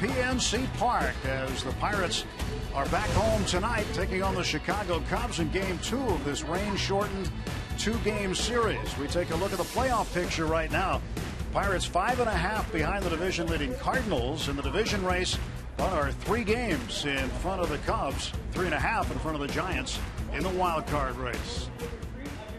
PNC Park as the Pirates are back home tonight, taking on the Chicago Cubs in Game 2 of this rain-shortened two-game series. We take a look at the playoff picture right now. Pirates 5.5 behind the division-leading Cardinals in the division race. Are 3 games in front of the Cubs, 3.5 in front of the Giants in the wild card race.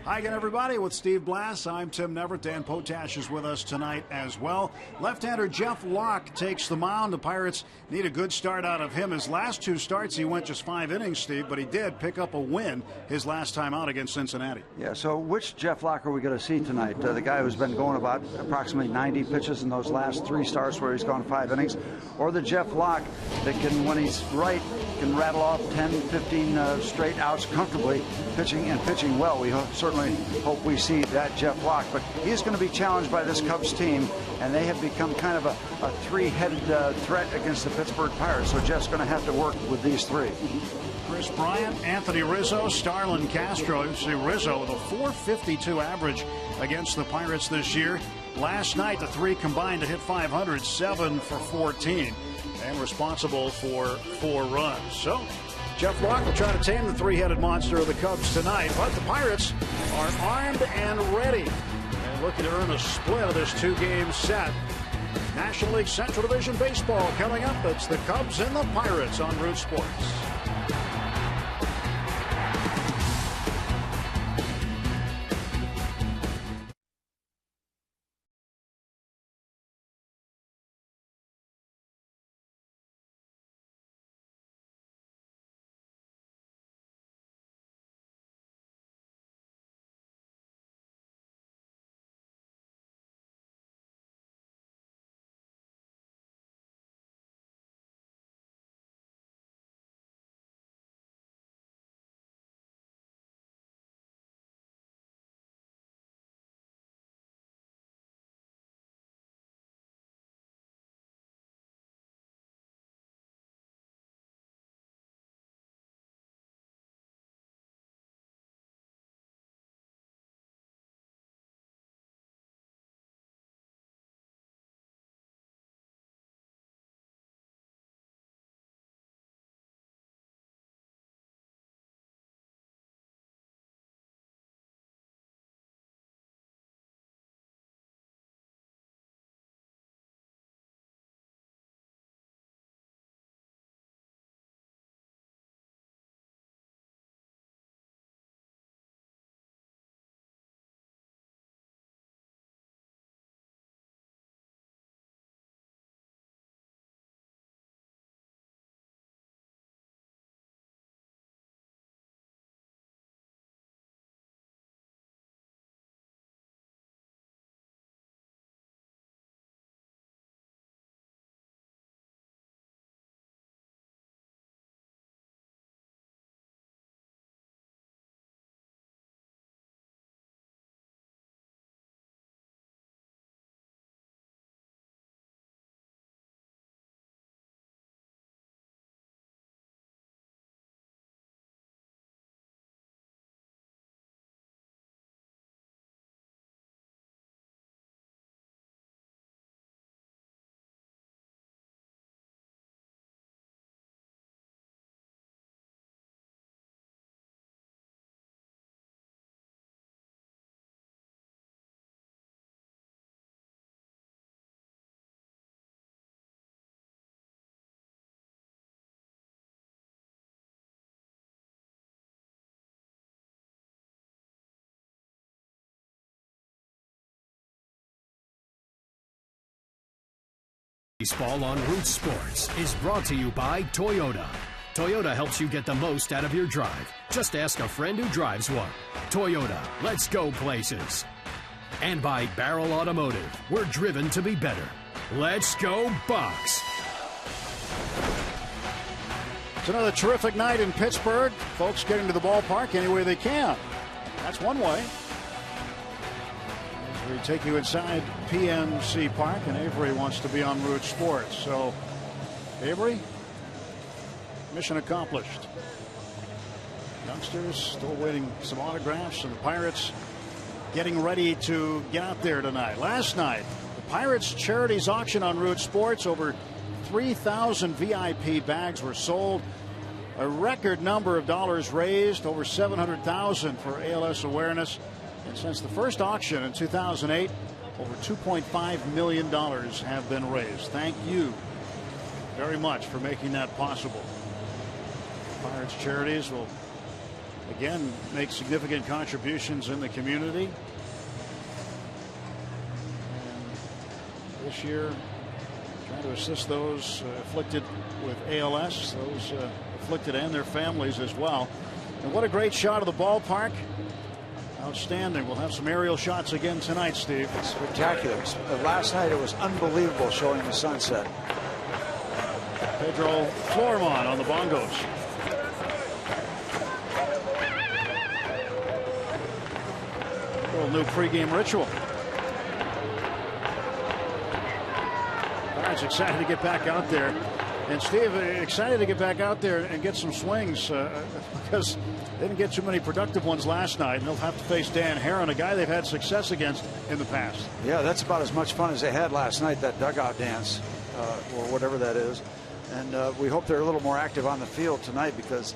Hi again, everybody. With Steve Blass, I'm Tim Neverett. Dan Potash is with us tonight as well. Left-hander Jeff Locke takes the mound. The Pirates need a good start out of him. His last 2 starts, he went just 5 innings, Steve, but he did pick up a win his last time out against Cincinnati. Yeah, so which Jeff Locke are we going to see tonight? The guy who's been going about approximately 90 pitches in those last 3 starts where he's gone 5 innings, or the Jeff Locke that can, when he's right, can rattle off 10, 15 straight outs comfortably, pitching well. We certainly hope we see that Jeff Locke, but he's going to be challenged by this Cubs team, and they have become kind of a 3-headed threat against the Pittsburgh Pirates, so Jeff's going to have to work with these 3. Chris Bryant, Anthony Rizzo, Starlin Castro. You see Rizzo with a .452 average against the Pirates this year. Last night, the 3 combined to hit 500, 7 for 14, and responsible for 4 runs. So Jeff Locke will try to tame the 3-headed monster of the Cubs tonight, but the Pirates are armed and ready and looking to earn a split of this 2-game set. National League Central Division Baseball coming up. It's the Cubs and the Pirates on Root Sports. Baseball on Root Sports is brought to you by Toyota. Toyota helps you get the most out of your drive. Just ask a friend who drives one. Toyota, let's go places. And by Barrel Automotive, we're driven to be better. Let's go Bucks. It's another terrific night in Pittsburgh. Folks getting to the ballpark any way they can. That's one way. We take you inside PNC Park, and Avery wants to be on Root Sports. So, Avery, mission accomplished. Youngsters still waiting some autographs, and the Pirates getting ready to get out there tonight. Last night, the Pirates Charities auction on Root Sports, over 3,000 VIP bags were sold. A record number of dollars raised, over $700,000 for ALS awareness. And since the first auction in 2008, over $2.5 million have been raised. Thank you very much for making that possible. Pirates charities will again make significant contributions in the community. And this year, trying to assist those afflicted with ALS, those afflicted and their families as well. And what a great shot of the ballpark. Outstanding. We'll have some aerial shots again tonight, Steve. Spectacular. Last night it was unbelievable showing the sunset. Pedro Florimon on the bongos. A little new pregame ritual. Pirates excited to get back out there. And Steve, excited to get back out there and get some swings because they didn't get too many productive ones last night, and they'll have to face Dan Herron, a guy they've had success against in the past. Yeah, that's about as much fun as they had last night, that dugout dance or whatever that is. And we hope they're a little more active on the field tonight because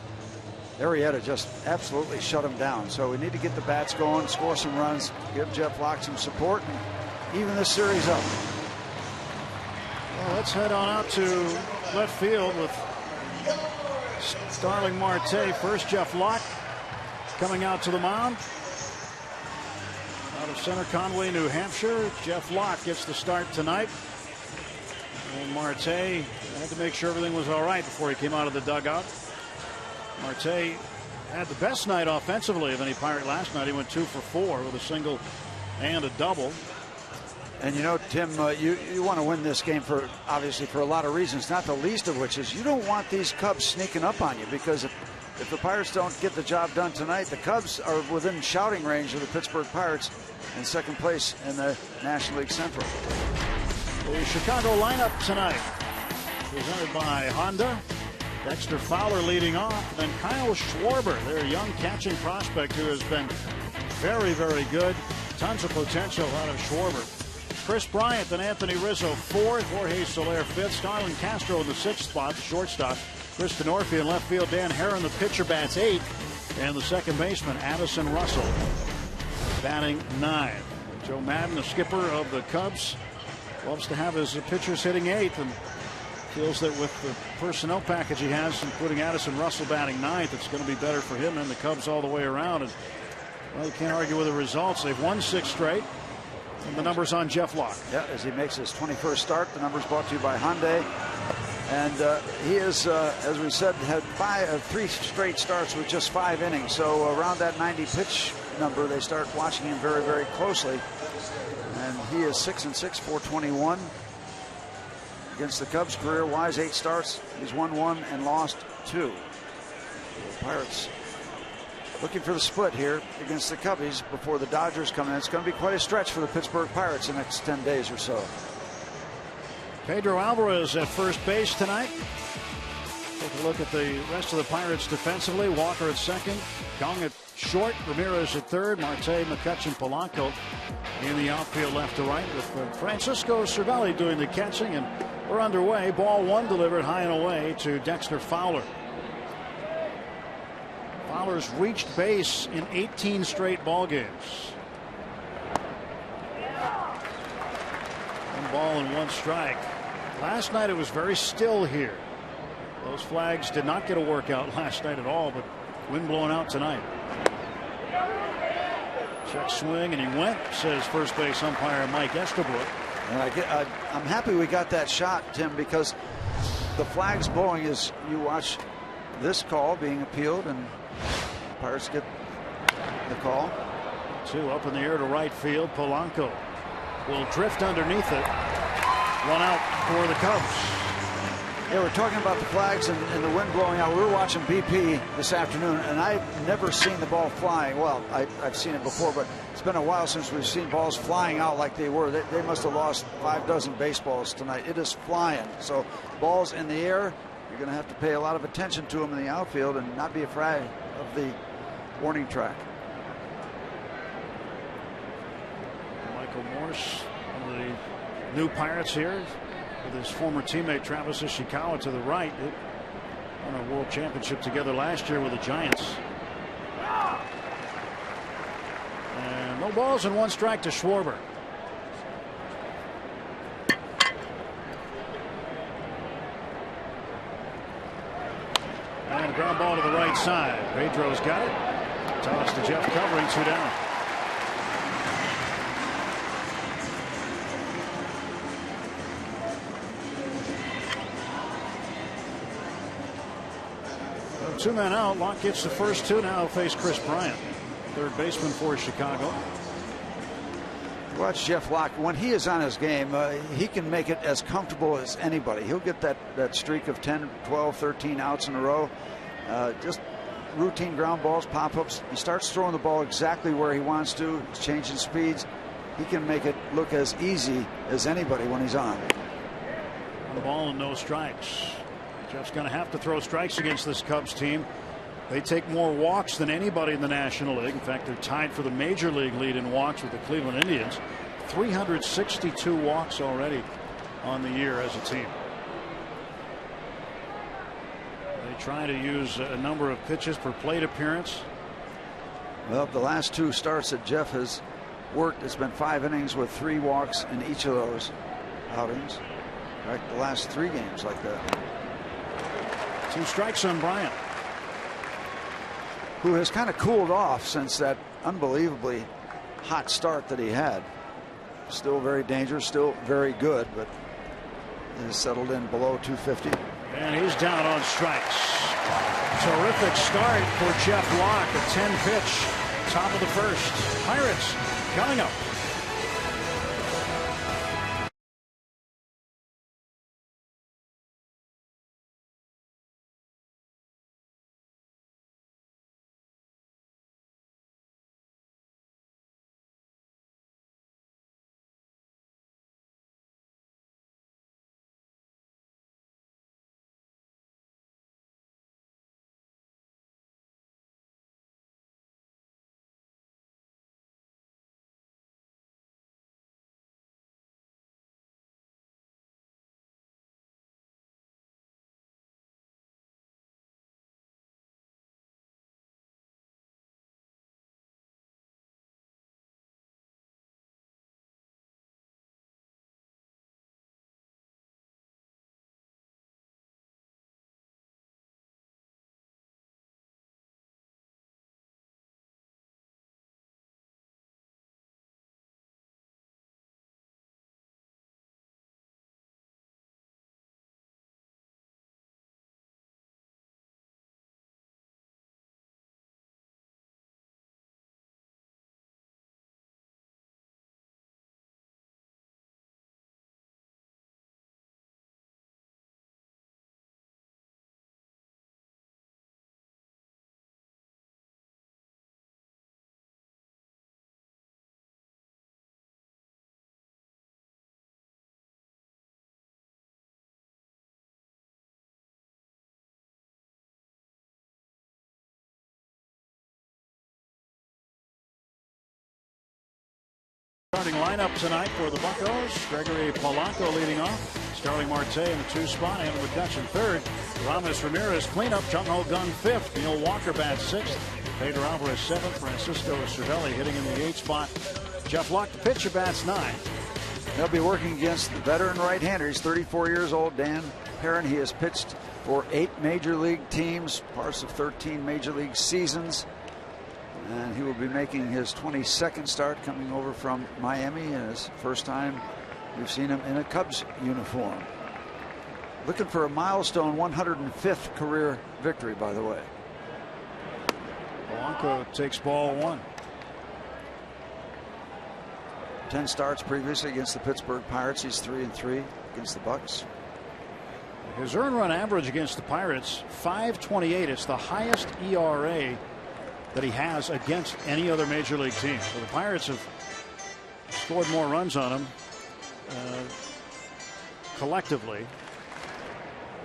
Arrieta just absolutely shut them down. So we need to get the bats going, score some runs, give Jeff Locke some support, and even this series up. Well, let's head on out to left field with Starling Marte. First, Jeff Locke coming out to the mound. Out of Center Conway, New Hampshire, Jeff Locke gets the start tonight. And Marte had to make sure everything was all right before he came out of the dugout. Marte had the best night offensively of any Pirate last night. He went 2 for 4 with a single and a double. And you know, Tim, you want to win this game obviously for a lot of reasons, not the least of which is you don't want these Cubs sneaking up on you, because if the Pirates don't get the job done tonight, the Cubs are within shouting range of the Pittsburgh Pirates in second place in the National League Central. The Chicago lineup tonight presented by Honda. Dexter Fowler leading off, then Kyle Schwarber, their young catching prospect who has been very, very good. Tons of potential out of Schwarber. Chris Bryant, then Anthony Rizzo 4th, Jorge Soler 5th, Starlin Castro in the 6th spot, the shortstop. Chris Tenorfi in left field, Dan Herron, the pitcher, bats 8th, and the second baseman, Addison Russell, batting 9. Joe Madden, the skipper of the Cubs, loves to have his pitchers hitting 8th and feels that with the personnel package he has, including Addison Russell batting 9th, it's going to be better for him and the Cubs all the way around. And well, you can't argue with the results. They've won 6 straight. And the numbers on Jeff Locke. Yeah, as he makes his 21st start. The numbers brought to you by Hyundai. And he is, as we said, had 3 straight starts with just 5 innings. So around that 90 pitch number, they start watching him very, very closely. And he is 6-6, 421 against the Cubs. Career-wise, 8 starts. He's won 1 and lost 2. The Pirates looking for the split here against the Cubbies before the Dodgers come in. It's going to be quite a stretch for the Pittsburgh Pirates in the next 10 days or so. Pedro Alvarez at first base tonight. Take a look at the rest of the Pirates defensively. Walker at second, Gong at short, Ramirez at third, Marte, McCutchen, Polanco in the outfield left to right, with Francisco Cervelli doing the catching. And we're underway. Ball 1 delivered high and away to Dexter Fowler. Fowler's reached base in 18 straight ball games. 1 ball and 1 strike. Last night it was very still here. Those flags did not get a workout last night at all, but wind blowing out tonight. Check swing, and he went, says first base umpire Mike Estabrook. I'm happy we got that shot, Tim, because the flag's blowing as you watch this call being appealed, and Pirates get the call. 2 up in the air to right field. Polanco will drift underneath it. 1 out for the Cubs. Yeah, we're talking about the flags and the wind blowing out. We were watching BP this afternoon, and I've never seen the ball flying. Well, I've seen it before, but it's been a while since we've seen balls flying out like they were. They must have lost 6 baseballs tonight. It is flying. So balls in the air, you're going to have to pay a lot of attention to them in the outfield and not be afraid of the warning track. Michael Morse, one of the new Pirates here, with his former teammate Travis Ishikawa to the right. It won a world championship together last year with the Giants. And no balls and 1 strike to Schwarber. And a ground ball to the right side. Pedro's got it. Toss to Jeff covering, 2 down. Well, 2 men out. Locke gets the first 2. Now he'll face Chris Bryant, third baseman for Chicago. Watch Jeff Locke. When he is on his game, he can make it as comfortable as anybody. He'll get that streak of 10, 12, 13 outs in a row. Just routine ground balls, pop-ups. He starts throwing the ball exactly where he wants to. He's changing speeds. He can make it look as easy as anybody when he's on. 1 ball and no strikes. Jeff's going to have to throw strikes against this Cubs team. They take more walks than anybody in the National League. In fact, they're tied for the major league lead in walks with the Cleveland Indians. 362 walks already on the year as a team. They try to use a number of pitches per plate appearance. Well, the last 2 starts that Jeff has worked, it's been 5 innings with 3 walks in each of those outings. In fact, the last 3 games like that. 2 strikes on Bryant, who has kind of cooled off since that unbelievably hot start that he had. Still very dangerous, still very good, but has settled in below 250. And he's down on strikes. Terrific start for Jeff Locke. A 10-pitch, top of the first. Pirates coming up. Starting lineup tonight for the Buccos. Gregory Polanco leading off. Starling Marte in the 2 spot. And McCutchen third. Ramos Ramirez cleanup. Jung Ho Gun fifth. Neil Walker bats 6th. Pedro Alvarez 7th. Francisco Cervelli hitting in the 8th spot. Jeff Locke the pitcher bats 9. They'll be working against the veteran right-hander. He's 34 years old, Dan Perrin. He has pitched for 8 major league teams, parts of 13 major league seasons. And he will be making his 22nd start, coming over from Miami, and his first time we've seen him in a Cubs uniform. Looking for a milestone 105th career victory, by the way. Polanco takes ball 1. 10 starts previously against the Pittsburgh Pirates. He's 3-3 against the Bucks. His earned run average against the Pirates, 5.28. It's the highest ERA that he has against any other major league team. So the Pirates have scored more runs on him collectively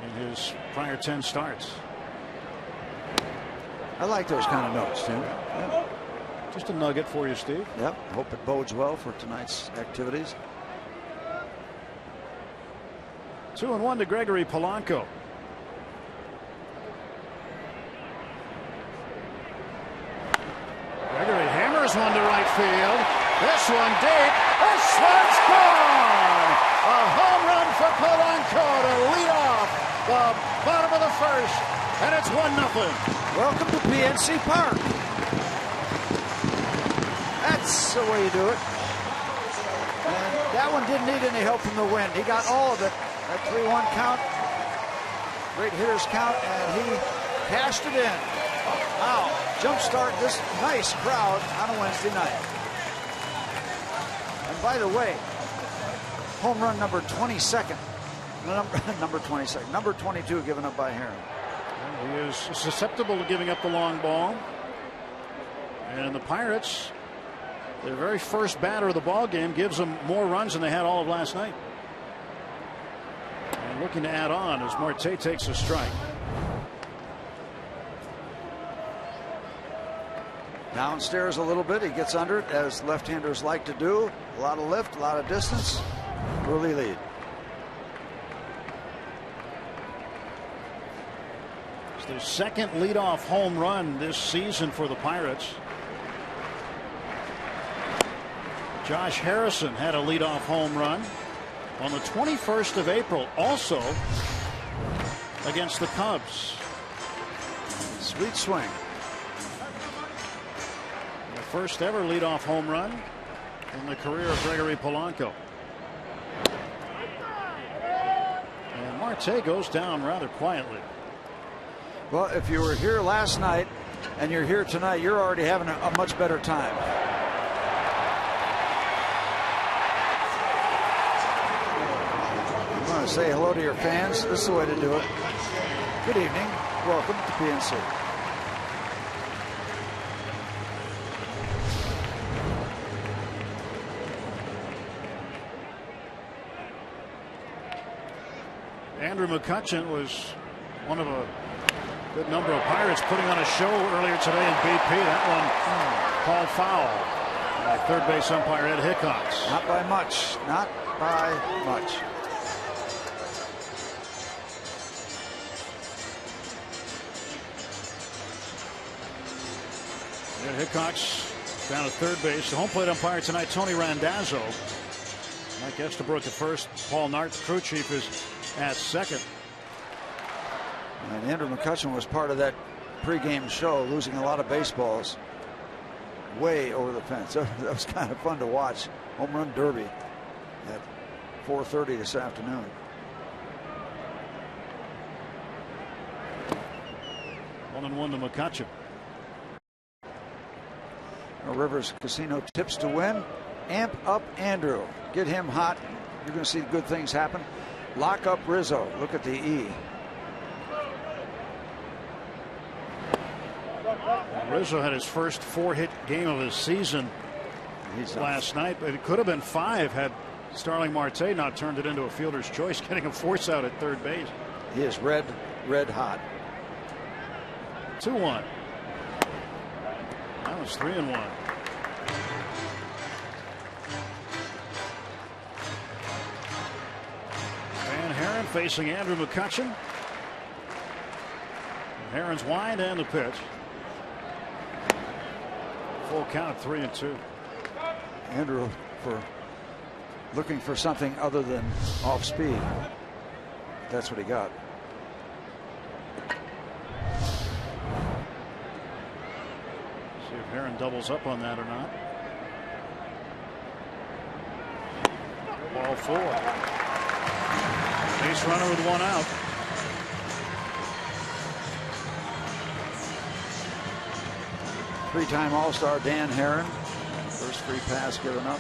in his prior 10 starts. I like those kind of notes, Tim. Yeah. Just a nugget for you, Steve. Yep. Hope it bodes well for tonight's activities. 2-1 to Gregory Polanco. Gregory hammers one to right field. This one deep. This one's gone. A home run for Polanco to lead off the bottom of the first, and it's 1-0. Welcome to PNC Park. That's the way you do it. And that one didn't need any help from the wind. He got all of it. That 3-1 count, great hitters count, and he cashed it in. Wow, jumpstart this nice crowd on a Wednesday night. And by the way, home run number 22nd. Number 22nd. Number 22 given up by Herron. He is susceptible to giving up the long ball. And the Pirates, their very first batter of the ball game, gives them more runs than they had all of last night. And looking to add on as Marte takes a strike. Downstairs a little bit, he gets under it, as left-handers like to do. A lot of lift, a lot of distance. Early lead. It's their second leadoff home run this season for the Pirates. Josh Harrison had a leadoff home run on the 21st of April, also against the Cubs. Sweet swing. The first ever leadoff home run in the career of Gregory Polanco. And Marte goes down rather quietly. Well, if you were here last night and you're here tonight, you're already having a much better time. You want to say hello to your fans? This is the way to do it. Good evening. Welcome to PNC. Andrew McCutchen was one of a good number of Pirates putting on a show earlier today in BP. That one called foul by third base umpire Ed Hickox. Not by much. Not by much. Ed Hickox down at third base. The home plate umpire tonight, Tony Randazzo. Mike Estabrook at first. Paul Nart, the crew chief, is at second. And Andrew McCutchen was part of that pregame show, losing a lot of baseballs way over the fence. That was kind of fun to watch. Home run derby at 4:30 this afternoon. 1-1 to McCutchen. Rivers Casino tips to win. Amp up Andrew. Get him hot. You're going to see good things happen. Lock up Rizzo. Look at the E. Rizzo had his first 4-hit game of his season last night, but it could have been 5 had Starling Marte not turned it into a fielder's choice, getting a force out at third base. He is red hot. 2-1. That was 3-1. Van Herron facing Andrew McCutchen. Herron's wind and the pitch. Full count, 3-2. Andrew for looking for something other than off speed. That's what he got. See if Herron doubles up on that or not. Ball 4. Base runner with 1 out. Three-time All-Star Dan Herron. First free pass given up.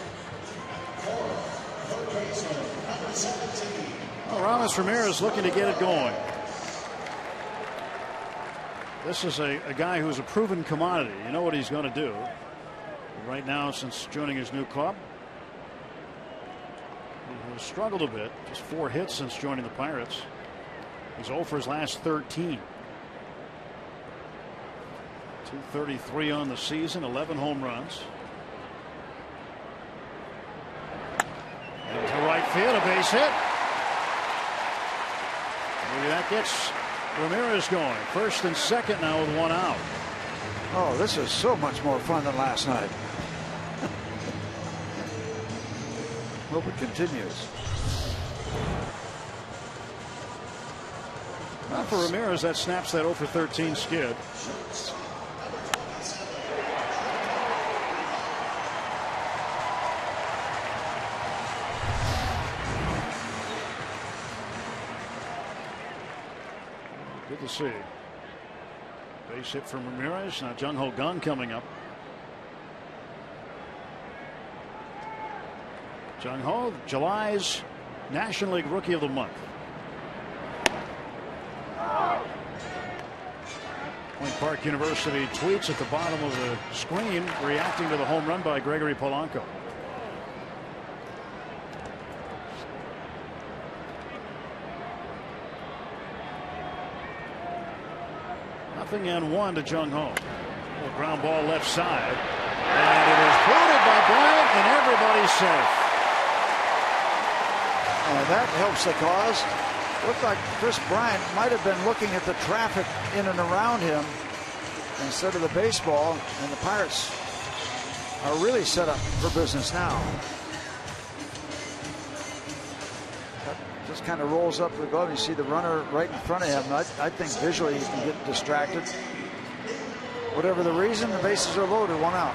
Well, Ramos Ramirez looking to get it going. This is a guy who's a proven commodity. You know what he's going to do. Right now, since joining his new club, he has struggled a bit. Just 4 hits since joining the Pirates. He's 0 for his last 13. 233 on the season, 11 home runs. And to right field, a base hit. That gets Ramirez going. First and second now with one out. Oh, this is so much more fun than last night. Hope it continues. Well, for Ramirez, that snaps that 0 for 13 skid. Good to see. Base hit from Ramirez. Now Jung Ho Gun coming up. Jung Ho, July's National League Rookie of the Month. Point Park University tweets at the bottom of the screen reacting to the home run by Gregory Polanco. Nothing and one to Jung Ho. Ground ball left side. And it is booted by Bryant, and everybody's safe. And that helps the cause. Looked like Chris Bryant might have been looking at the traffic in and around him instead of the baseball, and the Pirates are really set up for business now. That just kind of rolls up the glove. You see the runner right in front of him. I think visually you can get distracted. Whatever the reason, the bases are loaded, one out.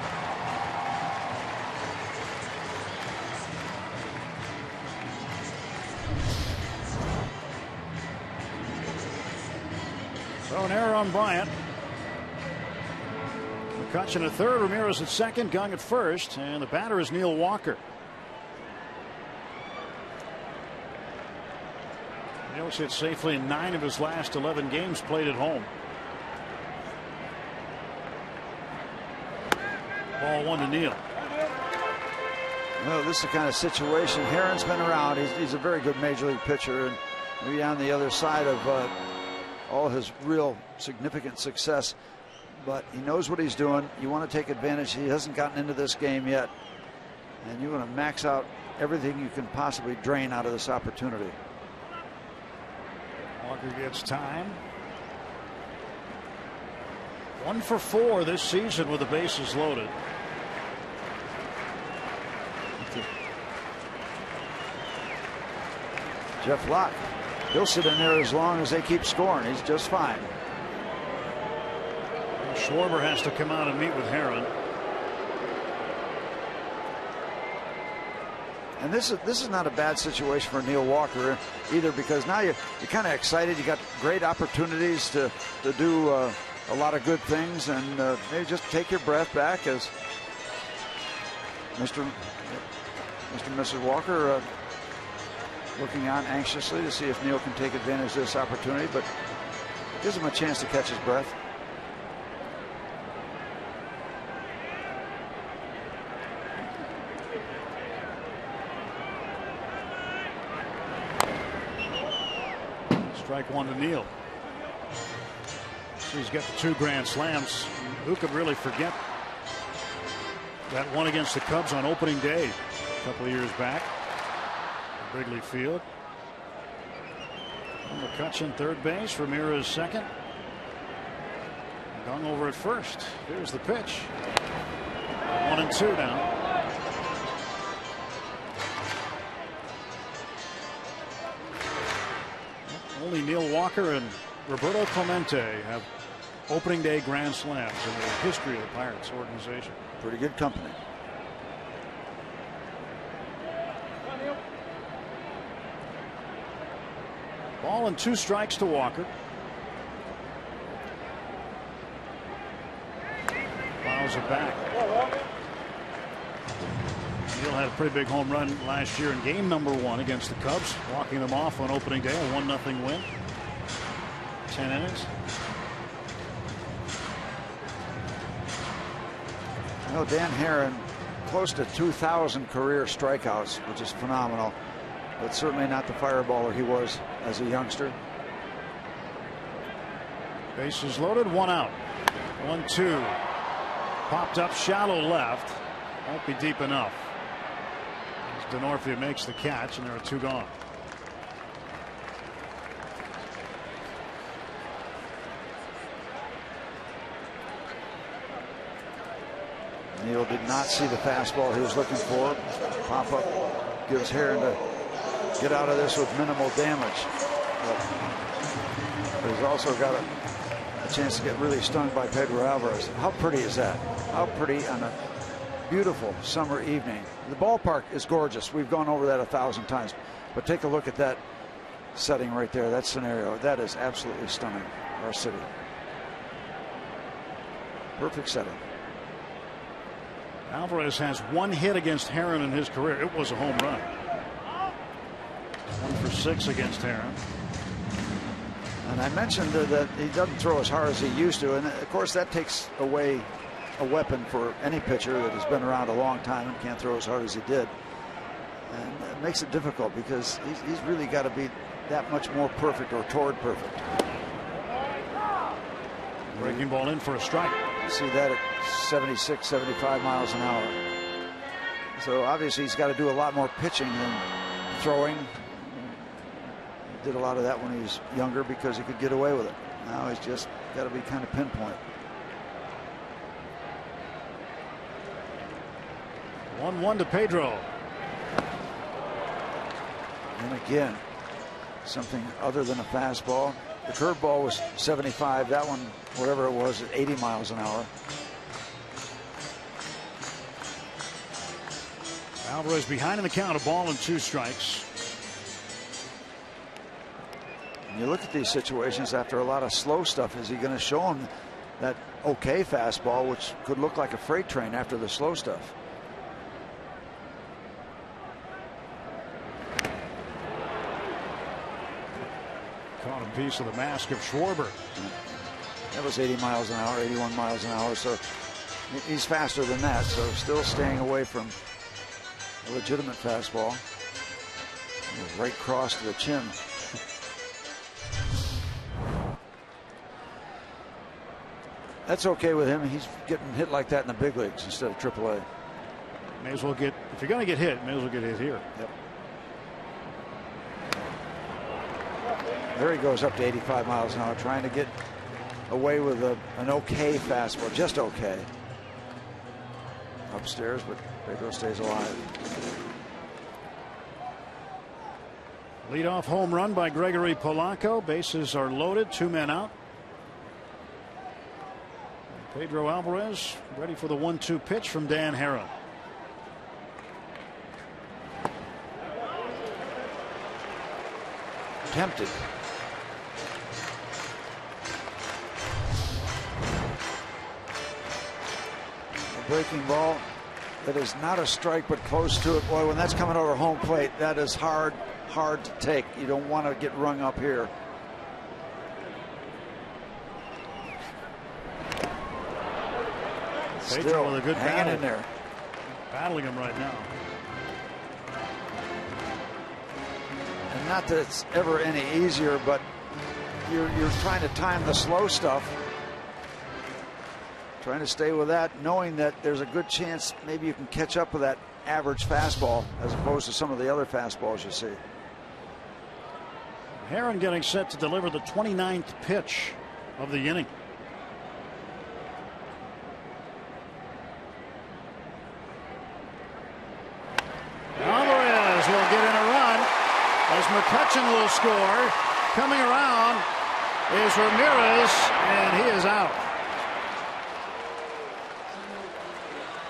So an error on Bryant. McCutchen at third, Ramirez at second, Gung at first, and the batter is Neil Walker. Neil's hit safely in 9 of his last 11 games played at home. Ball 1 to Neil. Well, this is the kind of situation. Herron's been around. He's a very good major league pitcher, and maybe on the other side of all his real significant success. But he knows what he's doing. You want to take advantage. He hasn't gotten into this game yet, and you want to max out everything you can possibly drain out of this opportunity. Walker gets time. 1 for 4 this season with the bases loaded. Jeff Locke, he'll sit in there as long as they keep scoring. He's just fine. Schwarber has to come out and meet with Herron. And this is not a bad situation for Neil Walker either, because now you're kind of excited. You got great opportunities to do a lot of good things, and maybe just take your breath back as Mr. and Mrs. Walker looking on anxiously to see if Neil can take advantage of this opportunity, but gives him a chance to catch his breath. Strike 1 to Neil. So he's got the 2 grand slams. Who could really forget that one against the Cubs on opening day a couple of years back at Wrigley Field. McCutchen third base, Ramirez second. Gung over at first. Here's the pitch. 1 and 2 now. Only Neil Walker and Roberto Clemente have opening day grand slams in the history of the Pirates organization. Pretty good company. Ball and 2 strikes to Walker. Fouls it back. Neil had a pretty big home run last year in game number 1 against the Cubs, walking them off on opening day, a 1-0 win. 10 innings. I know Dan Herron close to 2,000 career strikeouts, which is phenomenal, but certainly not the fireballer he was as a youngster. Bases loaded, 1 out. 1-2. Popped up shallow left. Won't be deep enough. As Denorfia makes the catch, and there are 2 gone. Neal did not see the fastball he was looking for. Pop up gives Herron to get out of this with minimal damage. But he's also got a chance to get really stung by Pedro Alvarez. How pretty is that? How pretty on a beautiful summer evening. The ballpark is gorgeous. We've gone over that 1,000 times. But take a look at that setting right there, that scenario. That is absolutely stunning. Our city. Perfect setting. Alvarez has 1 hit against Herron in his career. It was a home run. 1 for 6 against Herron. And I mentioned that he doesn't throw as hard as he used to, and of course that takes away a weapon for any pitcher that has been around a long time and can't throw as hard as he did. And it makes it difficult because he's really got to be that much more perfect or toward perfect. Breaking ball in for a strike. You see that at 76, 75 miles an hour. So obviously he's got to do a lot more pitching than throwing. Did a lot of that when he was younger because he could get away with it. Now he's just got to be kind of pinpoint. 1-1 to Pedro. And again, something other than a fastball. The curveball was 75. That one, whatever it was, at 80 miles an hour. Alvarez behind in the count, a ball and 2 strikes. You look at these situations after a lot of slow stuff. Is he going to show him that okay fastball, which could look like a freight train after the slow stuff? Caught a piece of the mask of Schwarber. That was 80 miles an hour, 81 miles an hour. So he's faster than that. So still staying away from a legitimate fastball. Right cross to the chin. That's okay with him. He's getting hit like that in the big leagues instead of AAA. May as well get, if you're going to get hit, may as well get hit here. Yep. There he goes up to 85 miles an hour, trying to get away with an okay fastball, just okay. Upstairs, but Pedro stays alive. Leadoff home run by Gregory Polanco. Bases are loaded, 2 men out. Pedro Alvarez ready for the 1-2 pitch from Dan Herron. Tempted. A breaking ball that is not a strike but close to it. Boy, when that's coming over home plate, that is hard to take. You don't want to get rung up here. Pedro Still with a good hanging battle. in there. Battling him right now. And not that it's ever any easier, but you're trying to time the slow stuff. Trying to stay with that, knowing that there's a good chance maybe you can catch up with that average fastball as opposed to some of the other fastballs you see. Herron getting set to deliver the 29th pitch of the inning. Alvarez will get in a run as McCutchen will score. Coming around is Ramirez, and he is out.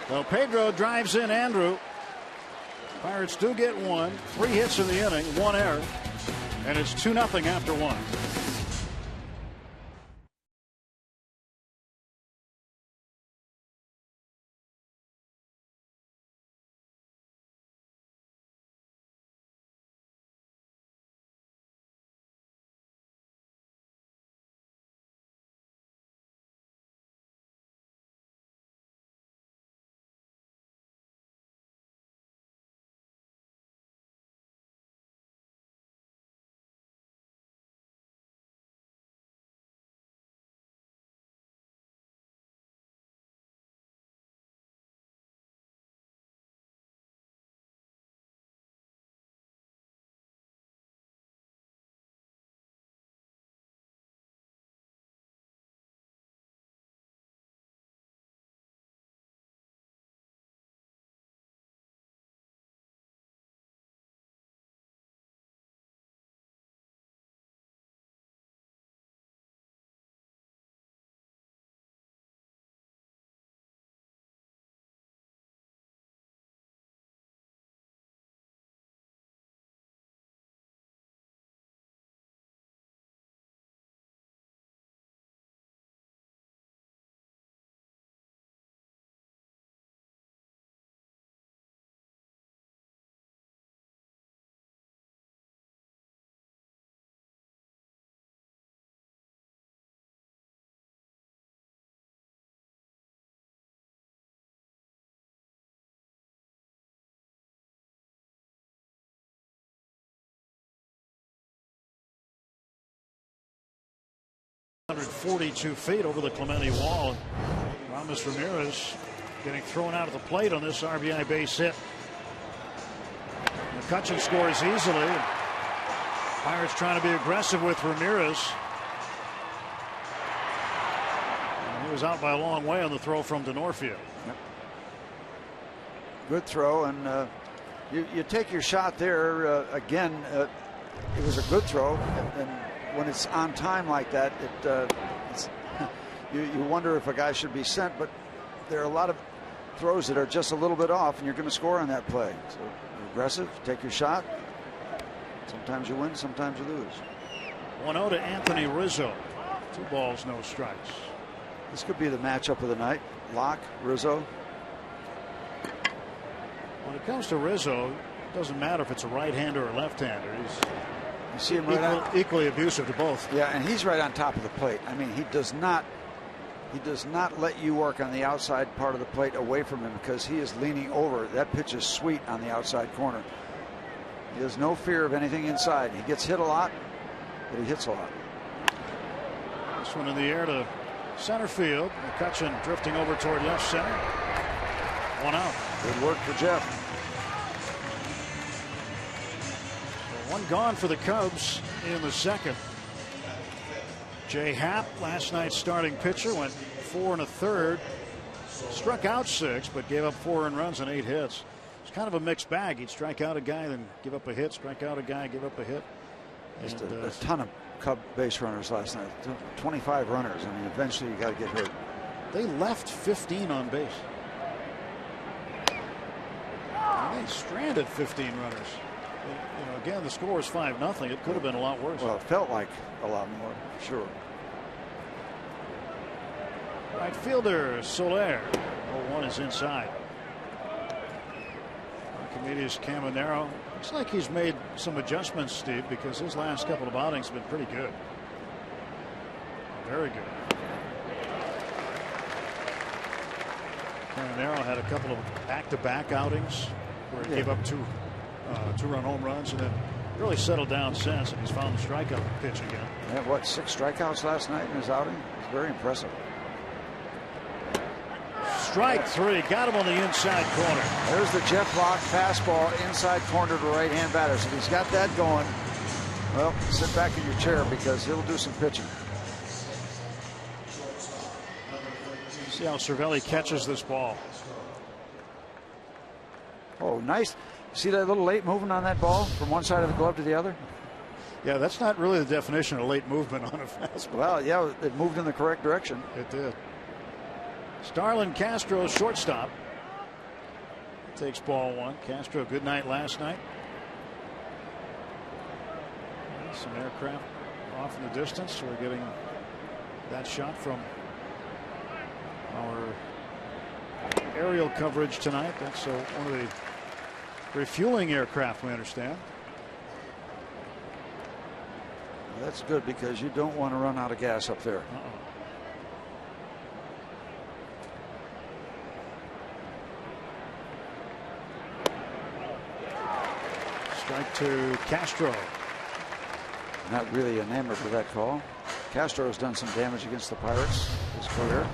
Well, Pedro drives in Andrew. Pirates do get 1. 3 hits in the inning, 1 error, and it's 2-0 after 1. 142 feet over the Clemente wall. Ramos Ramirez getting thrown out of the plate on this RBI base hit. McCutchen scores easily. Pirates trying to be aggressive with Ramirez. And he was out by a long way on the throw from Denorfia. Yep. Good throw, and you take your shot there. Again, it was a good throw, and when it's on time like that, you wonder if a guy should be sent, but there are a lot of throws that are just a little bit off, and you're going to score on that play. So aggressive, take your shot. Sometimes you win, sometimes you lose. 1-0 to Anthony Rizzo. 2 balls, no strikes. This could be the matchup of the night. Locke, Rizzo. When it comes to Rizzo, it doesn't matter if it's a right-hander or a left-hander. You see him right equally abusive to both. Yeah, and he's right on top of the plate. I mean, he does not let you work on the outside part of the plate away from him because he is leaning over. That pitch is sweet on the outside corner. He has no fear of anything inside. He gets hit a lot, but he hits a lot. This one in the air to center field. McCutchen drifting over toward left center. 1 out. Good work for Jeff. So 1 gone for the Cubs in the second. Jay Happ, last night's starting pitcher, went 4 1/3. Struck out 6, but gave up 4 earned runs and 8 hits. It's kind of a mixed bag. He'd strike out a guy, then give up a hit, strike out a guy, give up a hit. Just a ton of Cub base runners last night. 25 runners. I mean, eventually you got to get hurt. They left 15 on base. And they stranded 15 runners. You know, again, the score is 5-0. It could have been a lot worse. Well, it felt like a lot more, for sure. Right fielder Soler. 0-1 is inside. Archimedes Caminero. Looks like he's made some adjustments, Steve, because his last couple of outings have been pretty good. Very good. Caminero had a couple of back-to-back outings where he gave up two-run home runs and then really settled down since, and he's found the strikeout pitch again. Yeah, what, 6 strikeouts last night in his outing? It's very impressive. Strike 3, got him on the inside corner. There's the Jeff Locke fastball inside corner to right-hand batters. If he's got that going, well, sit back in your chair because he'll do some pitching. See how Cervelli catches this ball. Oh, nice. See that little late movement on that ball from one side of the glove to the other? Yeah, that's not really the definition of late movement on a fastball. Well, yeah, it moved in the correct direction. It did. Starlin Castro, shortstop. Takes ball 1. Castro, good night last night. Some aircraft off in the distance. We're getting that shot from our aerial coverage tonight. That's one of the refueling aircraft, we understand. Well, that's good because you don't want to run out of gas up there. Strike to Castro. Not really enamored with that call. Castro has done some damage against the Pirates his career.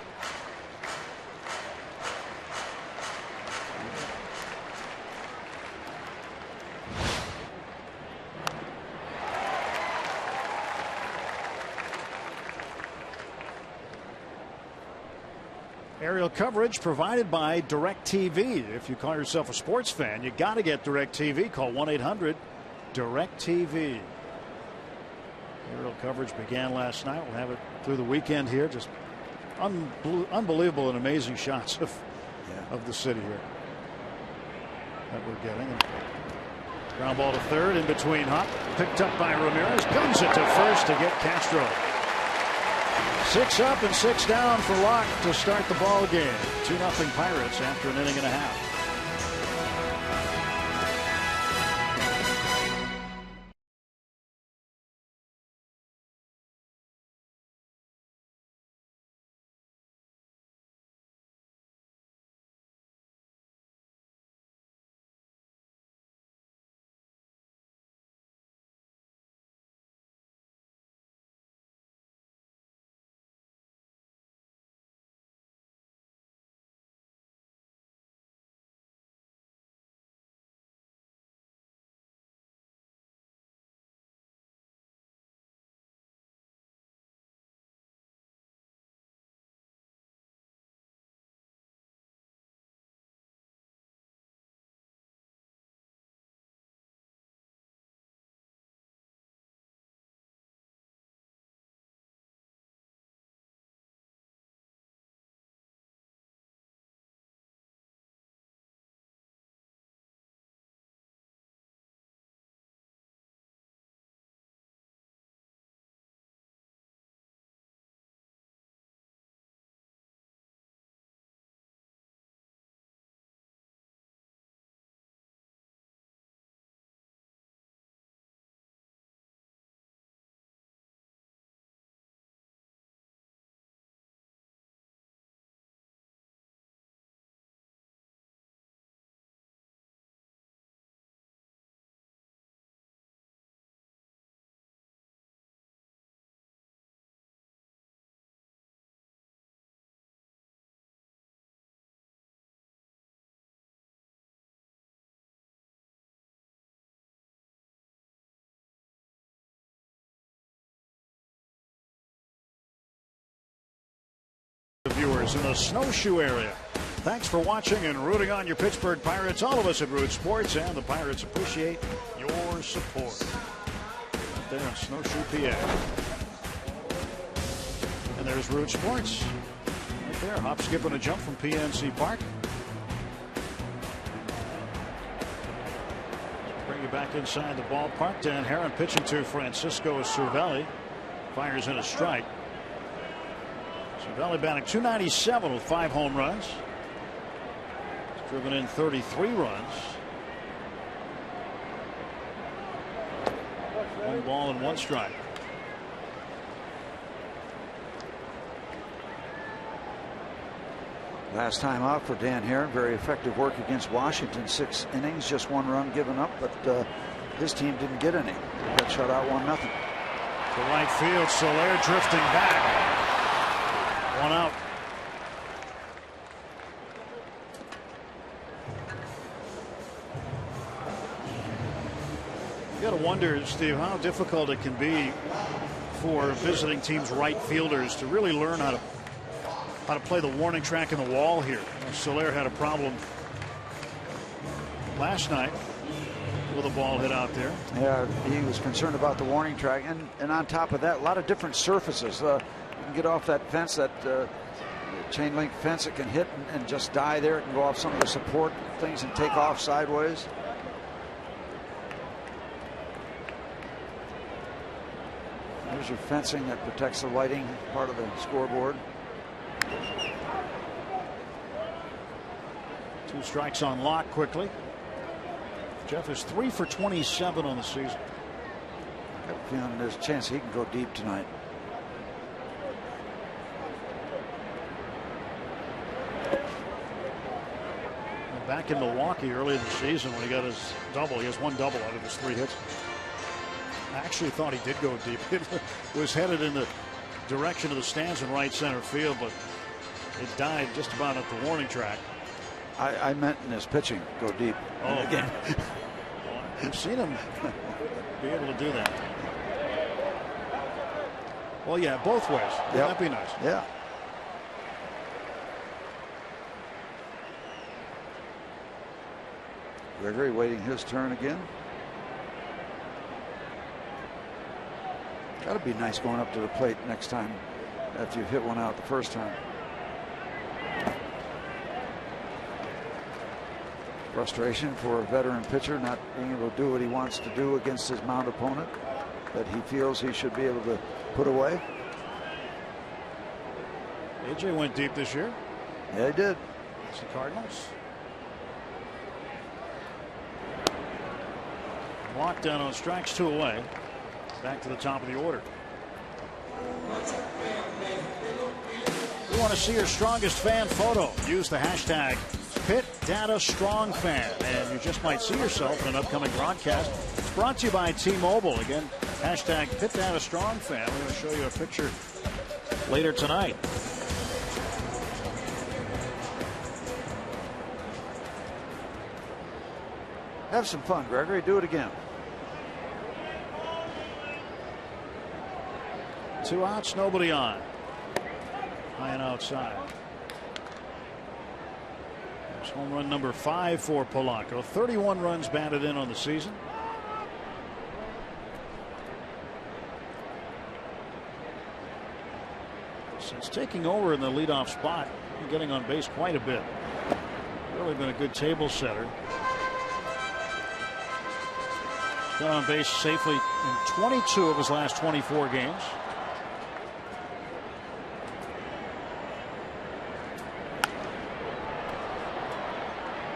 Aerial coverage provided by DirecTV. If you call yourself a sports fan, you got to get DirecTV. Call 1-800-DirecTV. Aerial coverage began last night. We'll have it through the weekend here. Just unbelievable and amazing shots of the city here that we're getting. And ground ball to third, in between Hop, picked up by Ramirez, guns it to first to get Castro. 6 up and 6 down for Locke to start the ball game. 2-0 Pirates after an inning and a half. Players in the snowshoe area. Thanks for watching and rooting on your Pittsburgh Pirates. All of us at Root Sports and the Pirates appreciate your support. Up there in Snowshoe, PA. And there's Root Sports. Right there, hop, skip, and a jump from PNC Park. Bring you back inside the ballpark. Dan Herron pitching to Francisco Cervelli. Fires in a strike. Cervelli batting .297 with 5 home runs. He's driven in 33 runs. 1 ball and 1 strike. Last time out for Dan Herron. Very effective work against Washington. 6 innings, just 1 run given up, but his team didn't get any. They got shut out 1-0. To right field, Soler drifting back. 1 out. You got to wonder, Steve, how difficult it can be for visiting teams' right fielders to really learn how to play the warning track in the wall here. Soler had a problem last night with a ball hit out there. Yeah, he was concerned about the warning track, and on top of that, a lot of different surfaces. You can get off that fence, that chain link fence. It can hit and just die there. It can go off some of the support things and take off sideways. There's your fencing that protects the lighting part of the scoreboard. 2 strikes on Locke quickly. Jeff is 3 for 27 on the season. I have a feeling there's a chance he can go deep tonight. Back in Milwaukee early in the season when he got his double, he has 1 double out of his 3 hits. I actually thought he did go deep. It was headed in the direction of the stands in right center field, but it died just about at the warning track. I meant in his pitching, go deep. Oh, again. Well, I've seen him be able to do that. Well, yeah, both ways. Yep. That'd be nice. Yeah. Gregory waiting his turn again. Got to be nice going up to the plate next time after you've hit one out the first time. Frustration for a veteran pitcher not being able to do what he wants to do against his mound opponent that he feels he should be able to put away. AJ went deep this year. Yeah, he did. It's the Cardinals. Locked down on strikes, 2 away. Back to the top of the order. We want to see your strongest fan photo. Use the hashtag #PitDataStrongFan, and you just might see yourself in an upcoming broadcast. It's brought to you by T-Mobile. Again, hashtag #PitDataStrongFan. We're going to show you a picture later tonight. Have some fun, Gregory. Do it again. 2 outs, nobody on. High and outside. It's home run number 5 for Polanco. 31 runs batted in on the season. Since taking over in the leadoff spot, getting on base quite a bit. Really been a good table setter. Got on base safely in 22 of his last 24 games.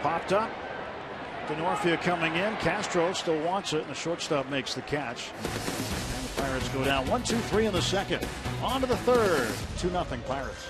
Popped up. Denorfia coming in. Castro still wants it, and the shortstop makes the catch. And the Pirates go down 1-2-3 in the second. On to the third. 2-0 Pirates.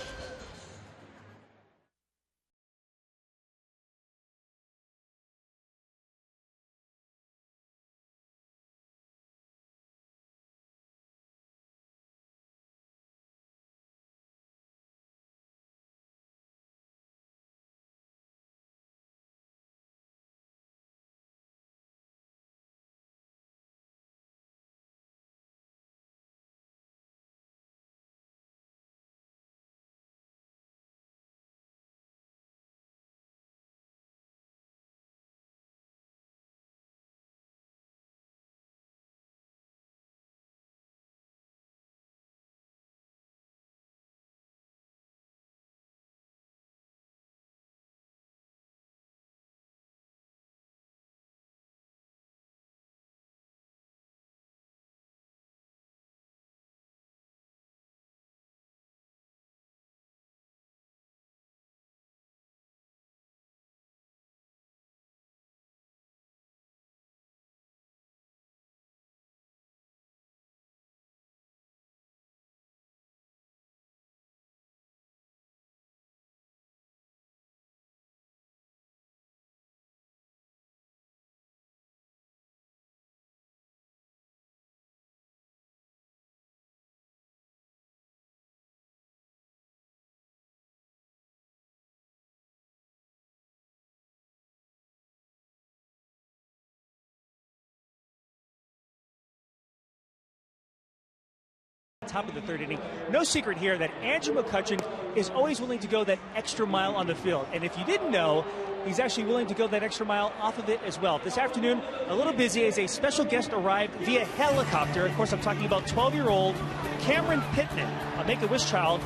top of the third inning. No secret here that Andrew McCutchen is always willing to go that extra mile on the field. And if you didn't know, he's actually willing to go that extra mile off of it as well. This afternoon, a little busy as a special guest arrived via helicopter. Of course, I'm talking about 12-year-old Cameron Pittman, a Make-A-Wish child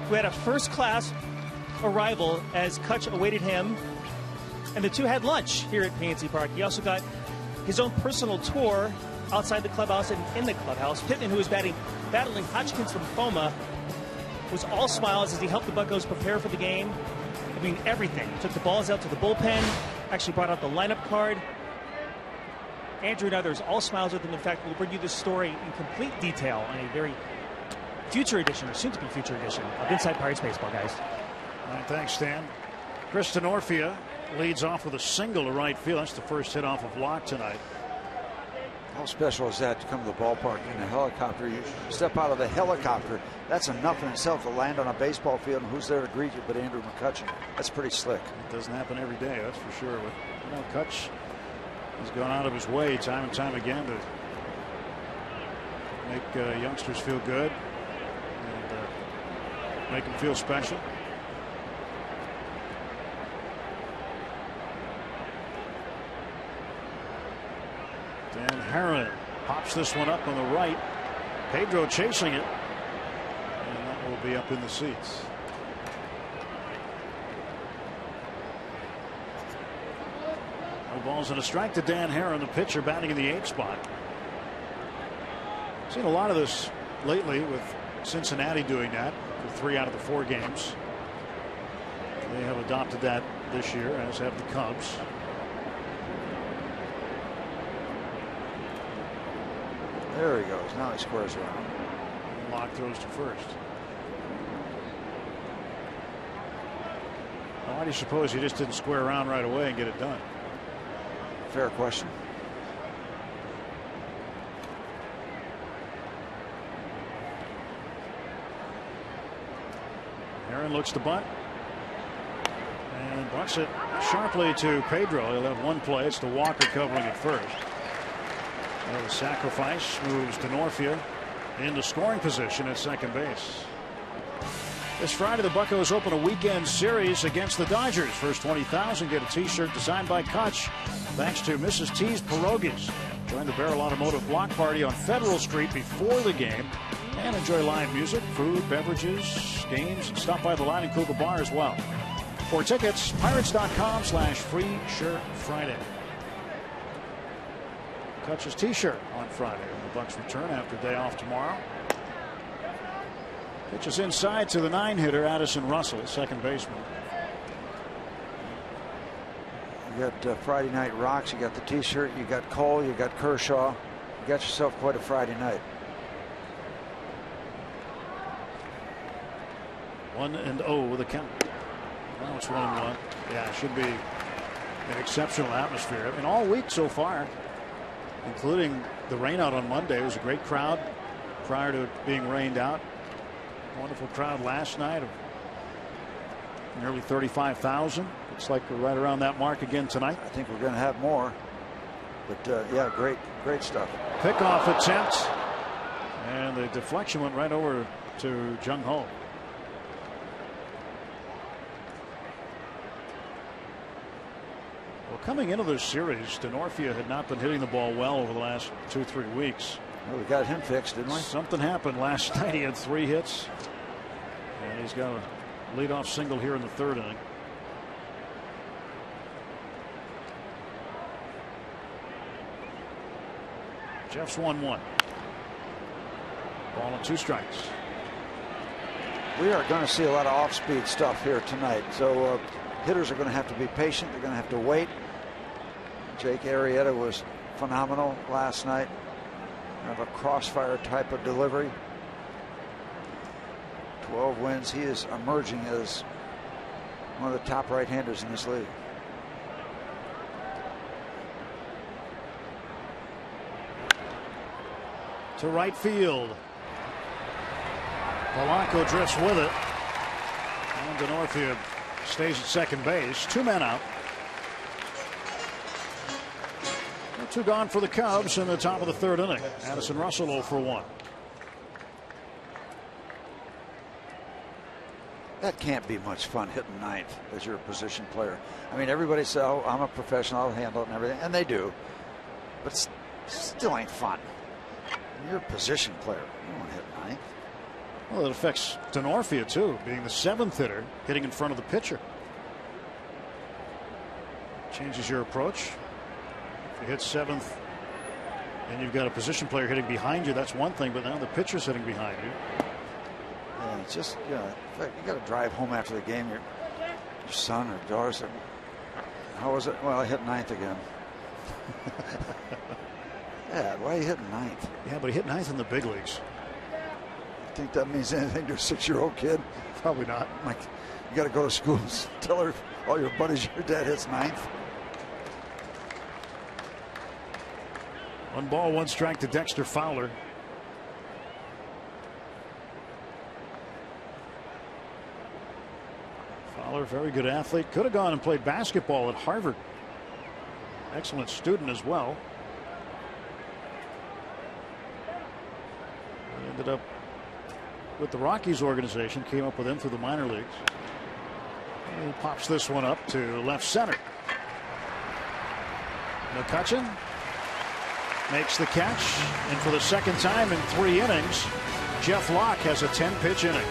who had a first-class arrival as Kutch awaited him. And the two had lunch here at PNC Park. He also got his own personal tour outside the clubhouse and in the clubhouse. Pittman, who was battling Hodgkin's lymphoma, was all smiles as he helped the Buccos prepare for the game. I mean, everything. Took the balls out to the bullpen, actually brought out the lineup card. Andrew and others, all smiles with him. In fact, we'll bring you this story in complete detail on a very future edition, or soon-to-be future edition, of Inside Pirates Baseball, guys. All right, thanks, Stan. Chris Denorfia leads off with a single to right field. That's the first hit off of Locke tonight. How special is that to come to the ballpark in a helicopter? You step out of the helicopter. That's enough in itself to land on a baseball field, and who's there to greet you but Andrew McCutchen? That's pretty slick. It doesn't happen every day, that's for sure. But Kutch has gone out of his way time and time again to make youngsters feel good and make them feel special. Dan Herron pops this one up on the right. Pedro chasing it, and that will be up in the seats. No balls and a strike to Dan Herron, the pitcher, batting in the 8th spot. Seen a lot of this lately with Cincinnati doing that for 3 out of the 4 games. They have adopted that this year, as have the Cubs. There he goes. Now he squares around. Locke throws to first. Well, why do you suppose he just didn't square around right away and get it done? Fair question. Aaron looks to bunt and bunts it sharply to Pedro. He'll have one play. It's the Walker covering at first. The sacrifice moves Denorfia into scoring position at second base. This Friday, the Buccos open a weekend series against the Dodgers. First 20,000 get a T-shirt designed by Kutch, thanks to Mrs. T's Pierogies. Join the Barrel Automotive block party on Federal Street before the game, and enjoy live music, food, beverages, games, and stop by the Line and Kugel Bar as well. For tickets, pirates.com/free shirt Friday. Kutch's T-shirt on Friday when the Bucks return after day off tomorrow. Pitches inside to the 9-hitter Addison Russell, second baseman. You got Friday Night Rocks. You got the T-shirt. You got Cole. You got Kershaw. You got yourself quite a Friday night. 1-0 with a count. Now it's 1-1. Yeah, it should be an exceptional atmosphere. I mean, all week so far, including the rainout on Monday. It was a great crowd prior to it being rained out. Wonderful crowd last night of nearly 35,000. Looks like we're right around that mark again tonight. I think we're going to have more. But yeah, great stuff. Pickoff attempt, and the deflection went right over to Jung Ho. Well, coming into this series, Denorfia had not been hitting the ball well over the last 2-3 weeks. Well, we got him fixed, didn't we? Something happened last night. He had 3 hits, and he's got a leadoff single here in the 3rd inning. Jeff's 1-1. Ball and 2 strikes. We are going to see a lot of off-speed stuff here tonight. So hitters are going to have to be patient. They're going to have to wait. Jake Arrieta was phenomenal last night. Kind of a crossfire type of delivery. 12 wins. He is emerging as one of the top right-handers in this league. To right field. Polanco drifts with it. And Denorfia stays at second base. 2 men out. 2 gone for the Cubs in the top of the 3rd inning. Addison Russell 0 for 1. That can't be much fun hitting ninth as your position player. I mean, everybody says, "Oh, I'm a professional, I'll handle it," and everything, and they do. But it still ain't fun. You're a position player. You don't want to hit ninth. Well, it affects Denorfia too, being the 7th hitter, hitting in front of the pitcher. Changes your approach. If you hit 7th and you've got a position player hitting behind you, that's one thing, but now the pitcher's hitting behind you. Yeah, it's just, in fact, you got to drive home after the game. Your son or daughter said, "How was it?" "Well, I hit ninth again." Yeah, why are you hitting ninth? Yeah, but he hit ninth in the big leagues. You think that means anything to a 6-year-old kid? Probably not. Like, you got to go to school and tell all your buddies your dad hits ninth. 1 ball, 1 strike to Dexter Fowler. Fowler, very good athlete. Could have gone and played basketball at Harvard. Excellent student as well. He ended up with the Rockies organization, came up with him through the minor leagues. And he pops this one up to left center. McCutchen makes the catch, and for the 2nd time in 3 innings, Jeff Locke has a 10-pitch inning.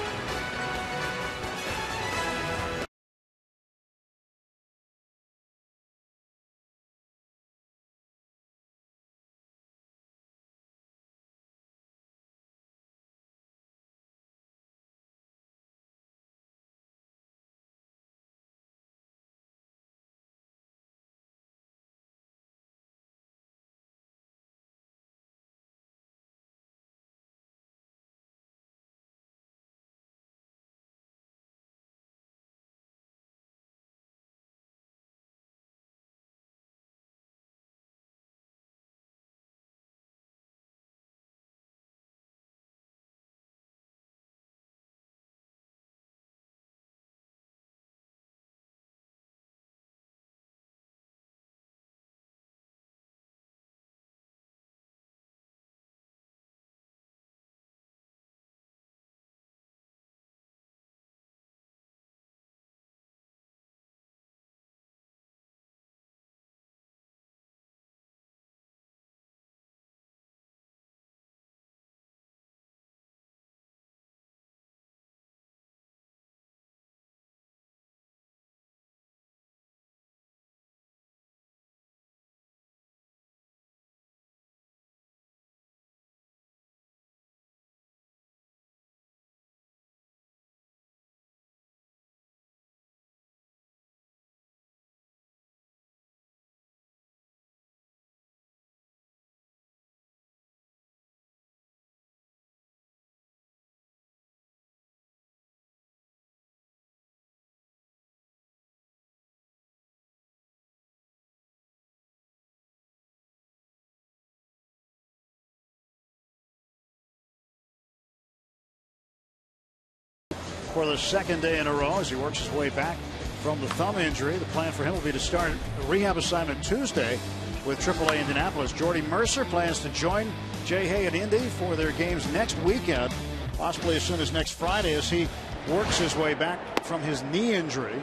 For the 2nd day in a row as he works his way back from the thumb injury. The plan for him will be to start a rehab assignment Tuesday with AAA Indianapolis. Jordy Mercer plans to join Jay Hay and Indy for their games next weekend, possibly as soon as next Friday, as he works his way back from his knee injury.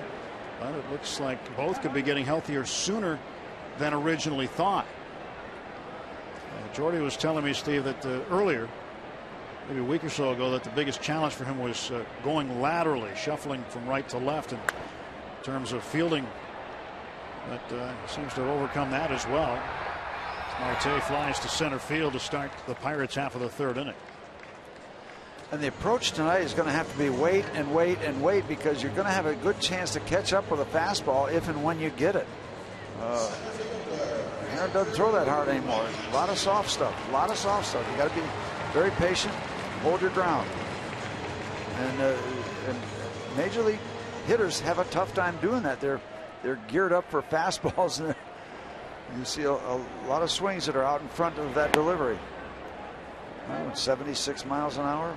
But it looks like both could be getting healthier sooner than originally thought. Jordy was telling me, Steve, that earlier, maybe a week or so ago, that the biggest challenge for him was going laterally, shuffling from right to left in terms of fielding. But he seems to have overcome that as well. Marte flies to center field to start the Pirates' half of the 3rd inning. And the approach tonight is going to have to be wait and wait and wait, because you're going to have a good chance to catch up with a fastball if and when you get it. Aaron doesn't throw that hard anymore. A lot of soft stuff. A lot of soft stuff. You got to be very patient. Hold your ground. And major league hitters have a tough time doing that. They're geared up for fastballs, and you see a lot of swings that are out in front of that delivery. 76 miles an hour.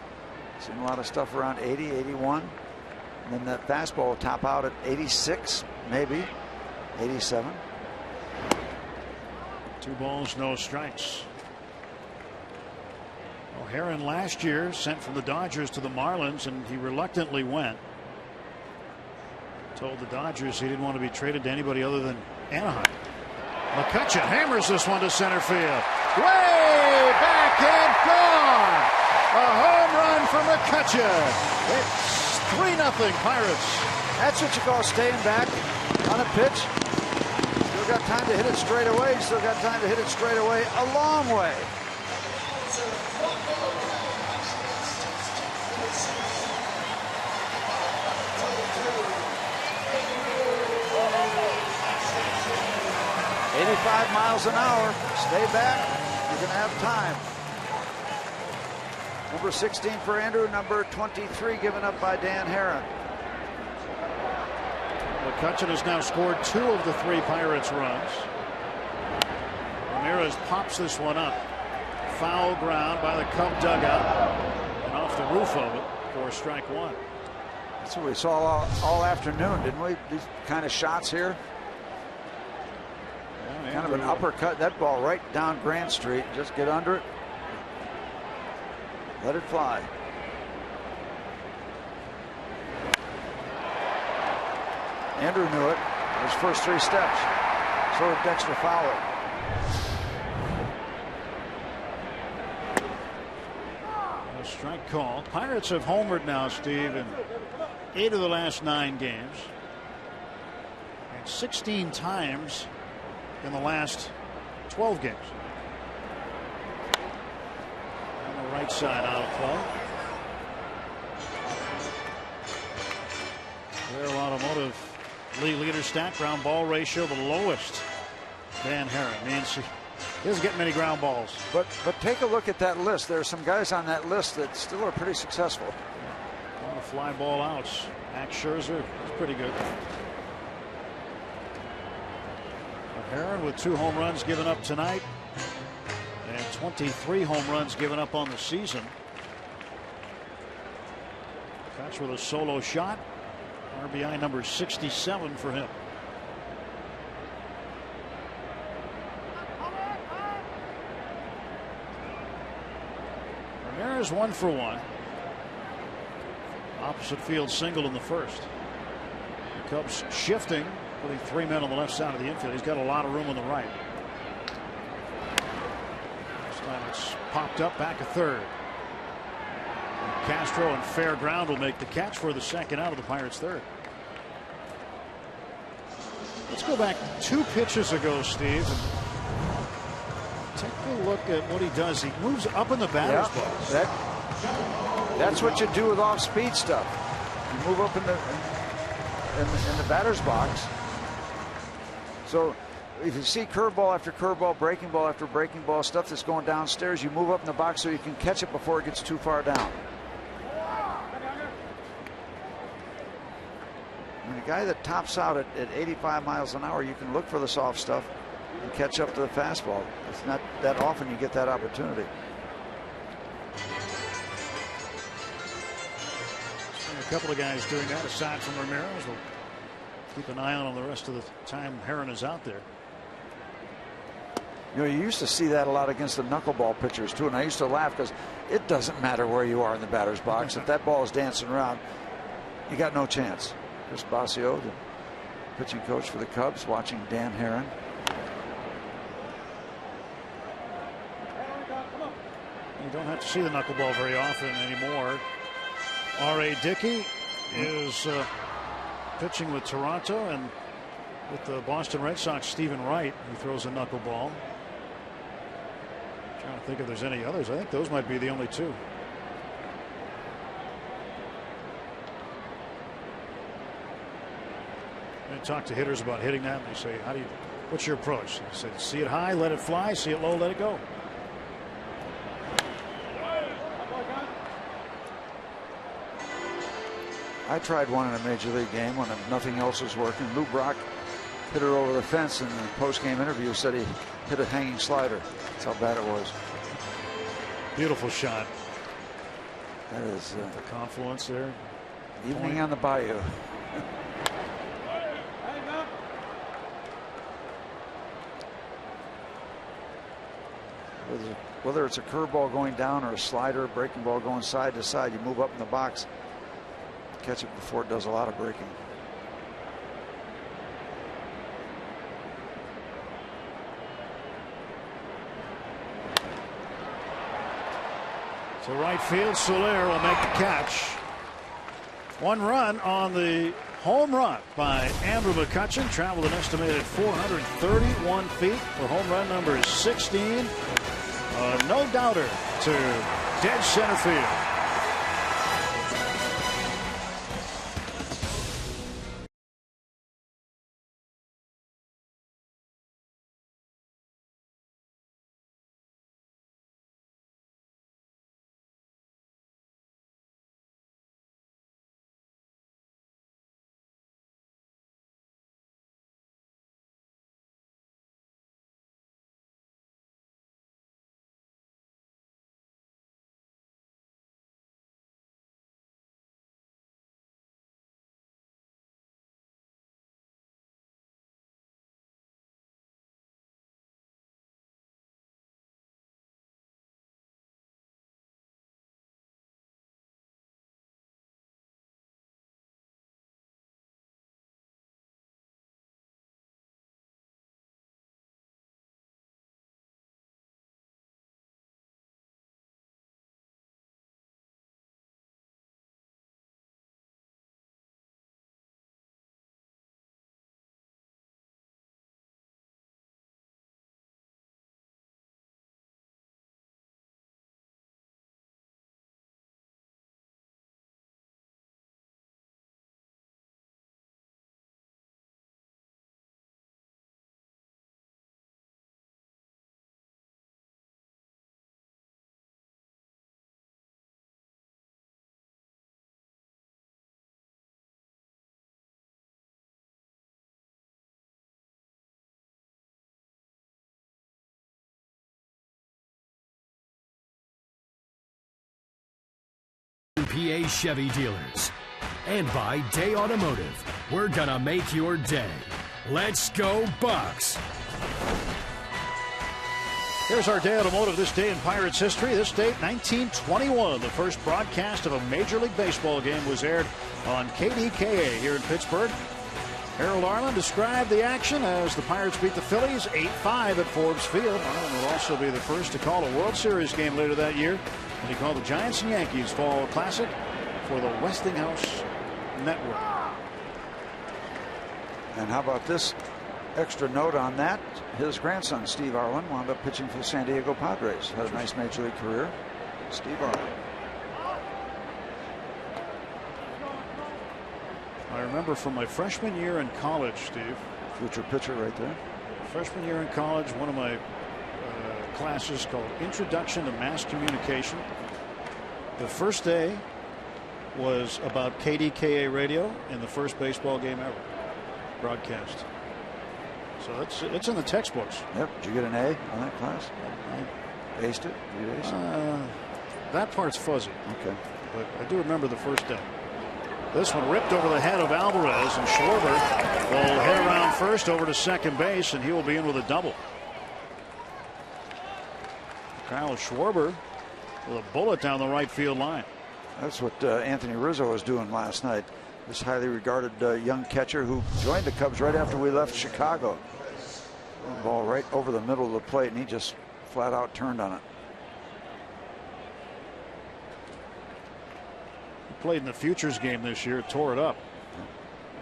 Seen a lot of stuff around 80, 81. And then that fastball will top out at 86, maybe 87. 2 balls, no strikes. O'Haron last year sent from the Dodgers to the Marlins, and he reluctantly went. Told the Dodgers he didn't want to be traded to anybody other than Anaheim. McCutchen hammers this one to center field. Way back and gone. A home run for McCutchen. It's 3-0 Pirates. That's what you call staying back on a pitch. Still got time to hit it straight away. Still got time to hit it straight away a long way. $85 miles an hour. Stay back. You're going to have time. Number 16 for Andrew. Number 23 given up by Dan Herron. McCutchen has now scored 2 of the 3 Pirates runs. Ramirez pops this one up. Foul ground by the Cub dugout and off the roof of it for strike 1. That's what we saw all afternoon, didn't we? These kind of shots here. Yeah, kind of an uppercut. That ball right down Grant Street. Just get under it. Let it fly. Andrew knew it. His first 3 steps. So did Dexter Fowler. A strike call. Pirates have homered now, Steve, in 8 of the last 9 games. And 16 times in the last 12 games. On the right side out of play. Their automotive leader stat, ground ball ratio, the lowest. Dan Herron means he doesn't get many ground balls. But take a look at that list. There are some guys on that list that still are pretty successful. A lot of fly ball outs. Max Scherzer is pretty good. But Herron with 2 home runs given up tonight and 23 home runs given up on the season. Catch with a solo shot. RBI number 67 for him. Ramirez 1 for 1. Opposite field single in the first. The Cubs shifting, putting 3 men on the left side of the infield. He's got a lot of room on the right. This time it's popped up back a third. Castro and fair ground will make the catch for the second out of the Pirates' third. Let's go back 2 pitches ago, Steve. And take a look at what he does. He moves up in the batter's box. That's what you do with off-speed stuff. You move up in the batter's box. So if you see curveball after curveball, breaking ball after breaking ball, stuff that's going downstairs, you move up in the box so you can catch it before it gets too far down. I mean, a guy that tops out at 85 miles an hour, you can look for the soft stuff and catch up to the fastball. It's not that often you get that opportunity. Seen a couple of guys doing that aside from Ramirez. We'll keep an eye on him the rest of the time Herron is out there. You know, you used to see that a lot against the knuckleball pitchers too, and I used to laugh because it doesn't matter where you are in the batter's box. If that ball is dancing around, you got no chance. Chris Basio, the pitching coach for the Cubs, watching Dan Herron. You don't have to see the knuckleball very often anymore. R.A. Dickey is pitching with Toronto, and with the Boston Red Sox, Stephen Wright, who throws a knuckleball. Trying to think if there's any others. I think those might be the only 2. I talk to hitters about hitting that, and they say, what's your approach? I say, see it high, let it fly, see it low, let it go. I tried one in a major league game when nothing else was working. Lou Brock hit her over the fence, and in the post-game interview said he hit a hanging slider. That's how bad it was. Beautiful shot. That is the confluence there. Evening on the Bayou. Whether it's a curveball going down or a slider, a breaking ball going side to side, you move up in the box, catch it before it does a lot of breaking. To right field, Soler will make the catch. 1 run on the home run by Andrew McCutchen. Traveled an estimated 431 feet for home run number 16. No doubter to dead center field. PA Chevy dealers. And by Day Automotive, we're gonna make your day. Let's go Bucks! Here's our Day Automotive this day in Pirates history. This date, 1921. The first broadcast of a Major League Baseball game was aired on KDKA here in Pittsburgh. Harold Arlen described the action as the Pirates beat the Phillies 8-5 at Forbes Field. Arlen will also be the first to call a World Series game later that year when he called the Giants and Yankees Fall Classic for the Westinghouse Network. And how about this extra note on that? His grandson, Steve Arlen, wound up pitching for the San Diego Padres. Had a nice Major League career. Steve Arlen. I remember from my freshman year in college, Steve. Future pitcher right there. Freshman year in college, one of my classes called Introduction to Mass Communication. The first day was about KDKA radio in the first baseball game ever broadcast. So it's in the textbooks. Yep. Did you get an A on that class? I aced it. You aced it? That part's fuzzy. Okay. But I do remember the first day. This one ripped over the head of Alvarez, and Schwarber will hit around first over to second base, and he will be in with a double. Kyle Schwarber with a bullet down the right field line. That's what Anthony Rizzo was doing last night. This highly regarded young catcher who joined the Cubs right after we left Chicago. Ball right over the middle of the plate, and he just flat out turned on it. He played in the Futures game this year, tore it up.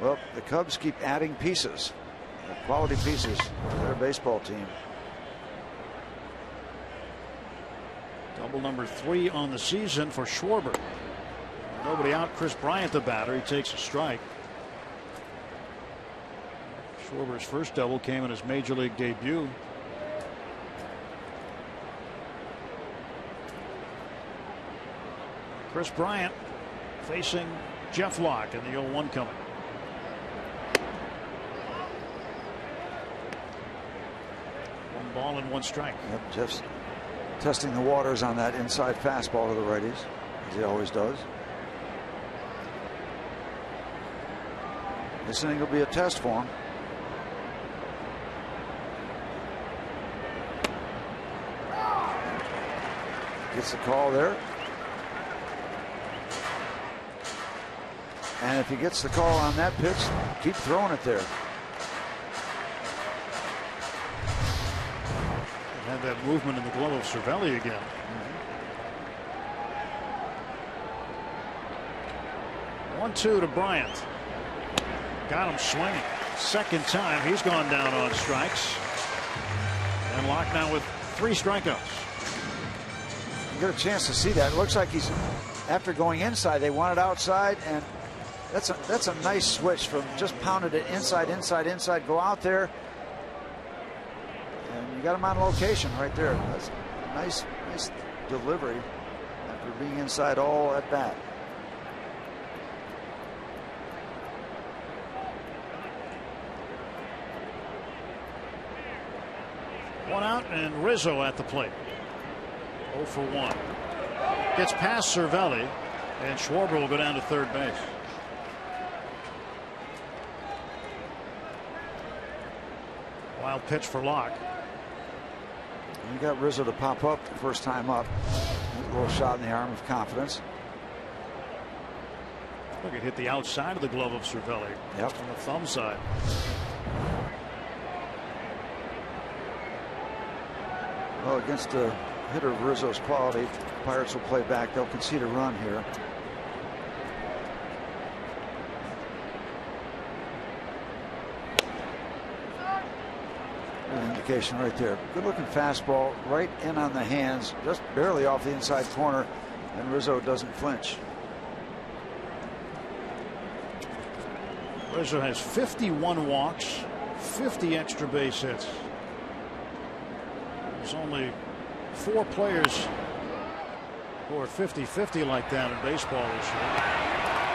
Well, the Cubs keep adding pieces, quality pieces to their baseball team. Double number 3 on the season for Schwarber. Nobody out. Chris Bryant, the batter. He takes a strike. Schwarber's first double came in his Major League debut. Chris Bryant facing Jeff Locke in the 0-1 coming. One ball and one strike. Yep, Jeff's testing the waters on that inside fastball to the righties, as he always does. This inning will be a test for him. Gets the call there. And if he gets the call on that pitch, keep throwing it there. Had that movement in the glove of Cervelli again. 1-2 to Bryant. Got him swinging. Second time he's gone down on strikes. And Locke now with 3 strikeouts. You get a chance to see that. It looks like he's, after going inside, they wanted outside, and that's a nice switch from just pounded it inside, go out there, and you got him on location right there. That's a nice delivery after being inside all at bat. One out, and Rizzo at the plate. 0 for 1. Gets past Cervelli, and Schwarber will go down to third base. Wild pitch for Locke. You got Rizzo to pop up the first time up. A little shot in the arm of confidence. Look, it hit the outside of the glove of Cervelli. Yep. On the thumb side. Well, against a hitter of Rizzo's quality, Pirates will play back. They'll concede a run here. Good indication right there. Good looking fastball right in on the hands, just barely off the inside corner, and Rizzo doesn't flinch. Rizzo has 51 walks, 50 extra base hits. There's only 4 players who are 50-50 like that in baseball this year.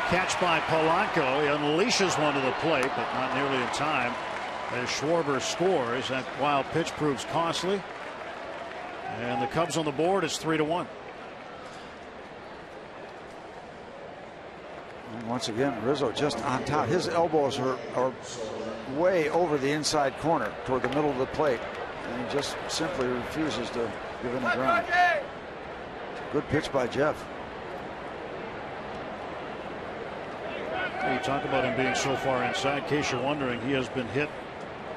Catch by Polanco. He unleashes one to the plate, but not nearly in time as Schwarber scores. That wild pitch proves costly. And the Cubs on the board. It's 3-1. And once again, Rizzo just on top. His elbows are way over the inside corner toward the middle of the plate. And he just simply refuses to give in the ground. Good pitch by Jeff. You talk about him being so far inside. In case you're wondering, he has been hit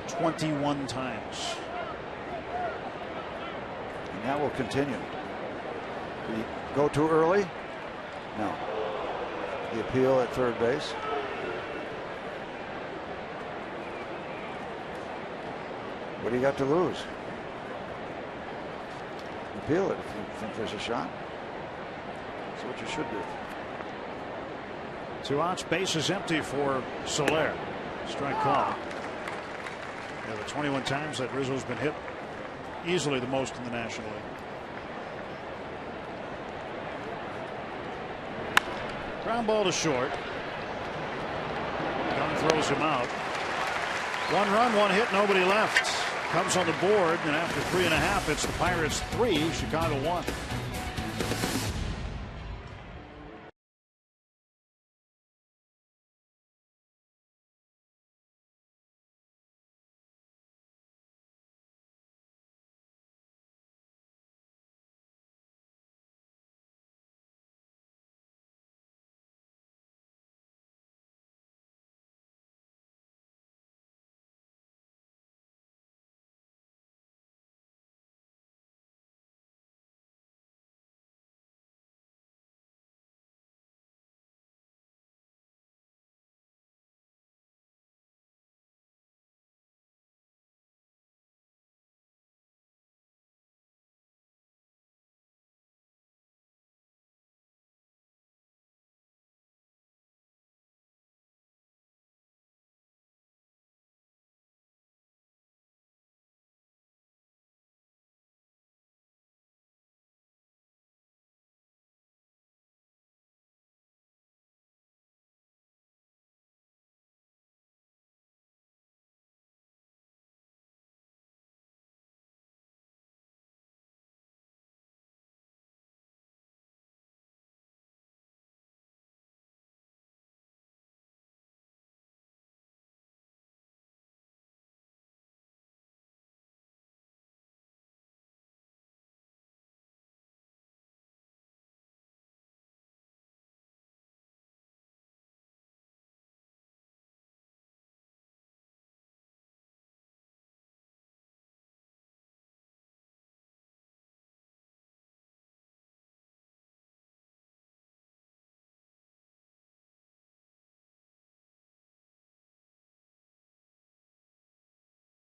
21 times. And that will continue. Did he go too early? No. The appeal at third base. What do you got to lose? Appeal it if you think there's a shot. That's what you should do. 2 outs, base is empty for Soler. Strike call. Yeah, the 21 times that Rizzo's been hit, easily the most in the National League. Ground ball to short. Gunn throws him out. 1 run, 1 hit, nobody left. Cubs on the board, and after 3.5, it's the Pirates 3, Chicago 1.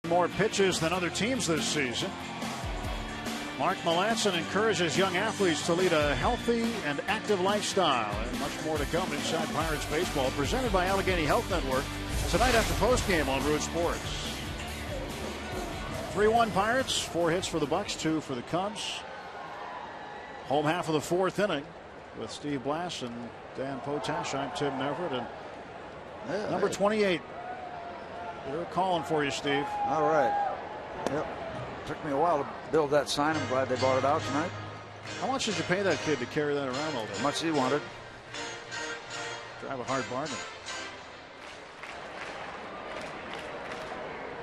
More pitches than other teams this season. Mark Melancon encourages young athletes to lead a healthy and active lifestyle. And much more to come inside Pirates baseball, presented by Allegheny Health Network, tonight after postgame on Root Sports. 3-1 Pirates, 4 hits for the Bucks, 2 for the Cubs. Home half of the 4th inning with Steve Blass and Dan Potash. I'm Tim Neverett, and number 28. They're calling for you, Steve. All right. Yep. Took me a while to build that sign. I'm glad they bought it out tonight. How much did you pay that kid to carry that around all day? How much as he wanted. Drive a hard bargain.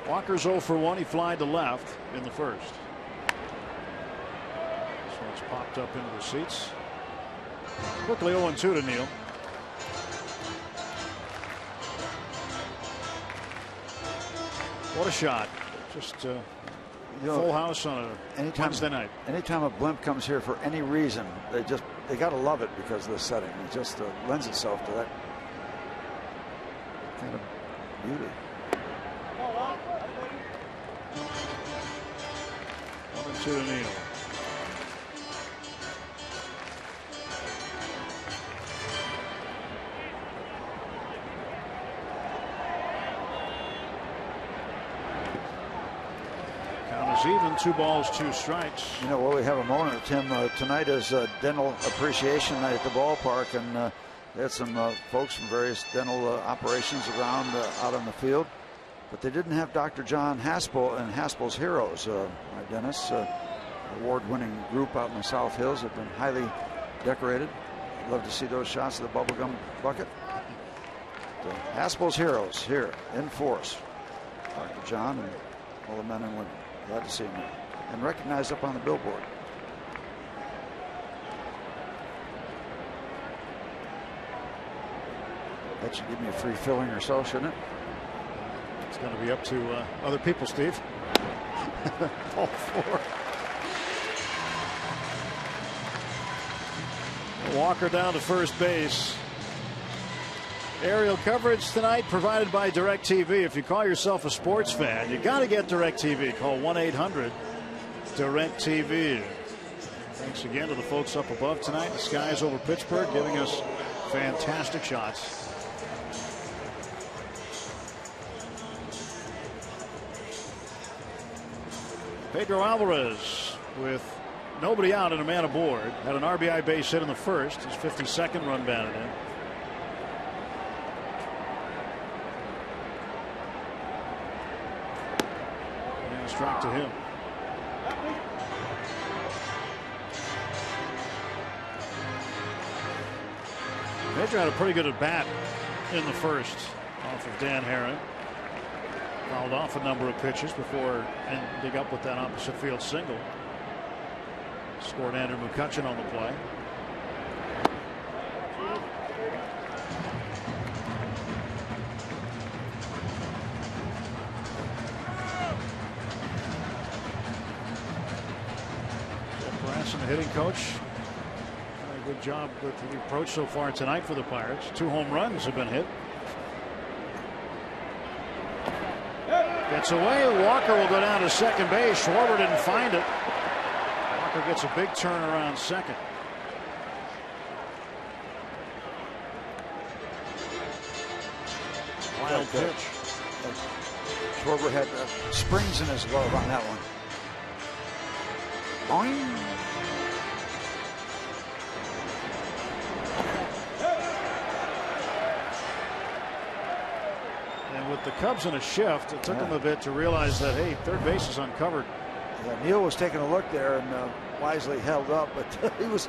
Walker's 0 for 1. He flied to left in the first. So it's popped up into the seats. Quickly 0-2 to Neal. What a shot. Just full house on a Wednesday night. Anytime a blimp comes here for any reason, they got to love it because of the setting. It just lends itself to that kind of beauty. 1-2 to Neal. Even 2 balls, 2 strikes. You know, well, we have a moment, Tim. Tonight is dental appreciation night at the ballpark, and they had some folks from various dental operations around out on the field, but they didn't have Dr. John Haspel and Haspel's Heroes. My dentists, award-winning group out in the South Hills, have been highly decorated. Love to see those shots of the bubblegum bucket. Haspel's Heroes here in force. Dr. John and all the men and women. Glad to see him and recognized up on the billboard. That should give me a free filling or so, shouldn't it? It's going to be up to other people, Steve. Ball 4. Walker down to first base. Aerial coverage tonight provided by DirecTV. If you call yourself a sports fan, you got to get DirecTV. Call 1-800-DirecTV. Thanks again to the folks up above tonight. The skies over Pittsburgh giving us fantastic shots. Pedro Alvarez with nobody out and a man aboard. Had an RBI base hit in the first. His 52nd run batted in. Strike to him. Pedro had a pretty good at bat in the first off of Dan Herron. Fouled off a number of pitches before ending up with that opposite field single. Scored Andrew McCutchen on the play. The hitting coach, a good job with the approach so far tonight for the Pirates. 2 home runs have been hit. Gets away. Walker will go down to second base. Schwarber didn't find it. Walker gets a big turn around second. Wild pitch. Schwarber had springs in his glove on that one. Boing. With the Cubs in a shift, it took him a bit to realize that, hey, third base is uncovered. Yeah, Neal was taking a look there and wisely held up, but he was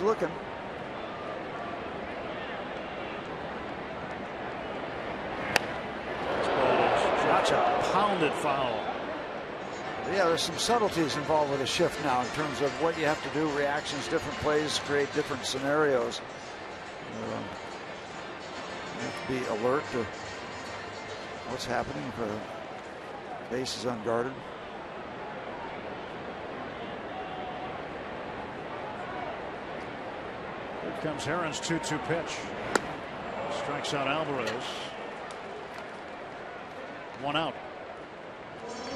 looking. This ball is such a pounded foul. Yeah, there's some subtleties involved with a shift now in terms of what you have to do, reactions, different plays, create different scenarios. You have to be alert to what's happening if a base is unguarded. Here comes Herron's 2-2 pitch. Strikes out Alvarez. 1 out.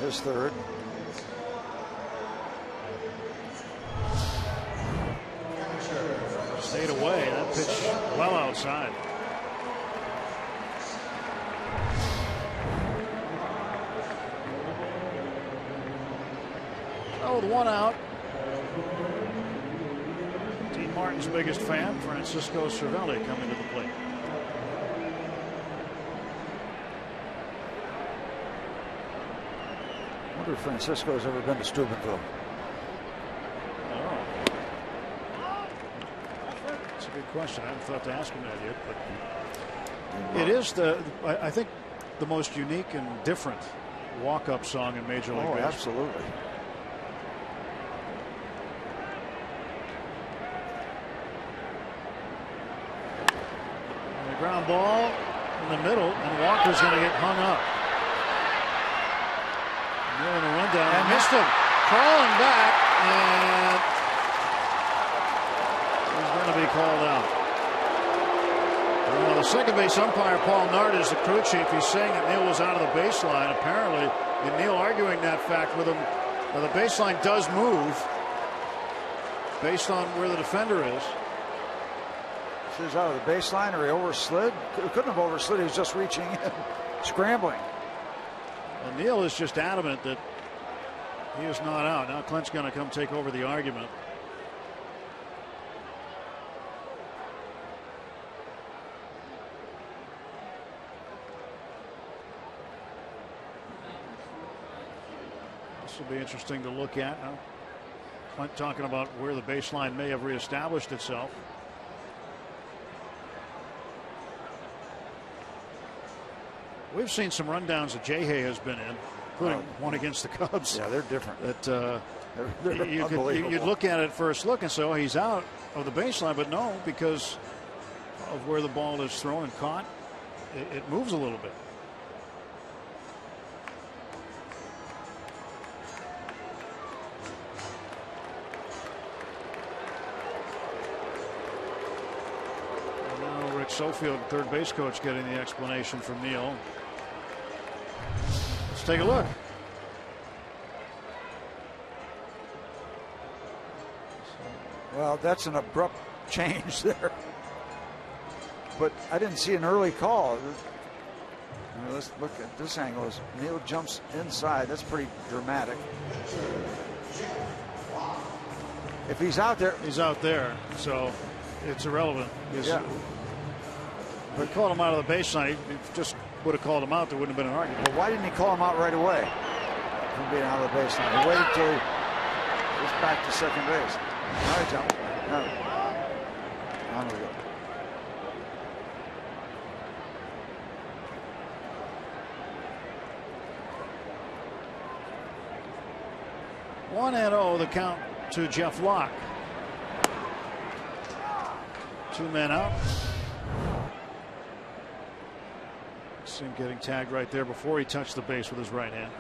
His third. Stayed away. That pitch well outside. Oh, with one out. Dean Martin's biggest fan, Francisco Cervelli, coming to the plate. I wonder if Francisco's ever been to Steubenville. Oh. That's a good question. I haven't thought to ask him that yet, but it is I think the most unique and different walk-up song in Major League Baseball. Absolutely. And the ground ball in the middle, and Walker's going to get hung up. Neil in the rundown and missed him. Crawling back, and he's going to be called out. The second base umpire, Paul Nard, is the crew chief. He's saying that Neil was out of the baseline. Apparently, and Neil arguing that fact with him. Now, the baseline does move based on where the defender is. He was out of the baseline, or he overslid. Couldn't have overslid. He was just reaching in, scrambling. Well, Neil is just adamant that he is not out. Now Clint's going to come take over the argument. This will be interesting to look at now. Clint talking about where the baseline may have reestablished itself. We've seen some rundowns that J-Hay has been in, including one against the Cubs. Yeah, they're different. That Unbelievable. you'd look at it first look and say, oh, he's out of the baseline, but no, because of where the ball is thrown and caught, it moves a little bit. And now Rick Sofield, third base coach, getting the explanation from Neil. Let's take a look. Well, that's an abrupt change there. But I didn't see an early call. Let's look at this angle. As Neil jumps inside, that's pretty dramatic. If he's out there, he's out there, so it's irrelevant. Yeah. But he called him out of the baseline. He just would have called him out. There wouldn't have been an argument. Well, why didn't he call him out right away from being out of the baseline? He waited till he was back to second base. All right, John. On we go. One and 0 the count to Jeff Locke. Two men out. See him getting tagged right there before he touched the base with his right hand.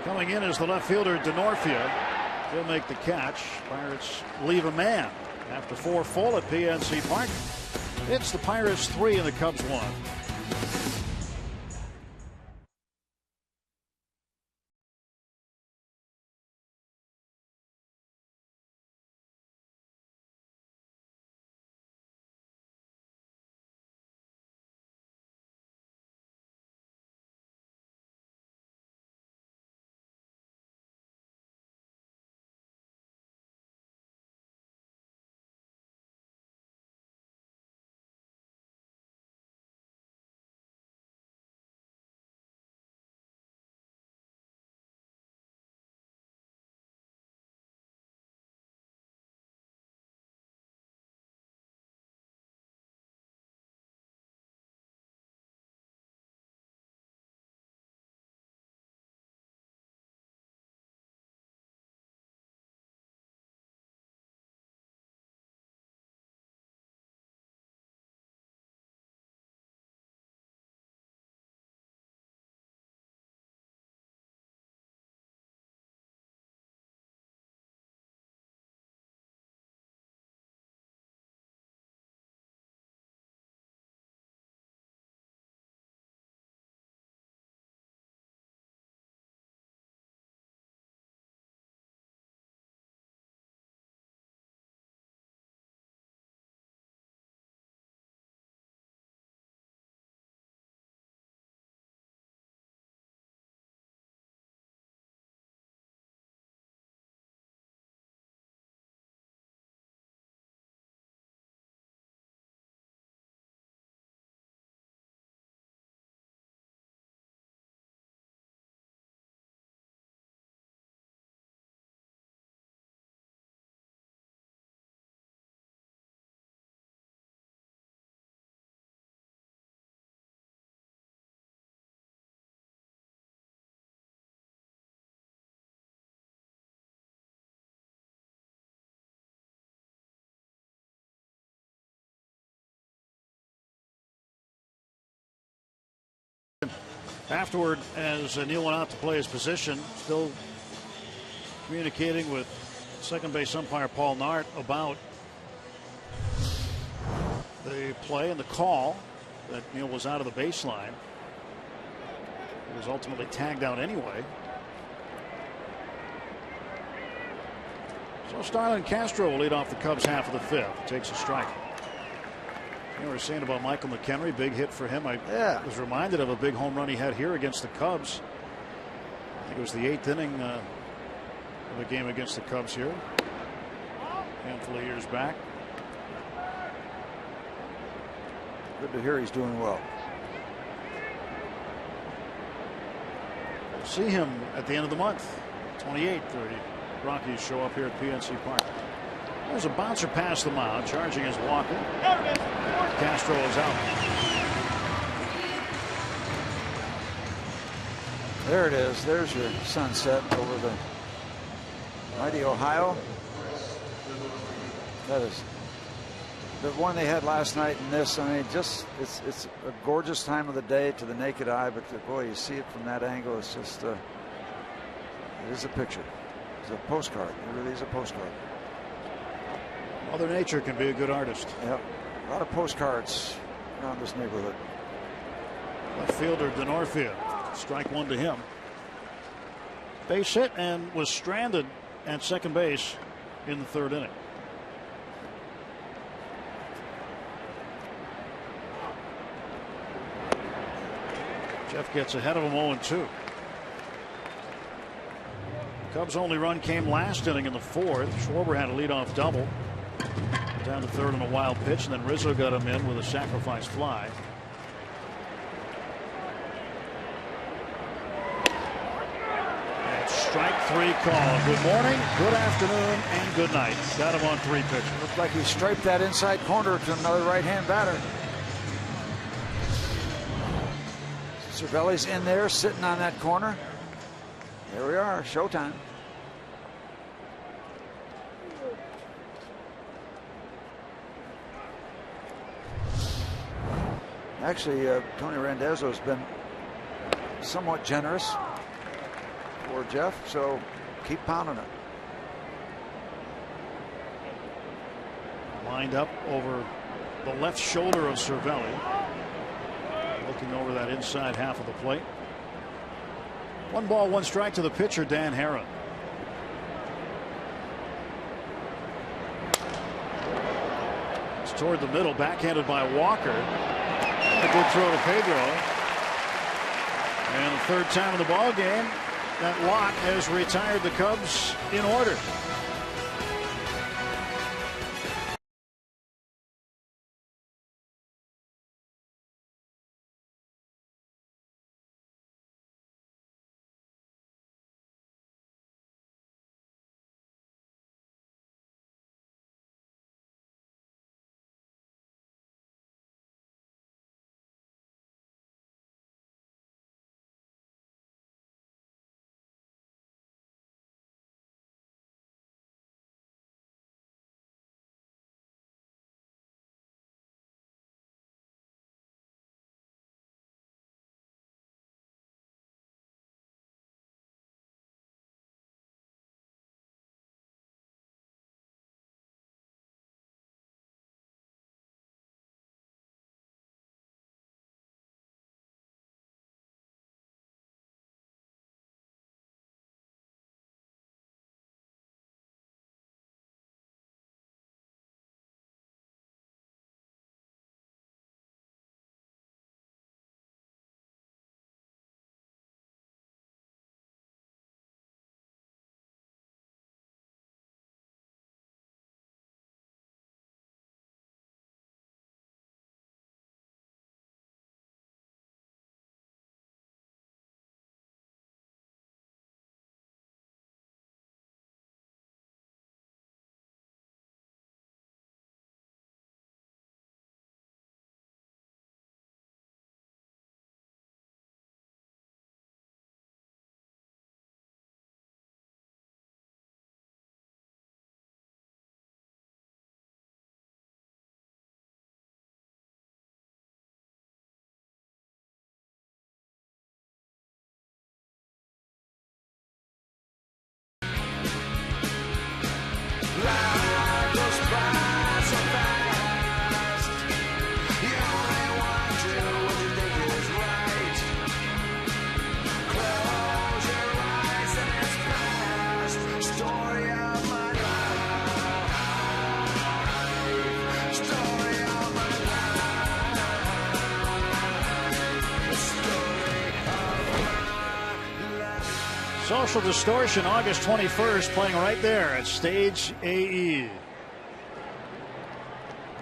Coming in is the left fielder Denorfia. He'll make the catch. Pirates leave a man after 4 full at PNC Park. It's the Pirates 3 and the Cubs 1. Afterward, as Neil went out to play his position, still communicating with second base umpire Paul Nart about the play and the call that Neil was out of the baseline. He was ultimately tagged out anyway. So Starlin Castro will lead off the Cubs half of the fifth. Takes a strike. You were saying about Michael McHenry, big hit for him. I was reminded of a big home run he had here against the Cubs. I think it was the 8th inning of a game against the Cubs here, a handful of years back. Good to hear he's doing well. We'll see him at the end of the month, 28th. The Rockies show up here at PNC Park. There's a bouncer past the mound, charging as Walker. Castro is out. There it is. There's your sunset over the mighty Ohio. That is the one they had last night in this. I mean, just it's a gorgeous time of the day to the naked eye, but boy, you see it from that angle. It's just it is a picture. It's a postcard. It really is a postcard. Mother Nature can be a good artist. Yep. A lot of postcards around this neighborhood. Left fielder Denorfia. Strike one to him. Base hit and was stranded at second base in the third inning. Jeff gets ahead of him 0-2. Cubs' only run came last inning in the fourth. Schwarber had a leadoff double. Down to third on a wild pitch, and then Rizzo got him in with a sacrifice fly. And strike three call. Good morning, good afternoon, and good night. Got him on 3 pitches. Looked like he striped that inside corner to another right-hand batter. Cervelli's in there, sitting on that corner. Here we are, showtime. Actually, Tony Randazzo has been somewhat generous for Jeff, so keep pounding it. Lined up over the left shoulder of Cervelli. Looking over that inside half of the plate. 1 ball, 1 strike to the pitcher, Dan Herron. It's toward the middle, backhanded by Walker. A good throw to Pedro. And the third time in the ball game, that lock has retired the Cubs in order. Social Distortion, August 21st, playing right there at Stage AE.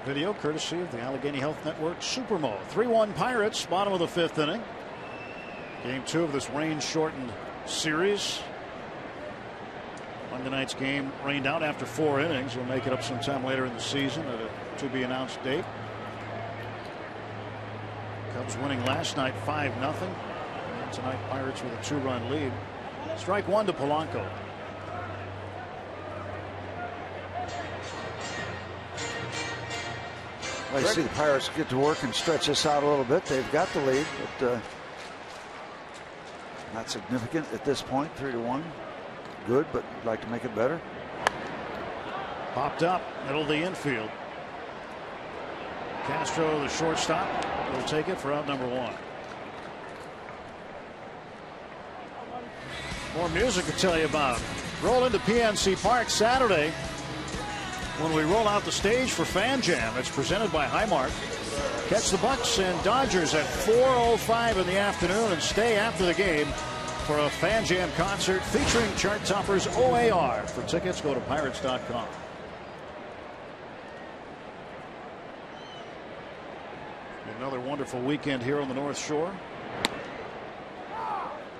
Video courtesy of the Allegheny Health Network Supermo. 3-1 Pirates, bottom of the 5th inning. Game 2 of this rain-shortened series. Monday night's game rained out after 4 innings. We'll make it up sometime later in the season at a to-be-announced date. Cubs winning last night 5-0. And tonight, Pirates with a 2-run lead. Strike 1 to Polanco. I see the Pirates get to work and stretch this out a little bit. They've got the lead, but not significant at this point. 3-1. Good, but you'd like to make it better. Popped up, middle of the infield. Castro, the shortstop, will take it for out number 1. More music to tell you about. Roll into PNC Park Saturday when we roll out the stage for Fan Jam. It's presented by Highmark. Catch the Bucks and Dodgers at 4:05 in the afternoon and stay after the game for a Fan Jam concert featuring chart toppers OAR. For tickets, go to pirates.com. Another wonderful weekend here on the North Shore.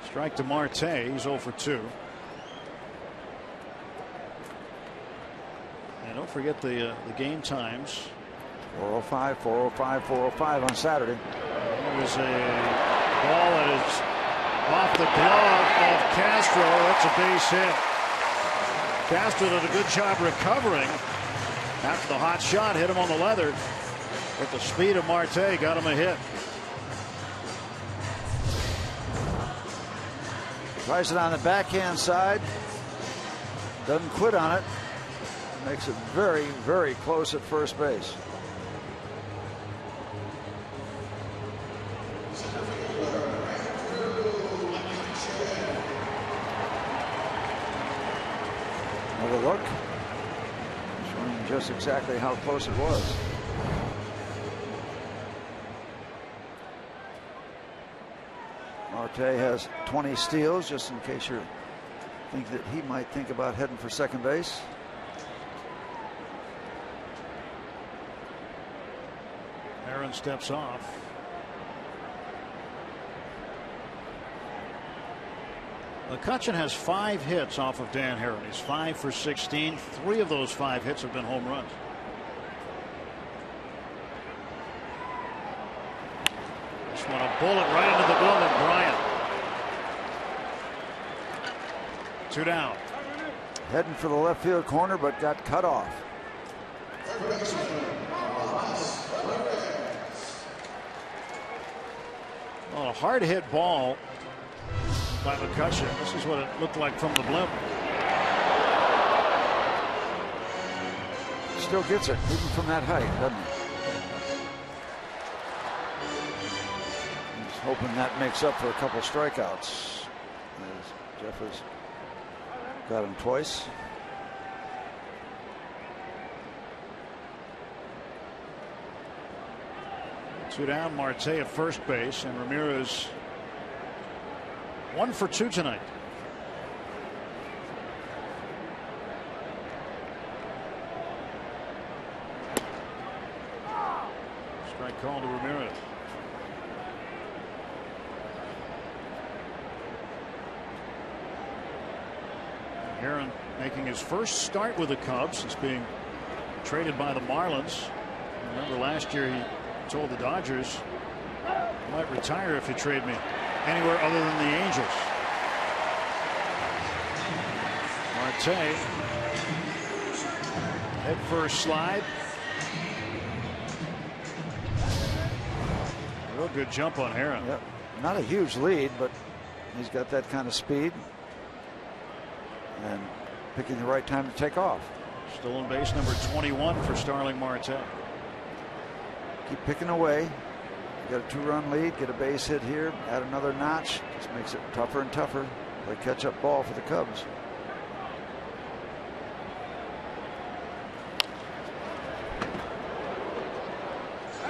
Strike to Marte. He's 0 for 2. And don't forget the game times. 4:05, 4:05, 4:05 on Saturday. There was a ball that is off the glove of Castro. That's a base hit. Castro did a good job recovering after the hot shot hit him on the leather. But the speed of Marte got him a hit. Tries it on the backhand side. Doesn't quit on it. Makes it very, very close at first base. Another look. Showing just exactly how close it was. Marte has 20 steals, just in case you think that he might think about heading for second base. Aaron steps off. McCutchen has 5 hits off of Dan Herron. He's 5 for 16. 3 of those 5 hits have been home runs. This one a bullet right into the glove of Bryant. 2 down. Heading for the left field corner, but got cut off. Well, a hard hit ball by McCutchen. This is what it looked like from the blimp. Still gets it, even from that height, doesn't he? He's hoping that makes up for a couple strikeouts. As Jeff has got him twice. Two down, Marte at first base, and Ramirez 1 for 2 tonight. Strike call to Ramirez. Herron making his first start with the Cubs since being traded by the Marlins. Remember last year he told the Dodgers, I might retire if you trade me anywhere other than the Angels. Marte, head first slide. Real good jump on Herron. Yep. Not a huge lead, but he's got that kind of speed and picking the right time to take off. Stolen base number 21 for Starling Marte. Keep picking away. Get a 2-run lead, get a base hit here, add another notch. Just makes it tougher and tougher. Play catch-up ball for the Cubs.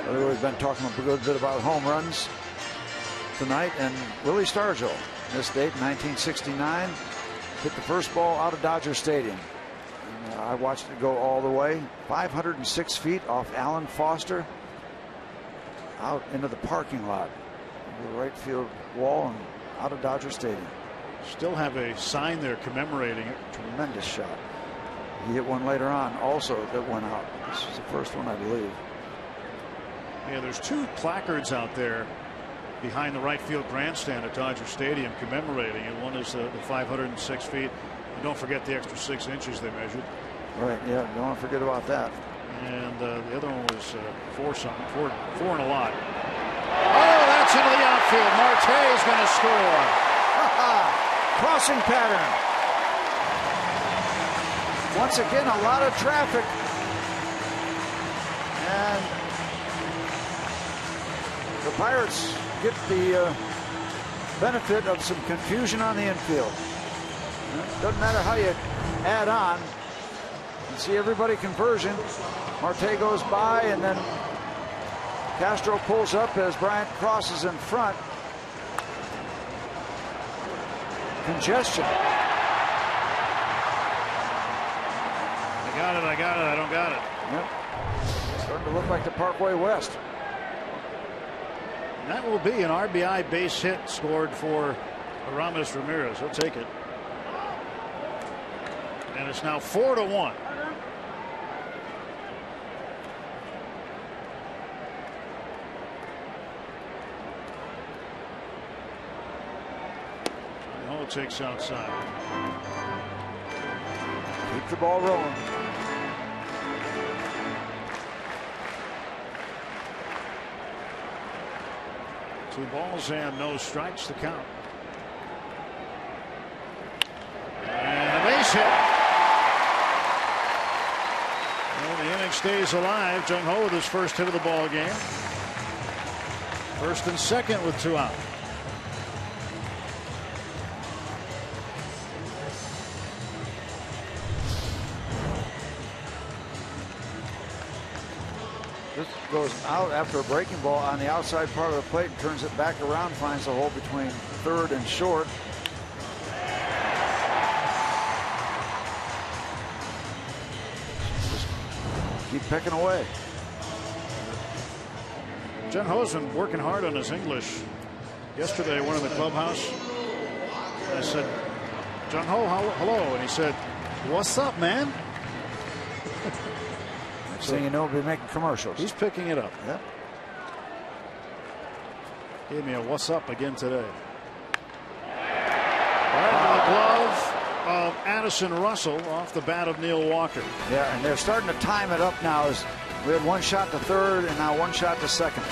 We've been talking a good bit about home runs tonight, and Willie Stargell, this date 1969, hit the first ball out of Dodger Stadium. And, I watched it go all the way, 506 feet off Alan Foster, out into the parking lot, the right field wall, and out of Dodger Stadium. Still have a sign there commemorating it. Tremendous shot. He hit one later on also that went out. This was the first one, I believe. Yeah, there's 2 placards out there behind the right field grandstand at Dodger Stadium commemorating it. One is the 506 feet. And don't forget the extra 6 inches they measured. Right, yeah, don't want to forget about that. And the other one was 4 something, 4 and a lot. Oh, that's into the outfield. Marte is going to score. Crossing pattern. Once again, a lot of traffic. And the Pirates get the benefit of some confusion on the infield. Doesn't matter how you add on. You see everybody conversion. Marte goes by, and then Castro pulls up as Bryant crosses in front. Congestion. I got it, I don't got it. Yep. Starting to look like the Parkway West. And that will be an RBI base hit scored for Aramis Ramirez. He'll take it. And it's now 4-1. Oh, it takes outside. Keep the ball rolling. Two balls and no strikes to count. And a base hit. Well, the inning stays alive. Jung Ho with his first hit of the ball game. First and second with 2 out. This goes out after a breaking ball on the outside part of the plate and turns it back around, finds the hole between third and short. Just keep pecking away. Jung Ho's been working hard on his English. Yesterday, I went in the clubhouse. I said, Jung Ho, hello. And he said, what's up, man? So you know, we'll be making commercials. He's picking it up. Yep. Gave me a what's up again today. Right in the glove of Addison Russell off the bat of Neil Walker. Yeah, and they're starting to time it up now. As we had 1 shot to third and now 1 shot to second.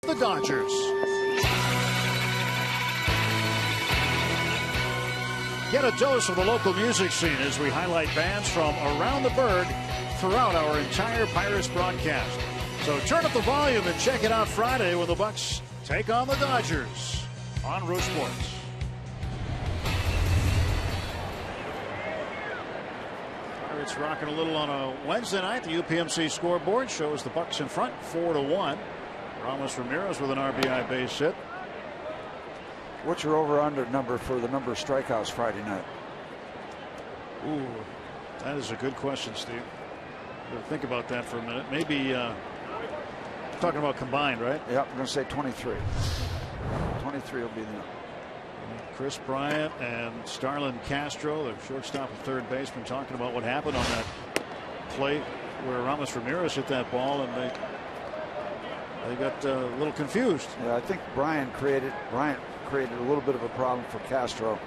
The Dodgers. Get a dose of the local music scene as we highlight bands from around the Berg throughout our entire Pirates broadcast. So turn up the volume and check it out Friday when the Bucks take on the Dodgers on Root Sports. Pirates rocking a little on a Wednesday night. The UPMC scoreboard shows the Bucks in front 4-1. Ramos Ramirez with an RBI base hit. What's your over-under number for the number of strikeouts Friday night? Ooh, that is a good question, Steve. Think about that for a minute. Maybe talking about combined, right? Yeah, I'm going to say 23. 23 will be the number. Chris Bryant and Starlin Castro, the shortstop and third baseman, talking about what happened on that play where Ramos Ramirez hit that ball, and they got a little confused. Yeah, I think Bryant created a little bit of a problem for Castro,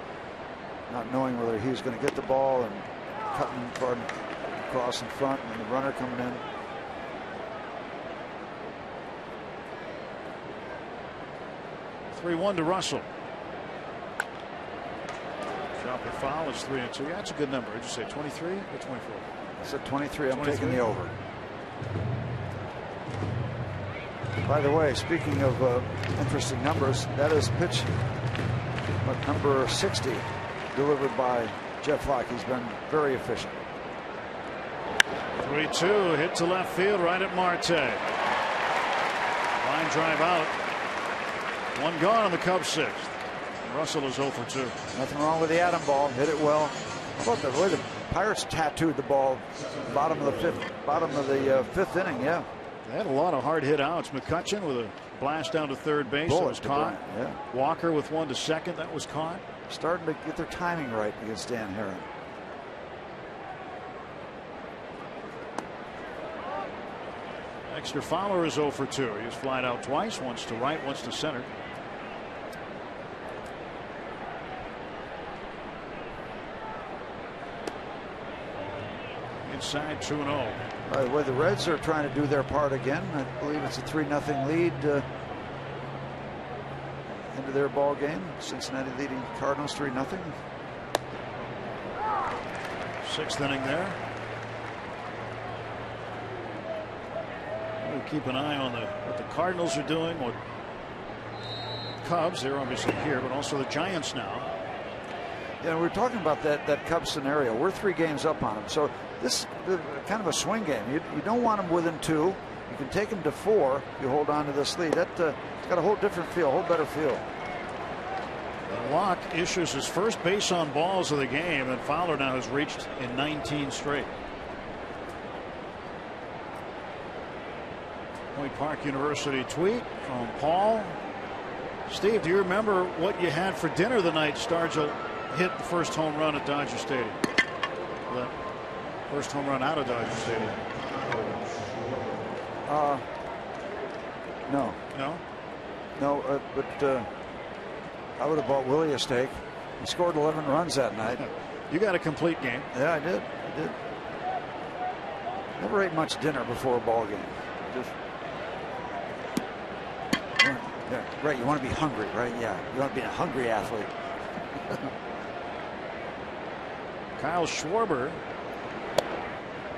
not knowing whether he was going to get the ball and cutting across in front and the runner coming in. (3-1) to Russell. Chopper foul is 3-2. Yeah, that's a good number. Did you say 23 or 24? I said 23. I'm 23? taking the over. By the way, speaking of interesting numbers, that is pitch number 60 delivered by Jeff Locke. He's been very efficient. 3-2 hit to left field right at Marte. Line drive out. One gone on the Cubs sixth. Russell is 0 for 2. Nothing wrong with the atom ball. Hit it well. How about the way the Pirates tattooed the ball bottom of the fifth inning? Yeah. They had a lot of hard hit outs. McCutchen with a blast down to third base. That was caught. Yeah. Walker with one to second. That was caught. Starting to get their timing right against Dan Herron. Dexter Fowler is 0 for 2. He was flied out twice, once to right, once to center. Inside 2-0. By the way, the Reds are trying to do their part again. I believe it's a 3-0 lead into their ball game. Cincinnati leading Cardinals 3-0. Sixth inning there. We'll keep an eye on what the Cardinals are doing. What Cubs, they're obviously here, but also the Giants now. Yeah, we're talking about that Cubs scenario. We're 3 games up on them, so this is kind of a swing game. You don't want them within 2. You can take them to 4. You hold on to this lead. It's got a whole different feel, a whole better feel. And Locke issues his first base on balls of the game, and Fowler now has reached in 19 straight. Point Park University tweet from Paul. Steve, do you remember what you had for dinner the night Stargell hit the first home run at Dodger Stadium? The first home run out of Dodger Stadium. No, but I would have bought Willie a steak. He scored 11 runs that night. You got a complete game. Yeah, I did. Never ate much dinner before a ball game. Just yeah, right. You want to be hungry, right? Yeah, you want to be a hungry athlete. Kyle Schwarber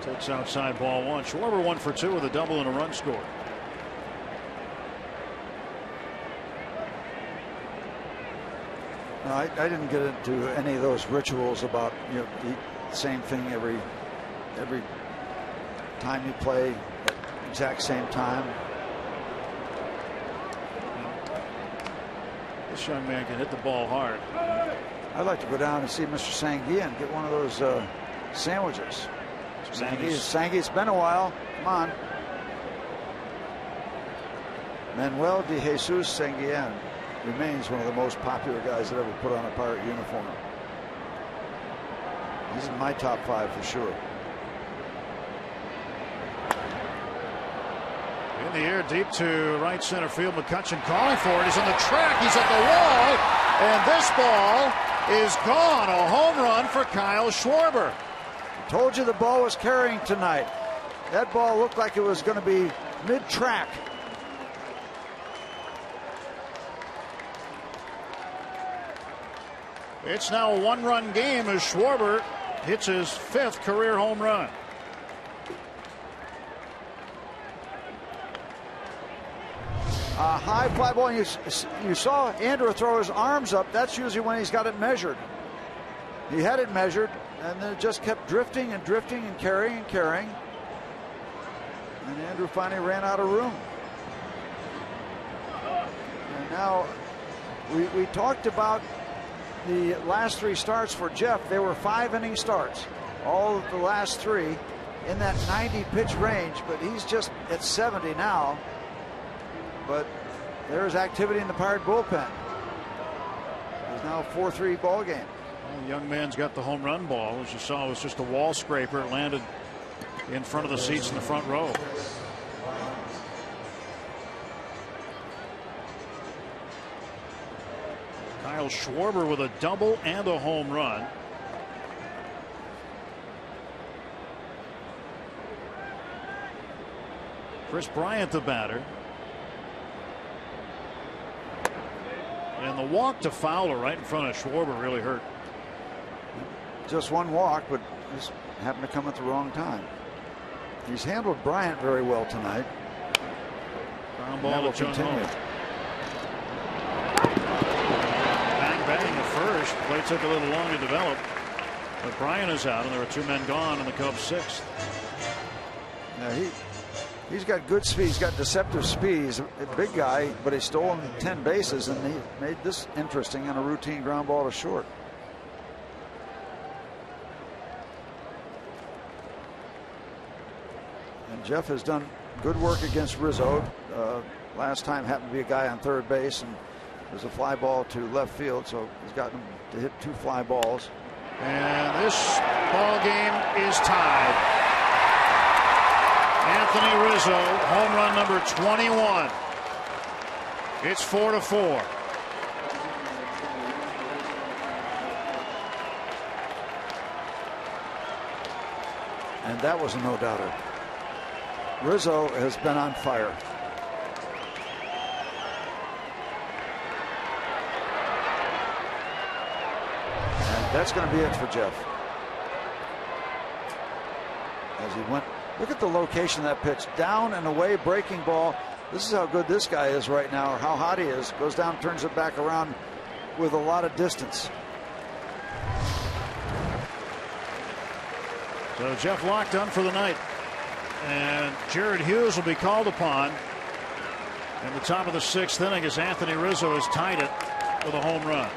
takes outside ball 1. Schwarber 1 for 2 with a double and a run score. No, I didn't get into any of those rituals about eat the same thing every time you play at the exact same time. This young man can hit the ball hard. I'd like to go down and see Mr. Sanguilla and get one of those sandwiches. Sanguilla's been a while. Come on. Manuel de Jesus Sanguilla remains one of the most popular guys that ever put on a Pirate uniform. He's in my top 5 for sure. In the air, deep to right center field. McCutchen calling for it. He's on the track. He's at the wall. And this ball is gone. A home run for Kyle Schwarber. Told you the ball was carrying tonight. That ball looked like it was going to be mid-track. It's now a one-run game as Schwarber hits his 5th career home run. A high fly ball. You saw Andrew throw his arms up. That's usually when he's got it measured. He had it measured, and then it just kept drifting and drifting and carrying and carrying. And Andrew finally ran out of room. And now we talked about the last 3 starts for Jeff. They were 5-inning starts. All of the last 3 in that 90-pitch range, but he's just at 70 now. But there's activity in the Pirate bullpen. It's now a 4-3 ball game. Well, the young man's got the home run ball. As you saw, it was just a wall scraper. It landed in front of the seats in the front row. Kyle Schwarber with a double and a home run. Chris Bryant, the batter. And the walk to Fowler right in front of Schwarber really hurt. Just one walk, but just happened to come at the wrong time. He's handled Bryant very well tonight. Ground ball to continue. Bang at first. Play took a little long to develop, but Bryant is out, and there are 2 men gone in the Cubs' 6th. Yeah, he's got good speed. He's got deceptive speed. He's a big guy, but he's stolen 10 bases, and he made this interesting on a routine ground ball to short. And Jeff has done good work against Rizzo. Last time happened to be a guy on third base, and there's a fly ball to left field, so he's gotten him to hit 2 fly balls. And this ball game is tied. Anthony Rizzo, home run number 21. It's 4-4. And that was a no-doubter. Rizzo has been on fire. And that's going to be it for Jeff. As he went, look at the location of that pitch. Down and away, breaking ball. This is how good this guy is right now, or how hot he is. Goes down, turns it back around with a lot of distance. So Jeff Locke done for the night. And Jared Hughes will be called upon in the top of the 6th inning as Anthony Rizzo has tied it with a home run.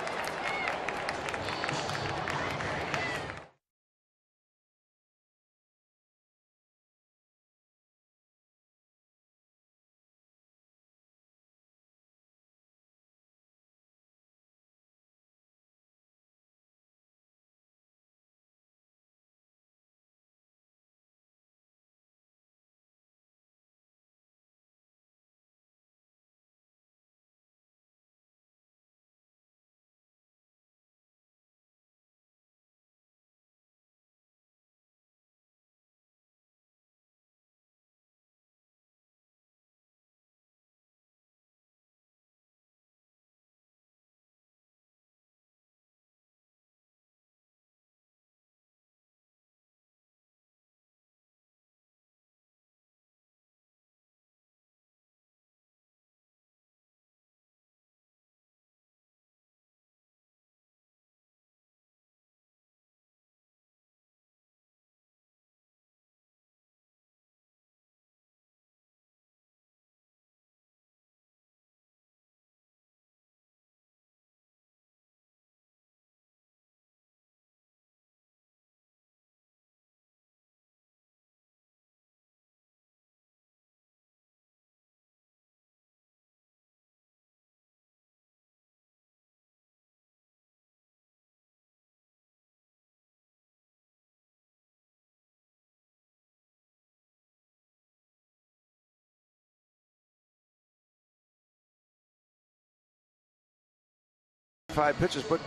Five pitches, but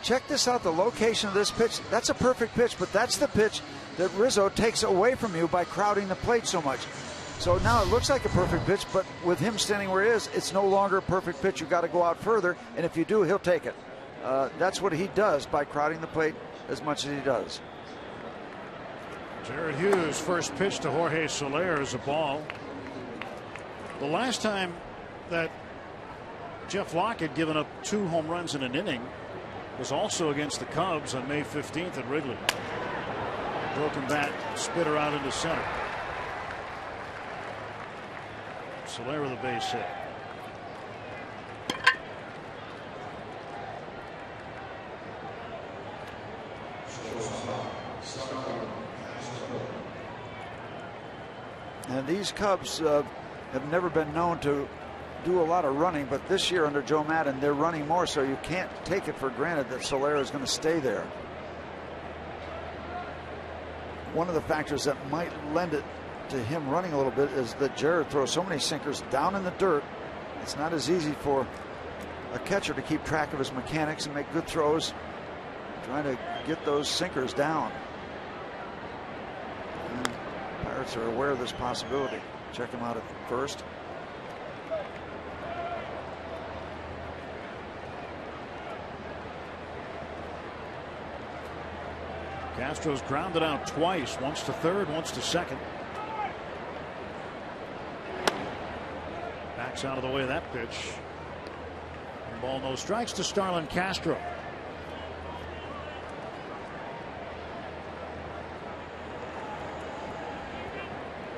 check this out, the location of this pitch. That's a perfect pitch, but that's the pitch that Rizzo takes away from you by crowding the plate so much. So now it looks like a perfect pitch, but with him standing where he is, it's no longer a perfect pitch. You've got to go out further, and if you do, he'll take it. that's what he does by crowding the plate as much as he does. Jared Hughes' first pitch to Jorge Soler is a ball. The last time that Jeff Locke had given up 2 home runs in an inning was also against the Cubs on May 15th at Wrigley. Broken bat, spitter out into center. Soler with a base hit. And these Cubs have never been known to do a lot of running, but this year under Joe Maddon, they're running more, so you can't take it for granted that Soler is going to stay there. One of the factors that might lend it to him running a little bit is that Jared throws so many sinkers down in the dirt. It's not as easy for a catcher to keep track of his mechanics and make good throws, trying to get those sinkers down. And Pirates are aware of this possibility. Check him out at first. Castro's grounded out twice, once to third, once to second. Backs out of the way of that pitch. And ball, no strikes to Starlin Castro.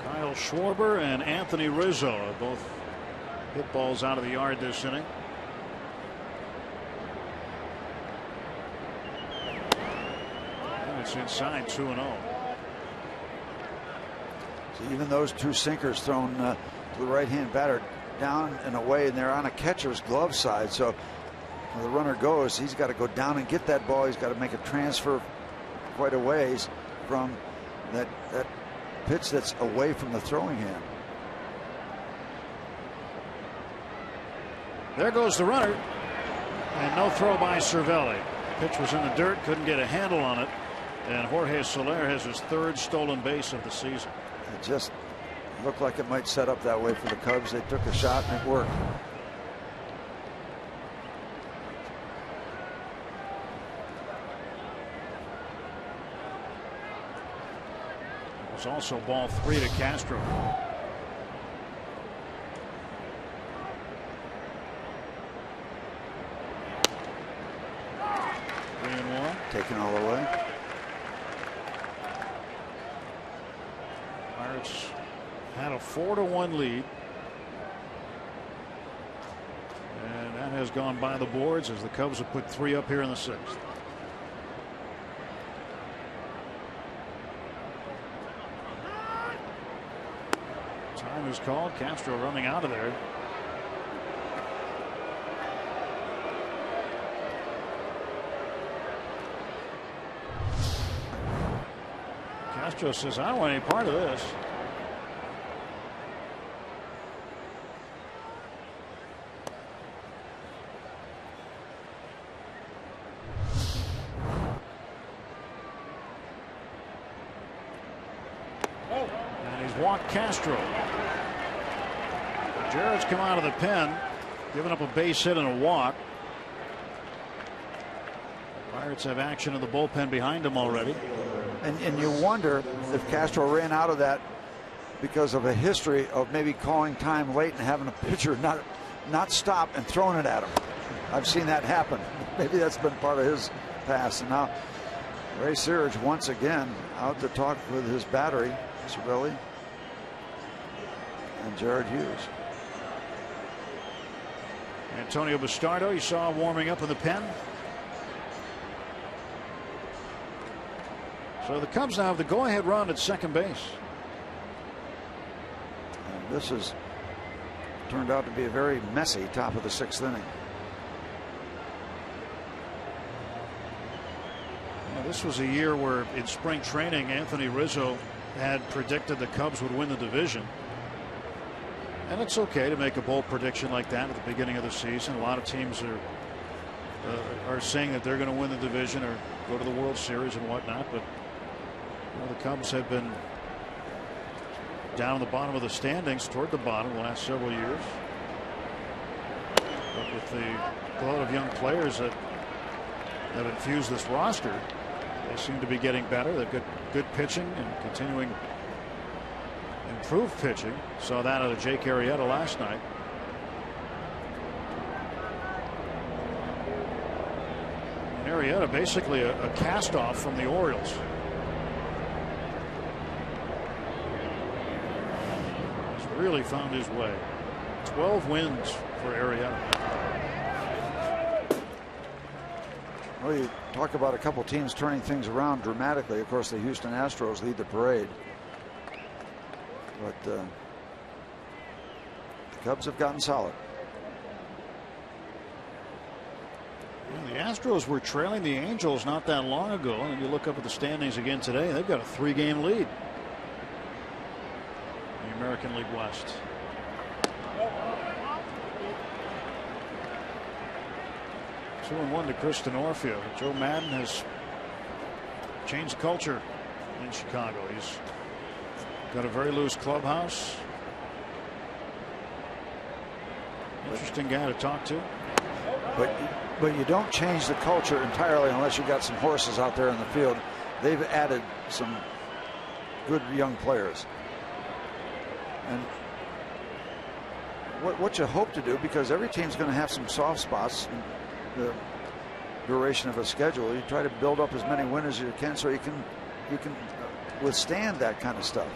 Kyle Schwarber and Anthony Rizzo both hit balls out of the yard this inning. It's inside 2-0. So even those 2 sinkers thrown to the right-hand batter down and away, and they're on a catcher's glove side. So when the runner goes, he's got to go down and get that ball. He's got to make a transfer quite a ways from that pitch that's away from the throwing hand. There goes the runner, and no throw by Cervelli. Pitch was in the dirt, couldn't get a handle on it. And Jorge Soler has his 3rd stolen base of the season. It just looked like it might set up that way for the Cubs. They took a shot and it worked. It was also ball 3 to Castro. Taken all the way. Pirates had a 4-1 lead. And that has gone by the boards as the Cubs have put 3 up here in the 6th. Time is called. Castro running out of there. Castro says, I don't want any part of this. And he's walked Castro. Jared's come out of the pen, giving up a base hit and a walk. Pirates have action in the bullpen behind him already. And you wonder if Castro ran out of that because of a history of maybe calling time late and having a pitcher not stop and throwing it at him. I've seen that happen. Maybe that's been part of his past. And now Ray Searage once again out to talk with his battery, Cervelli and Jared Hughes. Antonio Bastardo, you saw warming up in the pen. So the Cubs now have the go-ahead run at second base. And this has turned out to be a very messy top of the 6th inning. Well, this was a year where in spring training Anthony Rizzo had predicted the Cubs would win the division. And it's okay to make a bold prediction like that at the beginning of the season. A lot of teams are saying that they're going to win the division or go to the World Series and whatnot, but the Cubs have been down the bottom of the standings, toward the bottom the last several years. But with the glut of young players that that infused this roster. They seem to be getting better. They've got good pitching and continuing improved pitching. Saw that out of Jake Arrieta last night. And Arrieta basically a cast-off from the Orioles. He's really found his way. 12 wins for Arrieta. Well, you talk about a couple teams turning things around dramatically. Of course, the Houston Astros lead the parade. But the Cubs have gotten solid. Well, the Astros were trailing the Angels not that long ago, and you look up at the standings again today, they've got a 3-game lead. The American League West. Two and 1 to Chris Denorfia. Joe Madden has changed culture in Chicago. He's got a very loose clubhouse. Interesting guy to talk to. But you don't change the culture entirely unless you've got some horses out there in the field. They've added some good young players. And what you hope to do, because every team's going to have some soft spots in the duration of a schedule, you try to build up as many wins as you can so you can withstand that kind of stuff.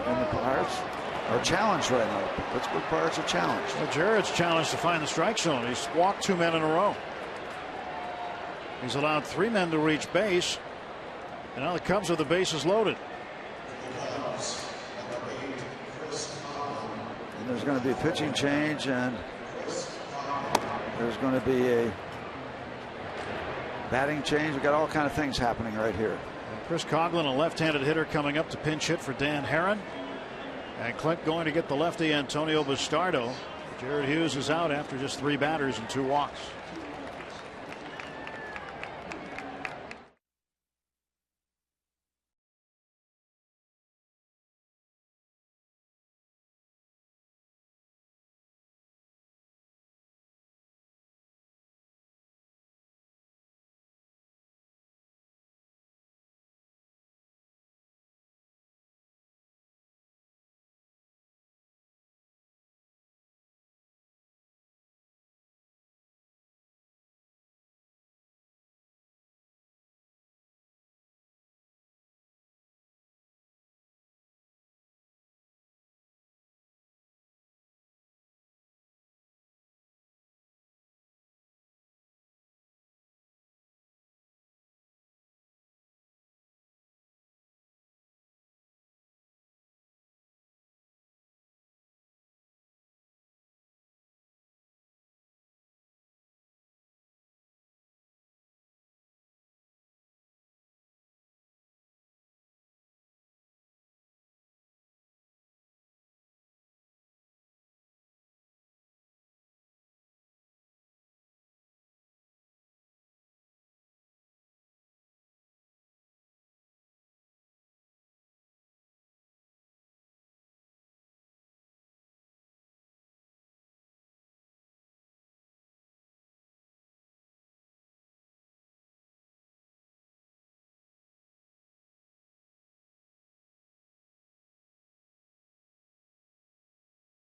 And the Pirates are challenged right now. Pittsburgh Pirates are challenged. Well, Jarrett's challenged to find the strike zone. He's walked 2 men in a row. He's allowed 3 men to reach base. And now the Cubs have the bases loaded. And there's going to be a pitching change, and there's going to be a batting change. We've got all kind of things happening right here. And Chris Coughlin, a left-handed hitter, coming up to pinch hit for Dan Herron. And Clint going to get the lefty Antonio Bastardo. Jared Hughes is out after just 3 batters and 2 walks.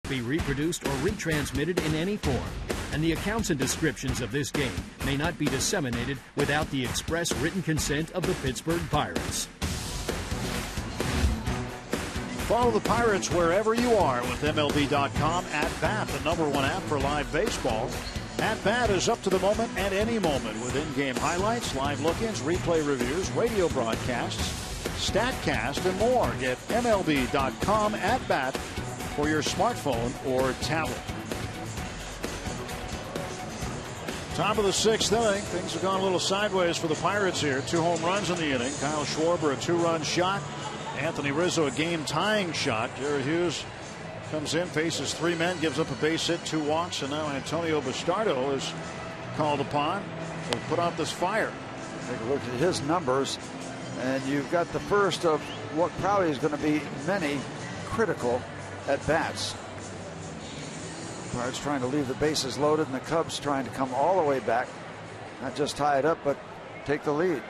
Be reproduced or retransmitted in any form, and the accounts and descriptions of this game may not be disseminated without the express written consent of the Pittsburgh Pirates. Follow the Pirates wherever you are with MLB.com. At Bat, the #1 app for live baseball. At Bat is up to the moment at any moment with in-game highlights, live look-ins, replay reviews, radio broadcasts, StatCast, and more. Get MLB.com At Bat for your smartphone or tablet. Top of the 6th inning. Things have gone a little sideways for the Pirates here. 2 home runs in the inning. Kyle Schwarber, a 2-run shot. Anthony Rizzo, a game-tying shot. Jared Hughes comes in, faces 3 men, gives up a base hit, 2 walks, and now Antonio Bastardo is called upon to put out this fire. Take a look at his numbers, and you've got the first of what probably is going to be many critical at bats. Pirates trying to leave the bases loaded, and the Cubs trying to come all the way back not just tie it up, but take the lead.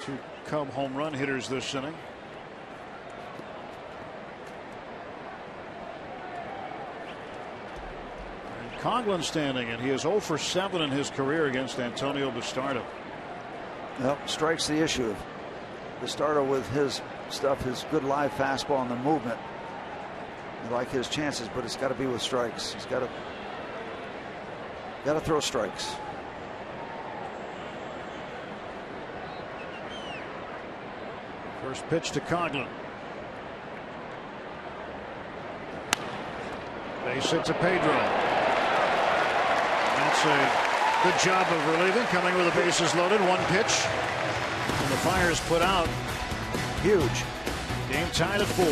2 Cub home run hitters this inning. And Conklin standing, and he is 0 for 7 in his career against Antonio Bastardo. Well, strikes the issue. Bastardo with his stuff, his good live fastball and the movement. You like his chances, but it's got to be with strikes. He's got to throw strikes. First pitch to Conklin. Base hit to Pedro. That's a good job of relieving, coming with the bases loaded. 1 pitch. And the fire is put out. Huge. Game tied at 4.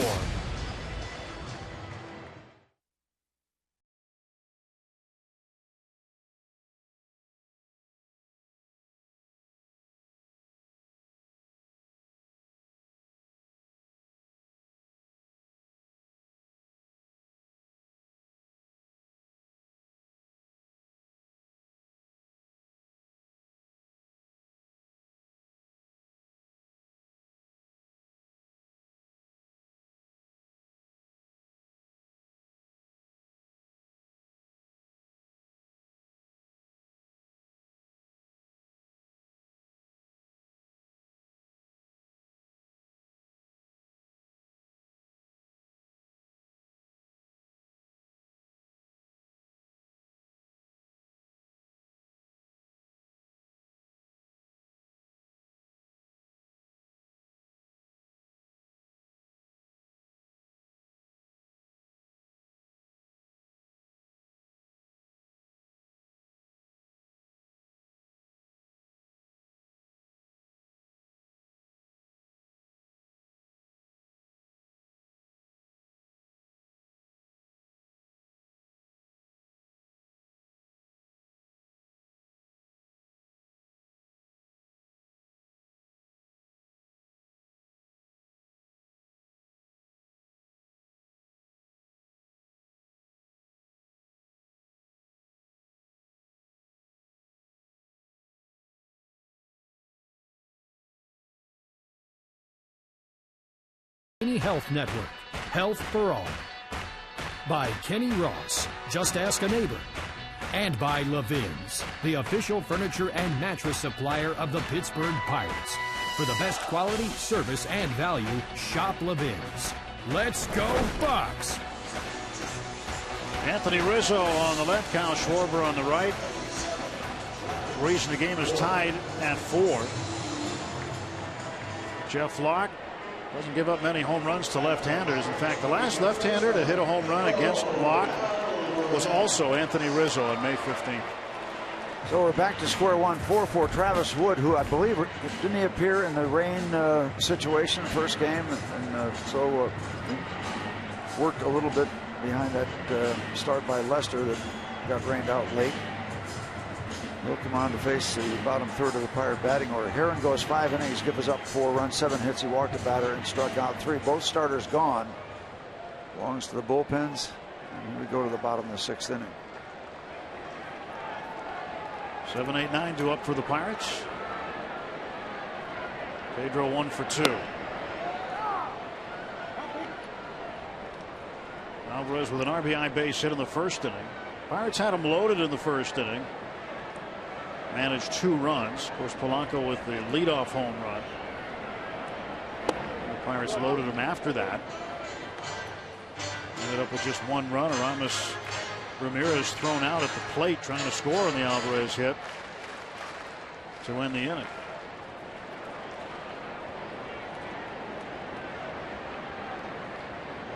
Health Network, Health for All. By Kenny Ross, Just Ask a Neighbor. And by Levin's, the official furniture and mattress supplier of the Pittsburgh Pirates. For the best quality, service, and value, shop Levin's. Let's go Bucks! Anthony Rizzo on the left, Kyle Schwarber on the right. The reason the game is tied at 4. Jeff Locke doesn't give up many home runs to left-handers. In fact, the last left-hander to hit a home run against Locke was also Anthony Rizzo on May 15th. So we're back to square one. 4 for Travis Wood, who I believe didn't he appear in the rain situation first game, and so worked a little bit behind that start by Lester that got rained out late. He'll come on to face the bottom third of the Pirate batting order. Herron goes 5 innings, gives up 4 runs, 7 hits. He walked a batter and struck out 3. Both starters gone. Belongs to the bullpens. And we go to the bottom of the 6th inning. 7, 8, 9 due up for the Pirates. Pedro 1 for 2. Alvarez with an RBI base hit in the first inning. Pirates had him loaded in the first inning. Managed 2 runs. Of course, Polanco with the leadoff home run. The Pirates loaded him after that. Ended up with just 1 run. Aramis Ramirez thrown out at the plate trying to score on the Alvarez hit to end the inning.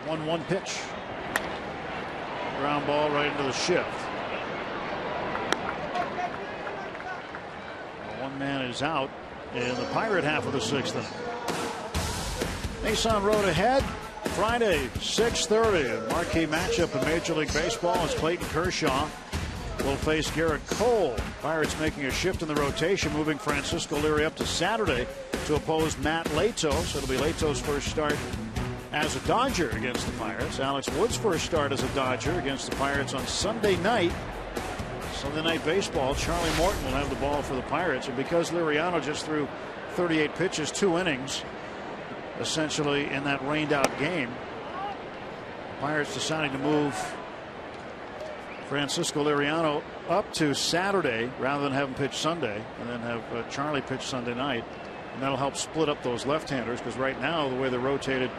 One pitch. Ground ball right into the shift. One man is out in the Pirate half of the 6th inning. Nissan Road ahead. Friday, 6:30. A marquee matchup in Major League Baseball as Clayton Kershaw will face Garrett Cole. Pirates making a shift in the rotation, moving Francisco Liri up to Saturday to oppose Matt Lato. So it'll be Lato's first start as a Dodger against the Pirates. Alex Wood's first start as a Dodger against the Pirates on Sunday night. Sunday Night Baseball, Charlie Morton will have the ball for the Pirates, and because Liriano just threw 38 pitches, 2 innings, essentially in that rained-out game, the Pirates deciding to move Francisco Liriano up to Saturday rather than have him pitch Sunday, and then have Charlie pitch Sunday night, and that'll help split up those left-handers, because right now the way they're rotated,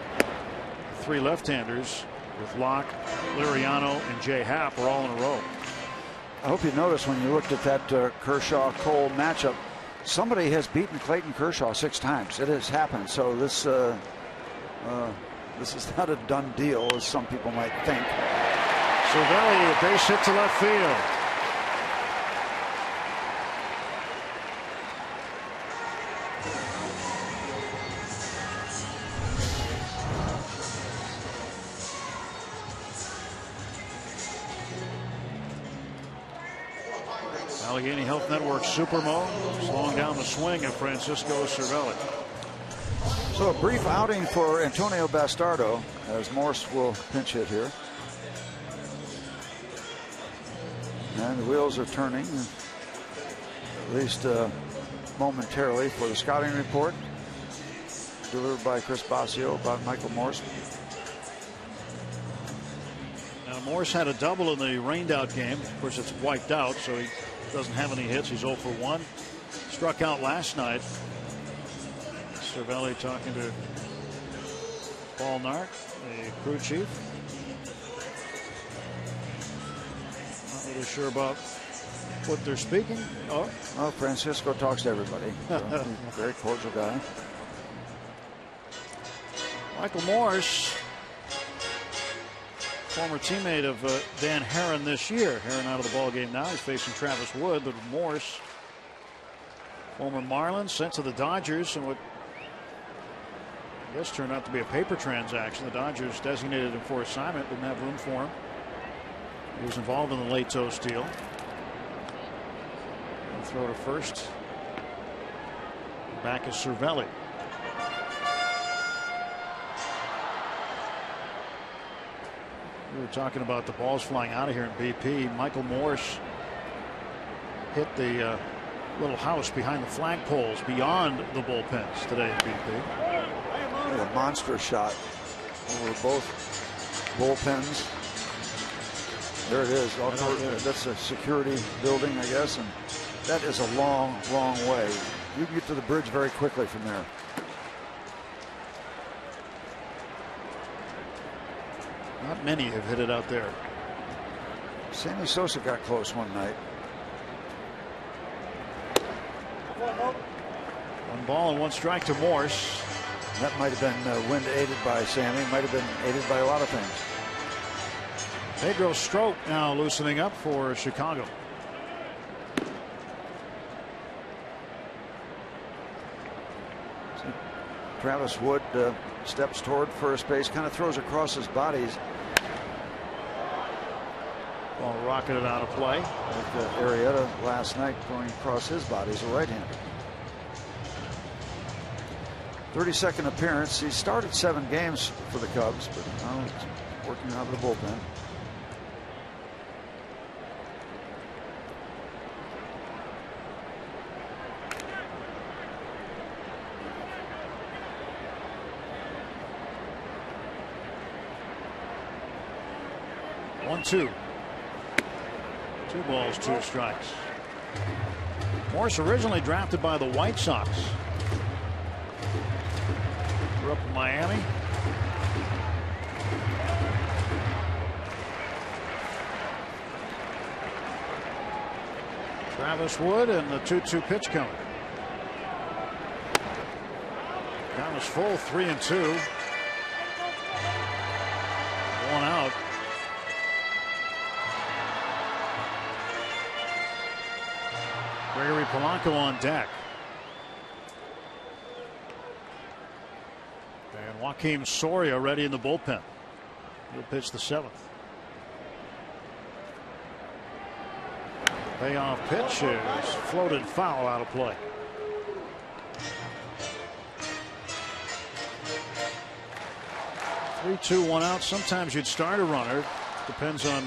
3 left-handers with Locke, Liriano, and Jay Happ are all in a row. I hope you noticed when you looked at that Kershaw-Cole matchup, somebody has beaten Clayton Kershaw 6 times. It has happened. So this is not a done deal, as some people might think. Cervelli, a base hit to left field. Allegheny Health Network Supermo slowing down the swing of Francisco Cervelli. So a brief outing for Antonio Bastardo, as Morse will pinch hit here. And the wheels are turning, at least momentarily, for the scouting report delivered by Chris Basio about Michael Morse. Now Morse had a double in the rained out game. Of course, it's wiped out, so he doesn't have any hits. He's 0 for 1. Struck out last night. Cervelli talking to Paul Nart, the crew chief. Not really sure about what they're speaking. Oh, Francisco talks to everybody. So he's a very cordial guy. Michael Morse, former teammate of Dan Herron this year. Herron out of the ball game now. He's facing Travis Wood, but Morse, former Marlins, sent to the Dodgers, and what I guess turned out to be a paper transaction. The Dodgers designated him for assignment, didn't have room for him. He was involved in the Leto steal. And throw to first. Back is Cervelli. We were talking about the balls flying out of here in BP. Michael Morse hit the little house behind the flagpoles beyond the bullpens today in BP. A monster shot over both bullpens. There it is. That's a security building, I guess, and that is a long, long way. You can get to the bridge very quickly from there. Not many have hit it out there. Sammy Sosa got close one night. 1 ball and 1 strike to Morse. That might have been wind aided by Sammy. Might have been aided by a lot of things. Pedro Strop now loosening up for Chicago. Travis Wood steps toward first base, kind of throws across his bodies. Ball rocketed out of play. Like Arrieta last night going across his body as a right-hander. 32nd appearance. He started 7 games for the Cubs, but now he's working out of the bullpen. One, 2. 2 balls, 2 strikes. Morse originally drafted by the White Sox. Grew up in Miami. Travis Wood and the 2-2 pitch coming. Count is full, 3-2. 1 out. Gregory Polanco on deck. And Joaquim Soria ready in the bullpen. He'll pitch the 7th. Payoff pitch is floated foul out of play. Three, 2, 1 out. Sometimes you'd start a runner. Depends on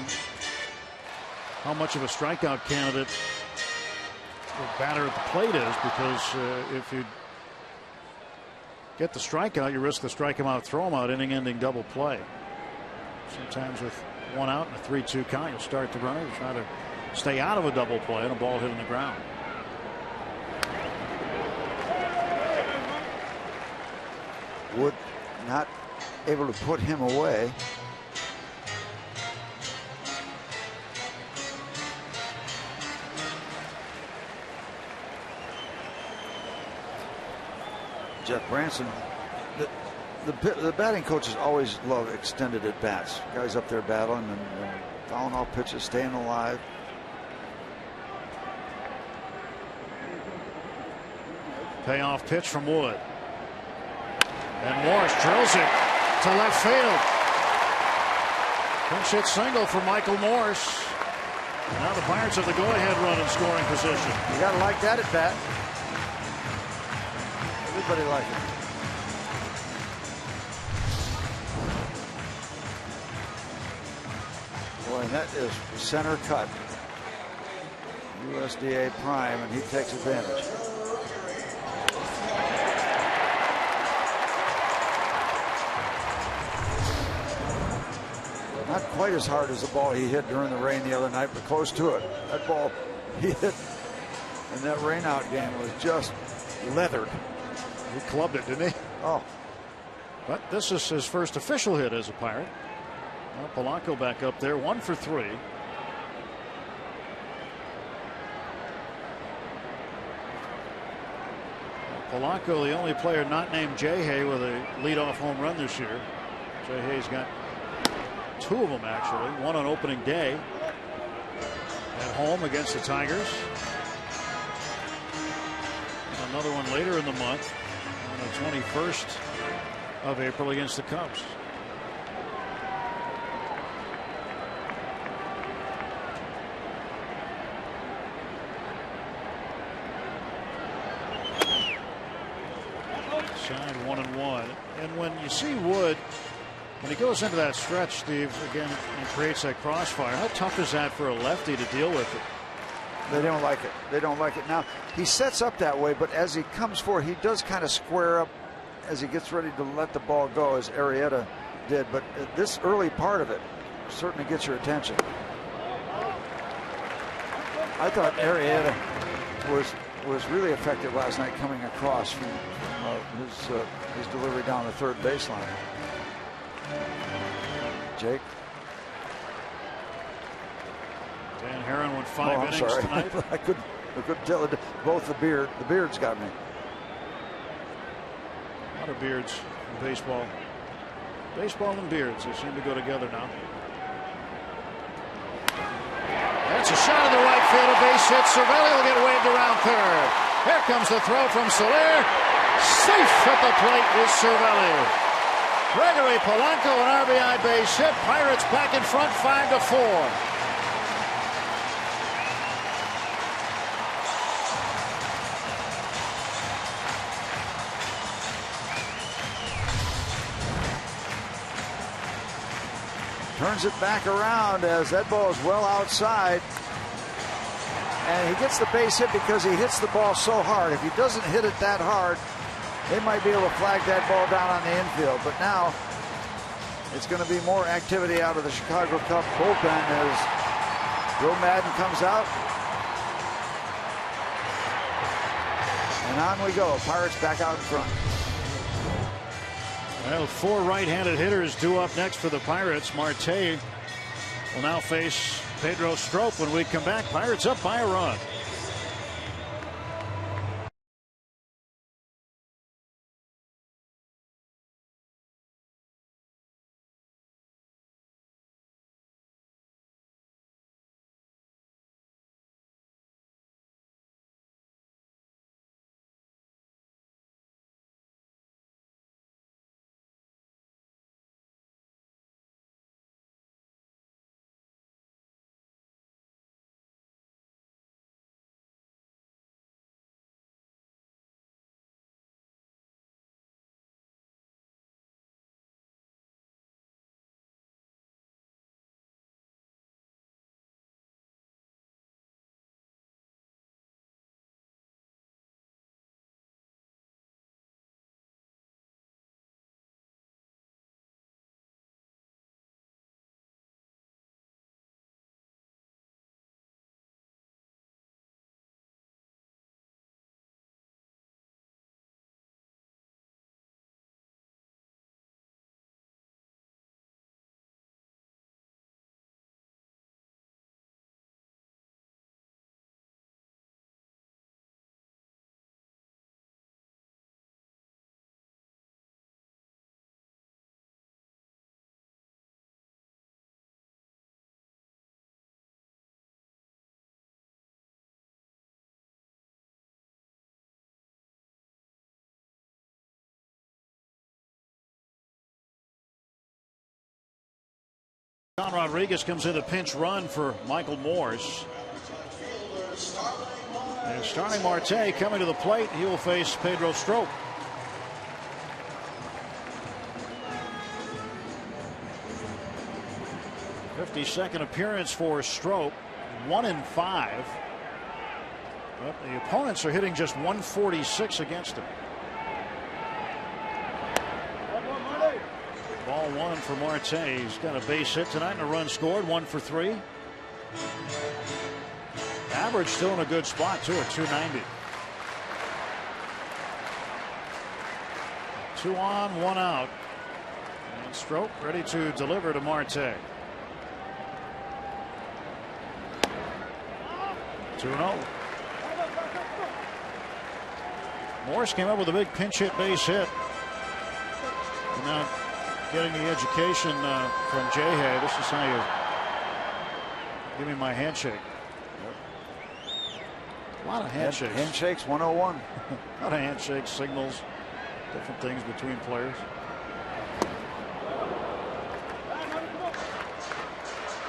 how much of a strikeout candidate the batter at the plate is, because if you get the strikeout, you risk the strike him out, throw him out, inning-ending double play. Sometimes with one out and a 3-2 count, you'll start the runner, try to stay out of a double play and a ball hitting the ground. Wood not able to put him away. Jeff Branson, the batting coaches always love extended at bats. Guys up there battling and fouling off pitches, staying alive. Payoff pitch from Wood. And Morris drills it to left field. Pinch hit single for Michael Morse. Now the Pirates have the go-ahead run in scoring position. You gotta like that at bat. Everybody like it. Boy, and that is center cut. USDA prime, and he takes advantage. Not quite as hard as the ball he hit during the rain the other night, but close to it. That ball he hit in that rainout game was just leathered. He clubbed it, didn't he? Oh. But this is his first official hit as a Pirate. Well, Polanco back up there, 1 for 3. Polanco, the only player not named Jay Hay with a leadoff home run this year. Jay Hay's got 2 of them, actually. One on opening day at home against the Tigers. And another one later in the month on the 21st of April against the Cubs. Side 1-1. And when you see Wood, when he goes into that stretch, Steve, again, and creates that crossfire, how tough is that for a lefty to deal with it? They don't like it. They don't like it. Now, he sets up that way, but as he comes forward, he does kind of square up as he gets ready to let the ball go, as Arrieta did. But this early part of it certainly gets your attention. I thought Arrieta was really effective last night coming across from his delivery down the third baseline. Jake. Dan Herron went 5 innings sorry. tonight. I couldn't tell it. Both the beards got me. A lot of beards in baseball. Baseball and beards, they seem to go together now. That's a shot in the right field, a base hit. Cervelli will get waved around third. Here comes the throw from Soler. Safe at the plate is Cervelli. Gregory Polanco, an RBI base hit. Pirates back in front, 5-4. Turns it back around as that ball is well outside. And he gets the base hit because he hits the ball so hard. If he doesn't hit it that hard, they might be able to flag that ball down on the infield. But now it's going to be more activity out of the Chicago Cubs bullpen as Joe Madden comes out. And on we go. Pirates back out in front. Well, 4 right-handed hitters due up next for the Pirates. Marte will now face Pedro Strop when we come back. Pirates up by a run. John Rodriguez comes in a pinch run for Michael Morse. And starting Marte coming to the plate, he will face Pedro Strop. '52nd appearance for Strop, 1-5. But the opponents are hitting just 146 against him. Ball one for Marte. He's got a base hit tonight and a run scored, 1 for 3. Average still in a good spot too at 290. 2 on, 1 out. And Strop ready to deliver to Marte. 2-0. Morse came up with a big pinch hit base hit. And now getting the education from Jay. This is how you give me my handshake. A lot of handshakes. Handshakes 101. A lot of handshakes, signals, different things between players.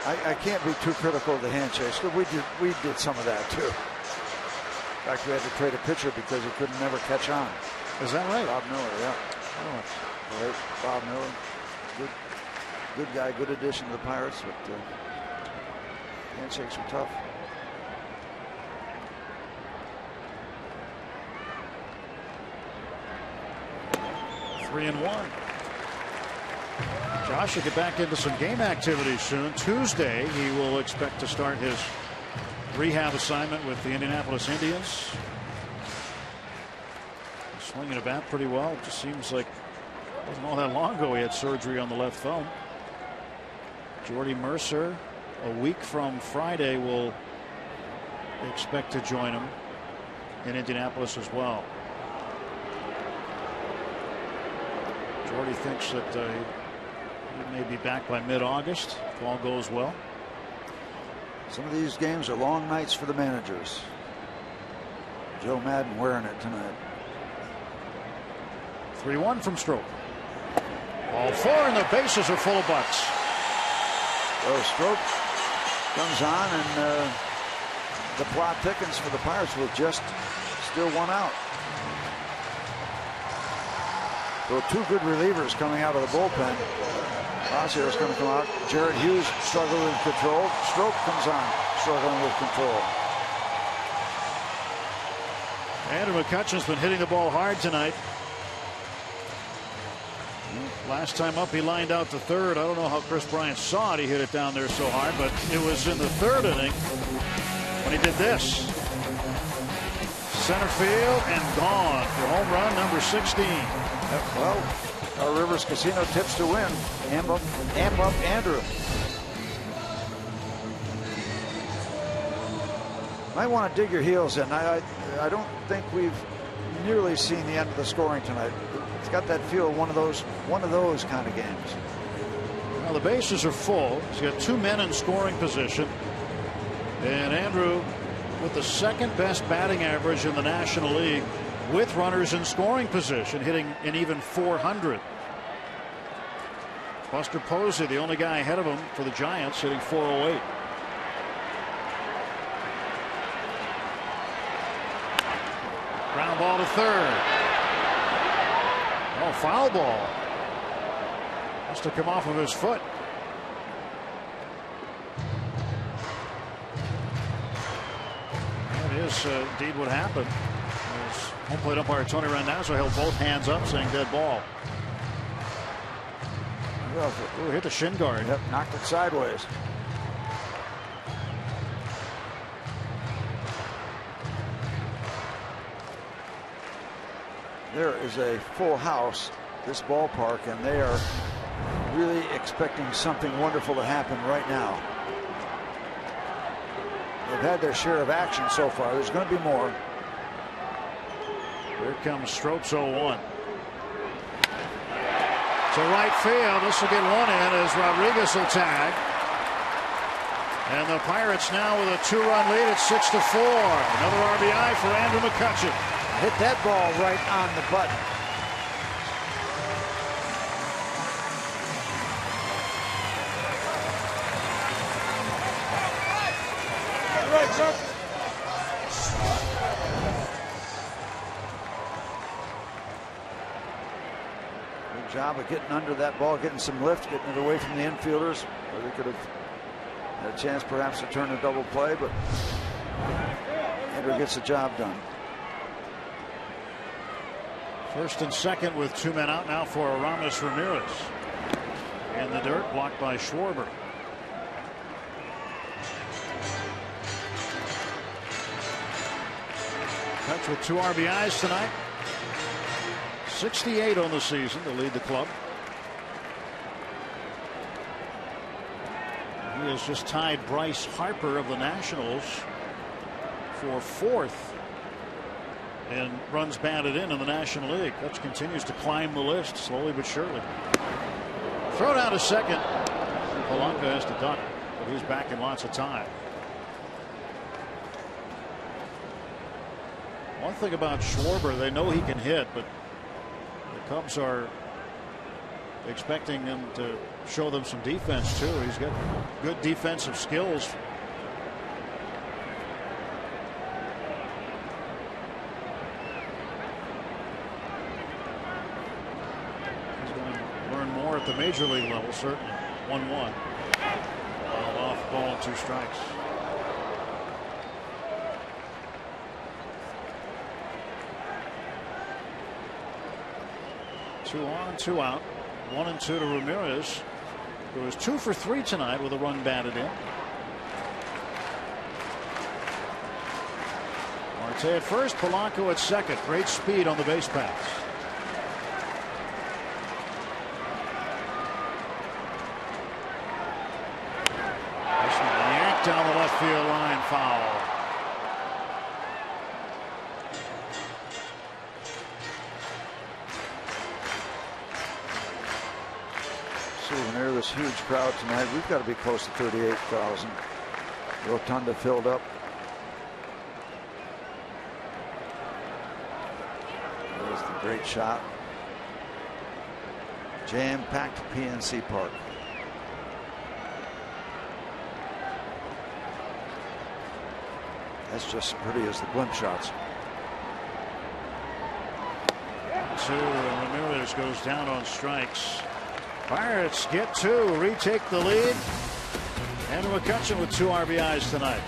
I can't be too critical of the handshakes, but we did some of that too. In fact, we had to trade a pitcher because he couldn't never catch on. Is that right? Bob Miller, yeah. Oh, right. Bob Miller. Good guy, good addition to the Pirates, but handshakes were tough. Three and 1. Josh will get back into some game activity soon. Tuesday, he will expect to start his rehab assignment with the Indianapolis Indians. He's swinging a bat pretty well. It just seems like it wasn't all that long ago he had surgery on the left thumb. Jordy Mercer, a week from Friday, will expect to join him in Indianapolis as well. Jordy thinks that he may be back by mid-August if all goes well. Some of these games are long nights for the managers. Joe Madden wearing it tonight. 3-1 from Strop. Ball 4 and the bases are full of Bucks. So Strop comes on and the plot thickens for the Pirates with just still 1 out. So 2 good relievers coming out of the bullpen. Rossier's going to come out. Jared Hughes struggling with control. Strop comes on, struggling with control. Andrew McCutchen's been hitting the ball hard tonight. Last time up, he lined out to third. I don't know how Chris Bryant saw it. He hit it down there so hard, but it was in the 3rd inning when he did this. Center field and gone for home run number 16. Well, our Rivers Casino tips to win. Amp up Andrew. Might want to dig your heels in. I don't think we've nearly seen the end of the scoring tonight. It's got that feel of one of those kind of games. Well, the bases are full. He's got 2 men in scoring position, and Andrew with the 2nd best batting average in the National League with runners in scoring position, hitting an even .400. Buster Posey, the only guy ahead of him for the Giants, hitting .408. Ground ball to third. Oh, foul ball. Must have come off of his foot. That is indeed what happened. Home plate umpire Tony Randazzo held both hands up, saying dead ball. Ooh, hit the shin guard. Yep, knocked it sideways. There is a full house, this ballpark, and they are really expecting something wonderful to happen right now. They've had their share of action so far. There's going to be more. Here comes Stropes 0-1. To right field. This will get 1 in as Rodriguez will tag. And the Pirates now with a 2-run lead at 6-4. Another RBI for Andrew McCutchen. Hit that ball right on the button. Good job of getting under that ball, getting some lift, getting it away from the infielders, where they could have had a chance perhaps to turn a double play, but Andrew gets the job done. First and second with 2 men out now for Aramis Ramirez. In the dirt, blocked by Schwarber. Touch with 2 RBIs tonight. 68 on the season to lead the club. He has just tied Bryce Harper of the Nationals for 4th in runs batted in the National League. Kutch continues to climb the list slowly but surely. Throw down to second. Polanco has to duck, but he's back in lots of time. One thing about Schwarber, they know he can hit, but the Cubs are expecting him to show them some defense too. He's got good defensive skills. He's going to learn more at the major league level, certainly. 1-1. Off ball and 2 strikes. Two on, 2 out. 1 and 2 to Ramirez, who was 2 for 3 tonight with a run batted in. Marte at first, Polanco at second. Great speed on the base pass. This one yanked down the left field line, foul. Near this huge crowd tonight. We've got to be close to 38,000. Rotunda filled up. There's the great shot. Jam-packed PNC Park. That's just as pretty as the blimp shots. 2, and Ramirez goes down on strikes. Pirates get 2, retake the lead, and McCutchen with 2 RBIs tonight.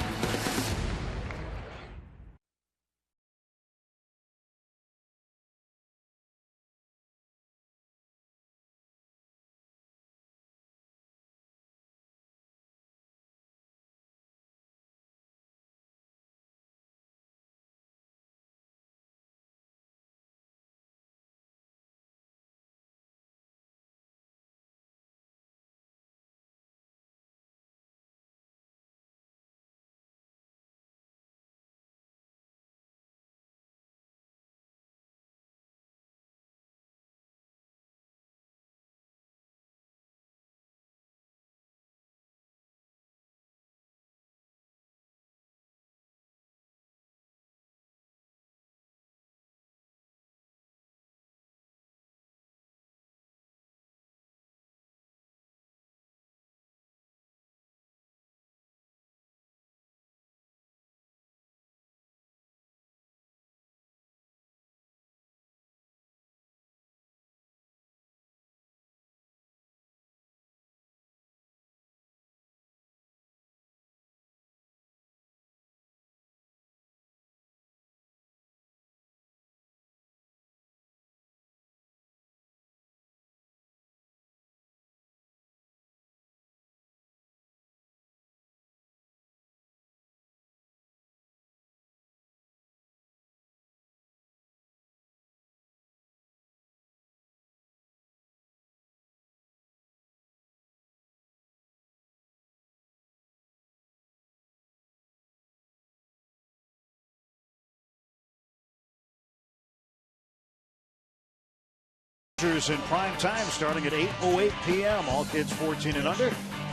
In prime time starting at 8:08 p.m. All kids 14 and under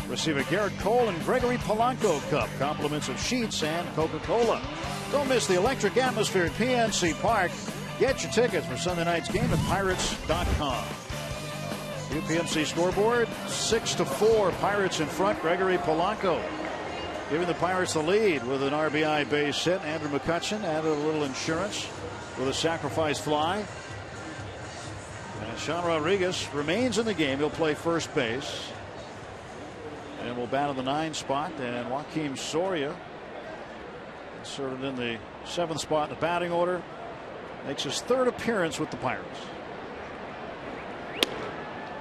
receive a Garrett Cole and Gregory Polanco Cup. Compliments of Sheets and Coca-Cola. Don't miss the electric atmosphere at PNC Park. Get your tickets for Sunday night's game at Pirates.com. UPMC scoreboard 6-4. Pirates in front. Gregory Polanco giving the Pirates the lead with an RBI base hit. Andrew McCutchen added a little insurance with a sacrifice fly. And Sean Rodriguez remains in the game. He'll play first base. And will bat in the 9 spot. And Joakim Soria inserted in the 7th spot in the batting order. Makes his 3rd appearance with the Pirates.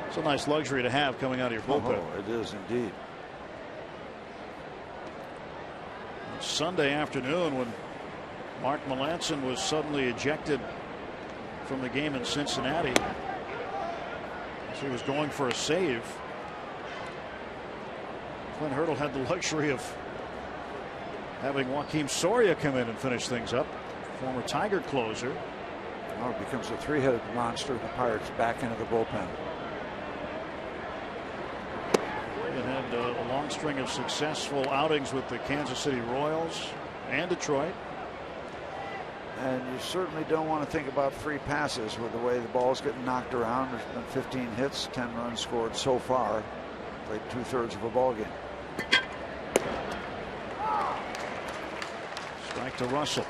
It's a nice luxury to have coming out of your bullpen. Oh, it is indeed. Sunday afternoon when Mark Melancon was suddenly ejected from the game in Cincinnati as he was going for a save. Clint Hurdle had the luxury of having Joakim Soria come in and finish things up. Former Tiger closer. Now it becomes a 3-headed monster. The Pirates back into the bullpen. It had a long string of successful outings with the Kansas City Royals and Detroit. And you certainly don't want to think about free passes with the way the ball's getting knocked around. There's been 15 hits, 10 runs scored so far. Played 2/3 of a ball game. Strike to Russell.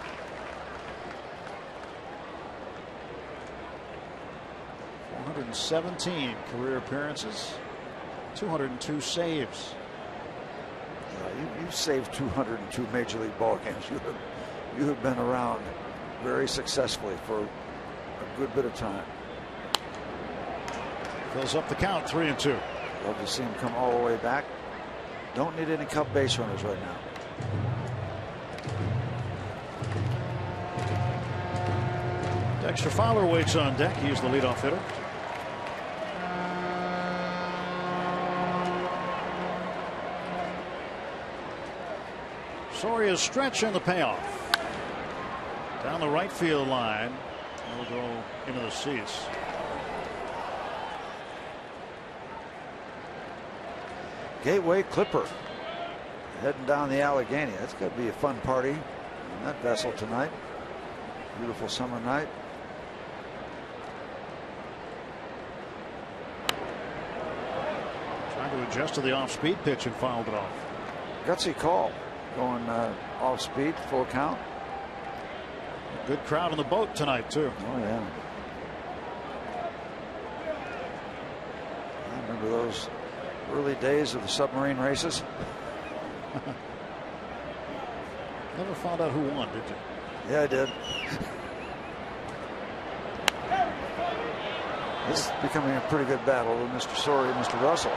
.417 career appearances. 202 saves. You've saved 202 Major League ball games. You have been around very successfully for a good bit of time. Fills up the count, 3-2. Love to see him come all the way back. Don't need any Cub base runners right now. Dexter Fowler waits on deck. He's the leadoff hitter. Soria's stretch and the payoff. Down the right field line. It'll go into the seats. Gateway Clipper heading down the Allegheny. That's going to be a fun party on that vessel tonight. Beautiful summer night. Trying to adjust to the off-speed pitch and fouled it off. Gutsy call. Going off speed, full count. Good crowd on the boat tonight, too. Oh, yeah. I remember those early days of the submarine races. Never found out who won, did you? Yeah, I did. This is becoming a pretty good battle with Mr. Soria and Mr. Russell.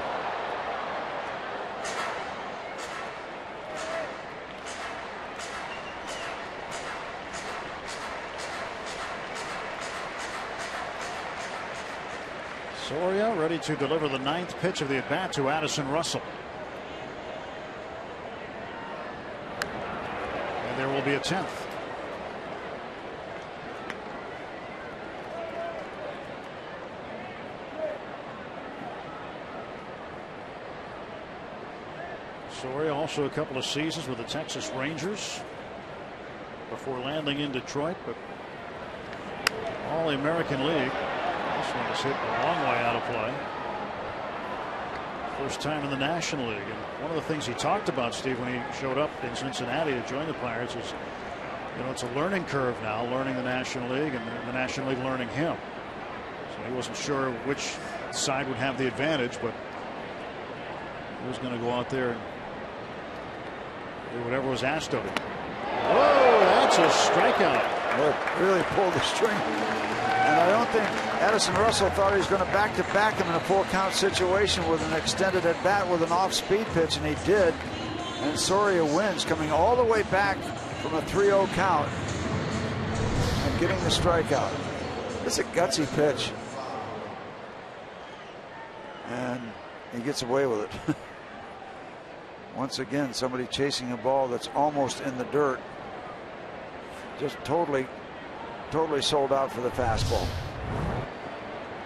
Soria ready to deliver the 9th pitch of the at-bat to Addison Russell. And there will be a 10th. Soria also a couple of seasons with the Texas Rangers before landing in Detroit, but all the American League. This one is hit a long way out of play. First time in the National League. And one of the things he talked about, Steve, when he showed up in Cincinnati to join the Pirates is, you know, it's a learning curve now, learning the National League and the National League learning him. So he wasn't sure which side would have the advantage, but he was going to go out there and do whatever was asked of him. Whoa, that's a strikeout. Well, really pulled the string. And I don't think Addison Russell thought he was going to back-to-back him in a full count situation with an extended at bat with an off-speed pitch, and he did. And Soria wins, coming all the way back from a 3-0 count and getting the strikeout. It's a gutsy pitch, and he gets away with it. Once again, somebody chasing a ball that's almost in the dirt, just totally sold out for the fastball.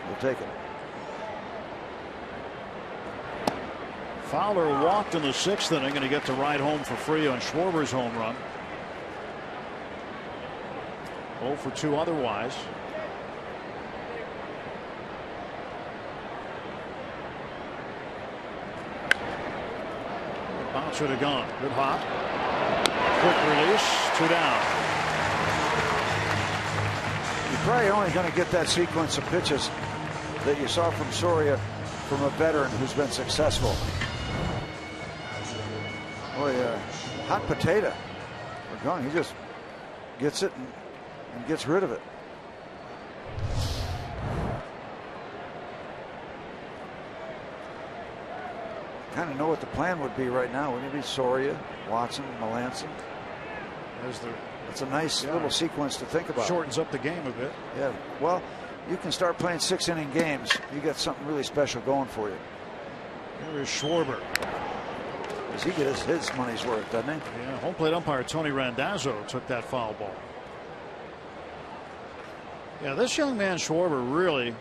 We'll take it. Fowler walked in the 6th inning, and he gets to ride home for free on Schwarber's home run. 0 for 2 otherwise. Bouncer to gone. Good hop. Quick release. 2 down. You're probably only going to get that sequence of pitches that you saw from Soria from a veteran who's been successful. Boy, hot potato. We're going. He just gets it and gets rid of it. Kind of know what the plan would be right now. Wouldn't it be Soria, Watson, Melancon? It's a nice little sequence to think about. Shortens up the game a bit. Yeah. Well, you can start playing 6-inning games. You got something really special going for you. Here is Schwarber. Does he get his money's worth, doesn't he? Yeah. Home plate umpire Tony Randazzo took that foul ball. Yeah, this young man Schwarber really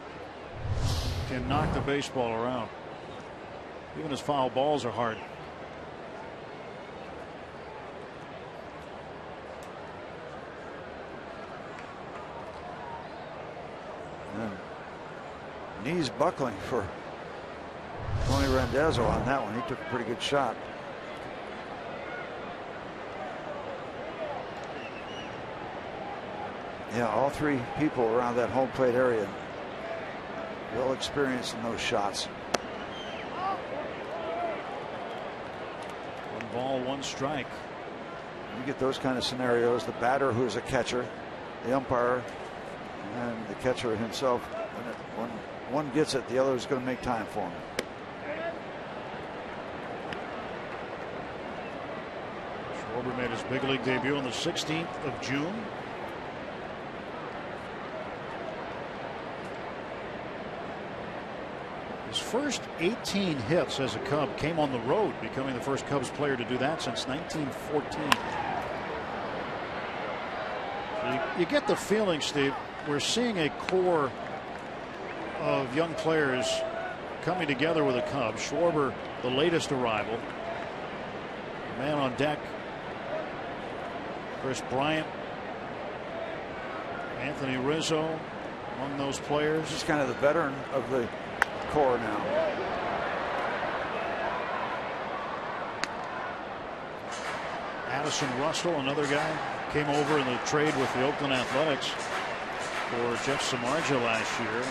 can knock the baseball around. Even his foul balls are hard. And knees buckling for Tony Randazzo on that one. He took a pretty good shot. Yeah, all three people around that home plate area well experienced in those shots. 1 ball, 1 strike. You get those kind of scenarios. The batter, who's a catcher, the umpire, and the catcher himself. When one gets it, the other is going to make time for him. Schwarber made his big league debut on the 16th of June. His first 18 hits as a Cub came on the road, becoming the first Cubs player to do that since 1914. You get the feeling, Steve, we're seeing a core of young players coming together with the Cubs. Schwarber, the latest arrival. Man on deck, Chris Bryant, Anthony Rizzo among those players. He's kind of the veteran of the core now. Addison Russell, another guy, came over in the trade with the Oakland Athletics for Jeff Samardzija last year.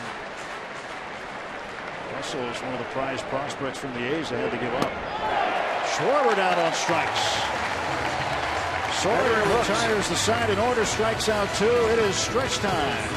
Russell is one of the prized prospects from the A's they had to give up. Schwarber down on strikes. Sawyer retires the side in order, strikes out 2. It is stretch time.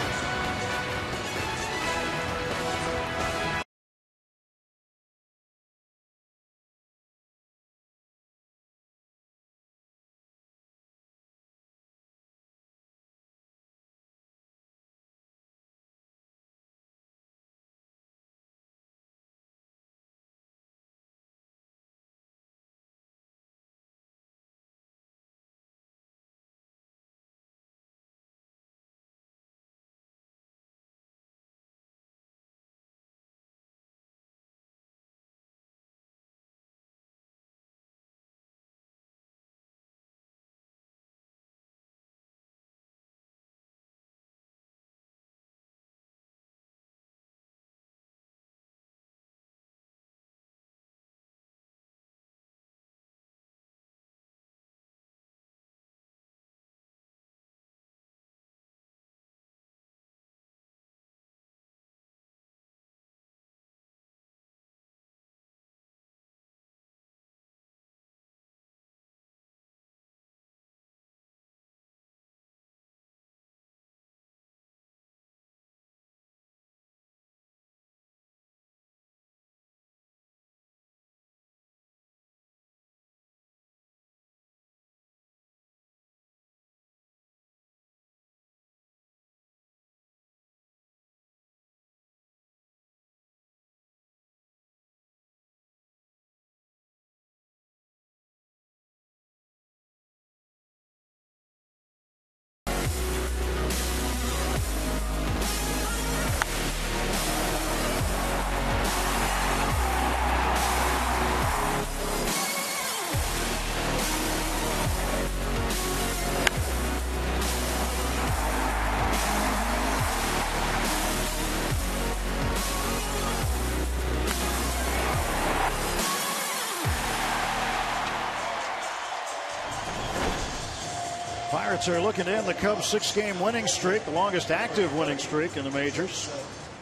Pirates are looking to end the Cubs' 6-game winning streak, the longest active winning streak in the majors.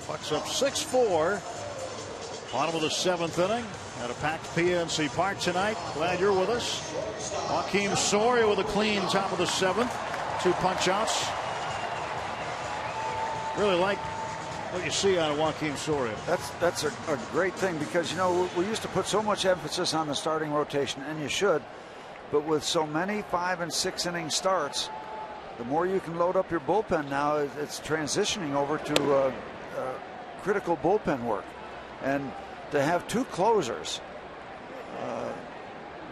Bucks up 6-4. Bottom of the 7th inning at a packed PNC Park tonight. Glad you're with us. Joakim Soria with a clean top of the 7th. 2 punch-outs. Really like what you see out of Joakim Soria. That's a great thing, because, you know, we used to put so much emphasis on the starting rotation, and you should. But with so many 5- and 6-inning starts, the more you can load up your bullpen now, it's transitioning over to critical bullpen work. And to have 2 closers,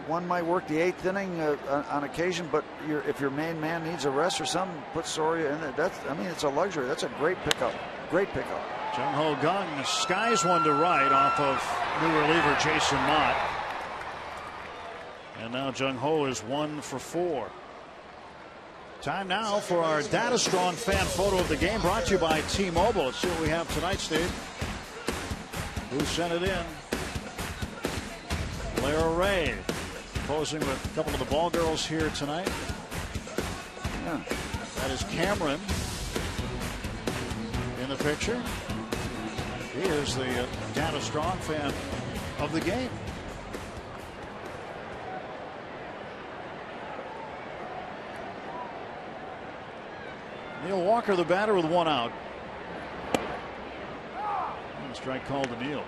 one might work the 8th inning on occasion, but if your main man needs a rest or something, put Soria in there. I mean, it's a luxury. That's a great pickup. Great pickup. Jung Ho Gung skies one to right off of new reliever Jason Mott. And now Jung Ho is 1 for 4. Time now for our Data Strong fan photo of the game, brought to you by T-Mobile. Let's see what we have tonight, Steve. Who sent it in? Lara Ray posing with a couple of the ball girls here tonight. Yeah. That is Cameron in the picture. He is the Data Strong fan of the game. Neil Walker, the batter, with 1 out. And a strike called to Neil.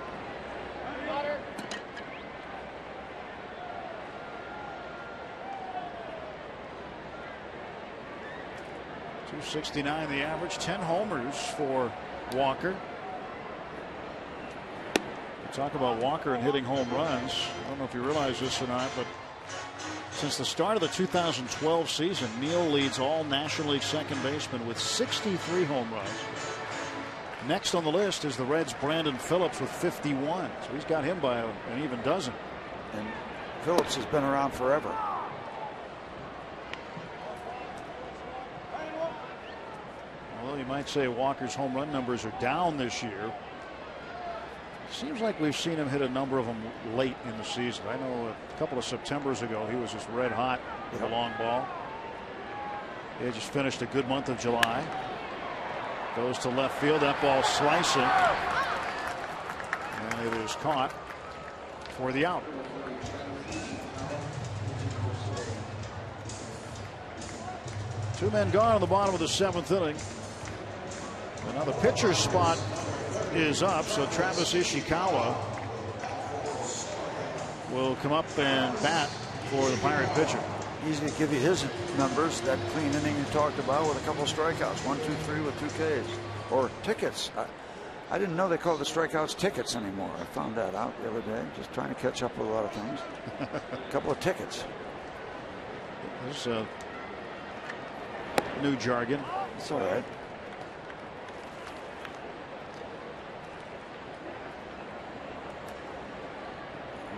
.269 the average, 10 homers for Walker. We talk about Walker and hitting home runs. I don't know if you realize this or not, but since the start of the 2012 season, Neil leads all National League second basemen with 63 home runs. Next on the list is the Reds' Brandon Phillips with 51. So he's got him by an even dozen. And Phillips has been around forever. Although you might say Walker's home run numbers are down this year, seems like we've seen him hit a number of them late in the season. I know a couple of Septembers ago he was just red hot with a long ball. He had just finished a good month of July. Goes to left field. That ball slicing. And it is caught for the out. Two men gone on the bottom of the 7th inning. And now the pitcher's spot is up, so Travis Ishikawa will come up and bat for the Pirate pitcher. Easy to give you his numbers. That clean inning you talked about with a couple of strikeouts, 1, 2, 3 with 2 Ks or tickets. I didn't know they called the strikeouts tickets anymore. I found that out the other day, just trying to catch up with a lot of things. A couple of tickets. This is new jargon. It's all right.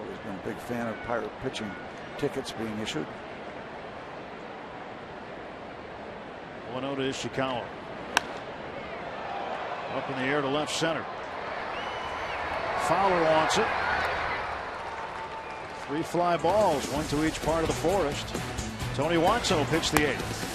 Always been a big fan of Pirate pitching tickets being issued. 1-0 to Ishikawa. Up in the air to left center. Fowler wants it. 3 fly balls, 1 to each part of the forest. Tony Watson will pitch the 8th.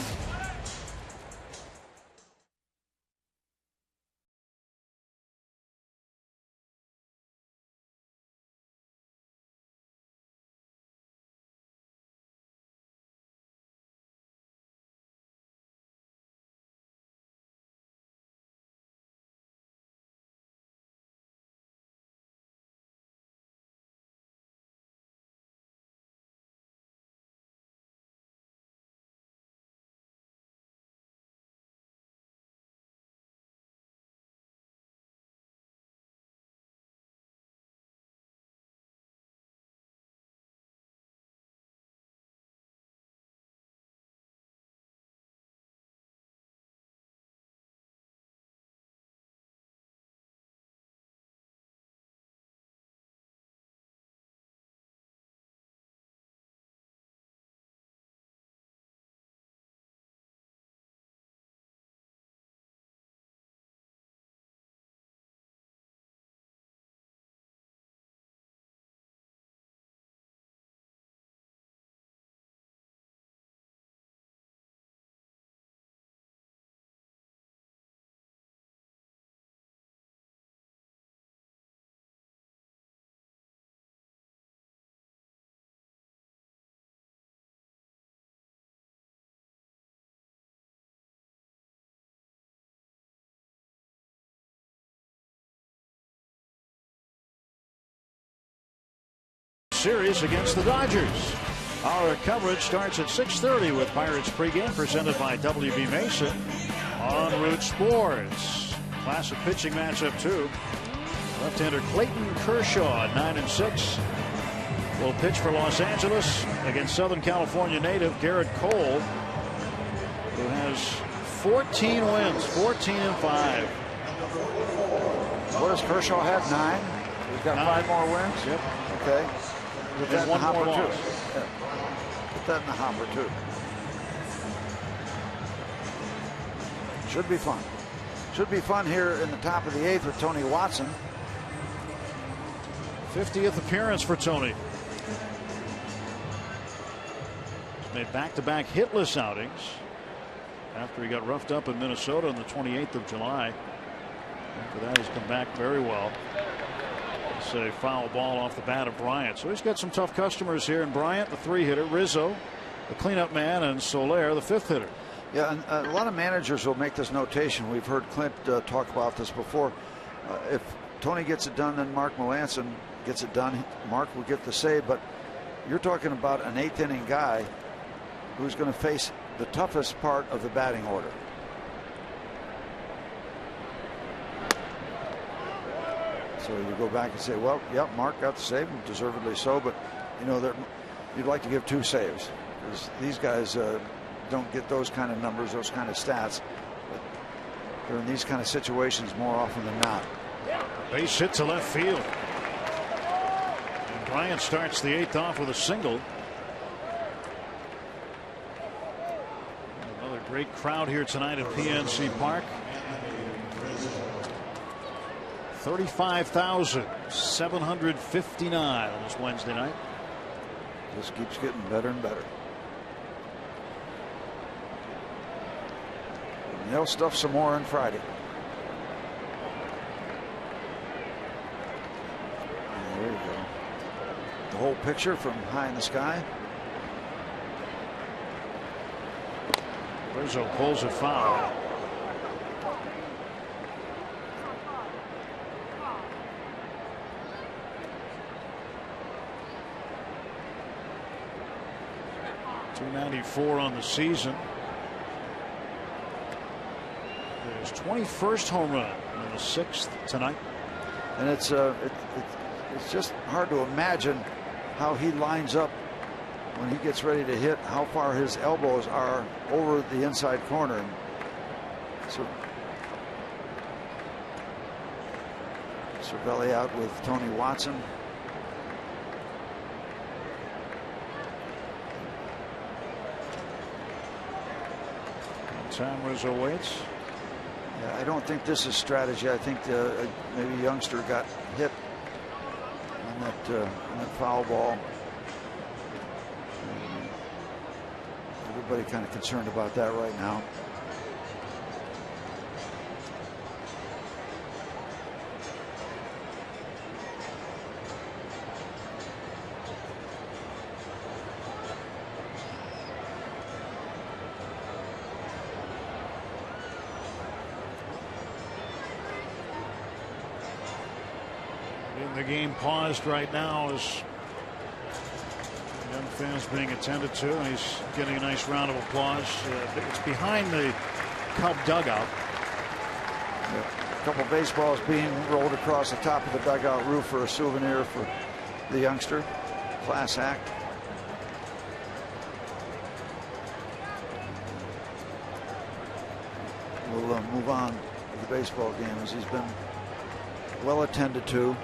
series against the Dodgers. Our coverage starts at 6:30 with Pirates pregame presented by WB Mason on Root Sports. Classic pitching matchup too. Left-hander Clayton Kershaw at 9-6 will pitch for Los Angeles against Southern California native Garrett Cole, who has 14 wins, 14-5. What does Kershaw have? 9? He's got 5 more wins? Yep. Okay. Put that in the hopper, too. Yeah. Put that in the hopper, too. Should be fun. Should be fun here in the top of the 8th with Tony Watson. 50th appearance for Tony. He's made back-to-back hitless outings after he got roughed up in Minnesota on the 28th of July. After that, he's come back very well. It's a foul ball off the bat of Bryant. So he's got some tough customers here in Bryant, the 3-hitter, Rizzo, the cleanup man, and Soler, the 5th hitter. Yeah, and a lot of managers will make this notation. We've heard Clint talk about this before. If Tony gets it done, then Mark Melancon gets it done. Mark will get the save, but you're talking about an 8th inning guy who's going to face the toughest part of the batting order. So you go back and say, well, yep, Mark got the save, and deservedly so, but you know, you'd like to give 2 saves because these guys don't get those kind of numbers, those kind of stats. But they're in these kind of situations more often than not. Base hit to left field. And Bryant starts the 8th off with a single. Another great crowd here tonight at PNC Park. 35,759 on this Wednesday night. This keeps getting better and better. And they'll stuff some more on Friday. And there you go. The whole picture from high in the sky. Rizzo pulls a foul. .294 on the season. His 21st home run and the 6th tonight. And it's just hard to imagine how he lines up when he gets ready to hit, how far his elbows are over the inside corner. So Cervelli out with Tony Watson. Time Rizzo waits. Yeah, I don't think this is strategy. I think maybe a youngster got hit on that foul ball. Everybody kind of concerned about that right now. The game paused right now as young fans being attended to, and he's getting a nice round of applause. It's behind the Cub dugout. A couple baseballs being rolled across the top of the dugout roof for a souvenir for the youngster. Class act. We'll move on to the baseball game as he's been well attended to.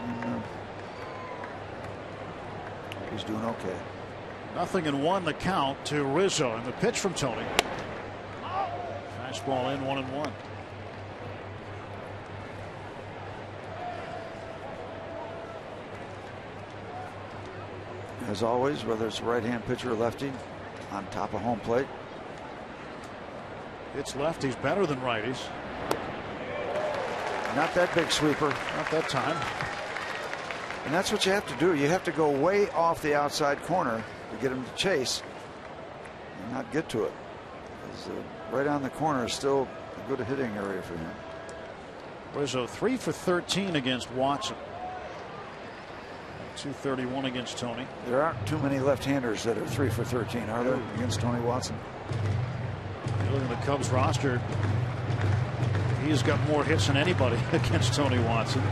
And, he's doing okay. 0-1 the count to Rizzo, and the pitch from Tony. Fastball in, 1-1. As always, whether it's a right-hand pitcher or lefty, on top of home plate. It's lefties better than righties. Not that big sweeper. Not that time. And that's what you have to do. You have to go way off the outside corner to get him to chase and not get to it. Right on the corner is still a good hitting area for him. Rizzo 3 for 13 against Watson. .231 against Tony. There aren't too many left-handers that are 3 for 13, are there, against Tony Watson? You look at the Cubs roster. He's got more hits than anybody against Tony Watson.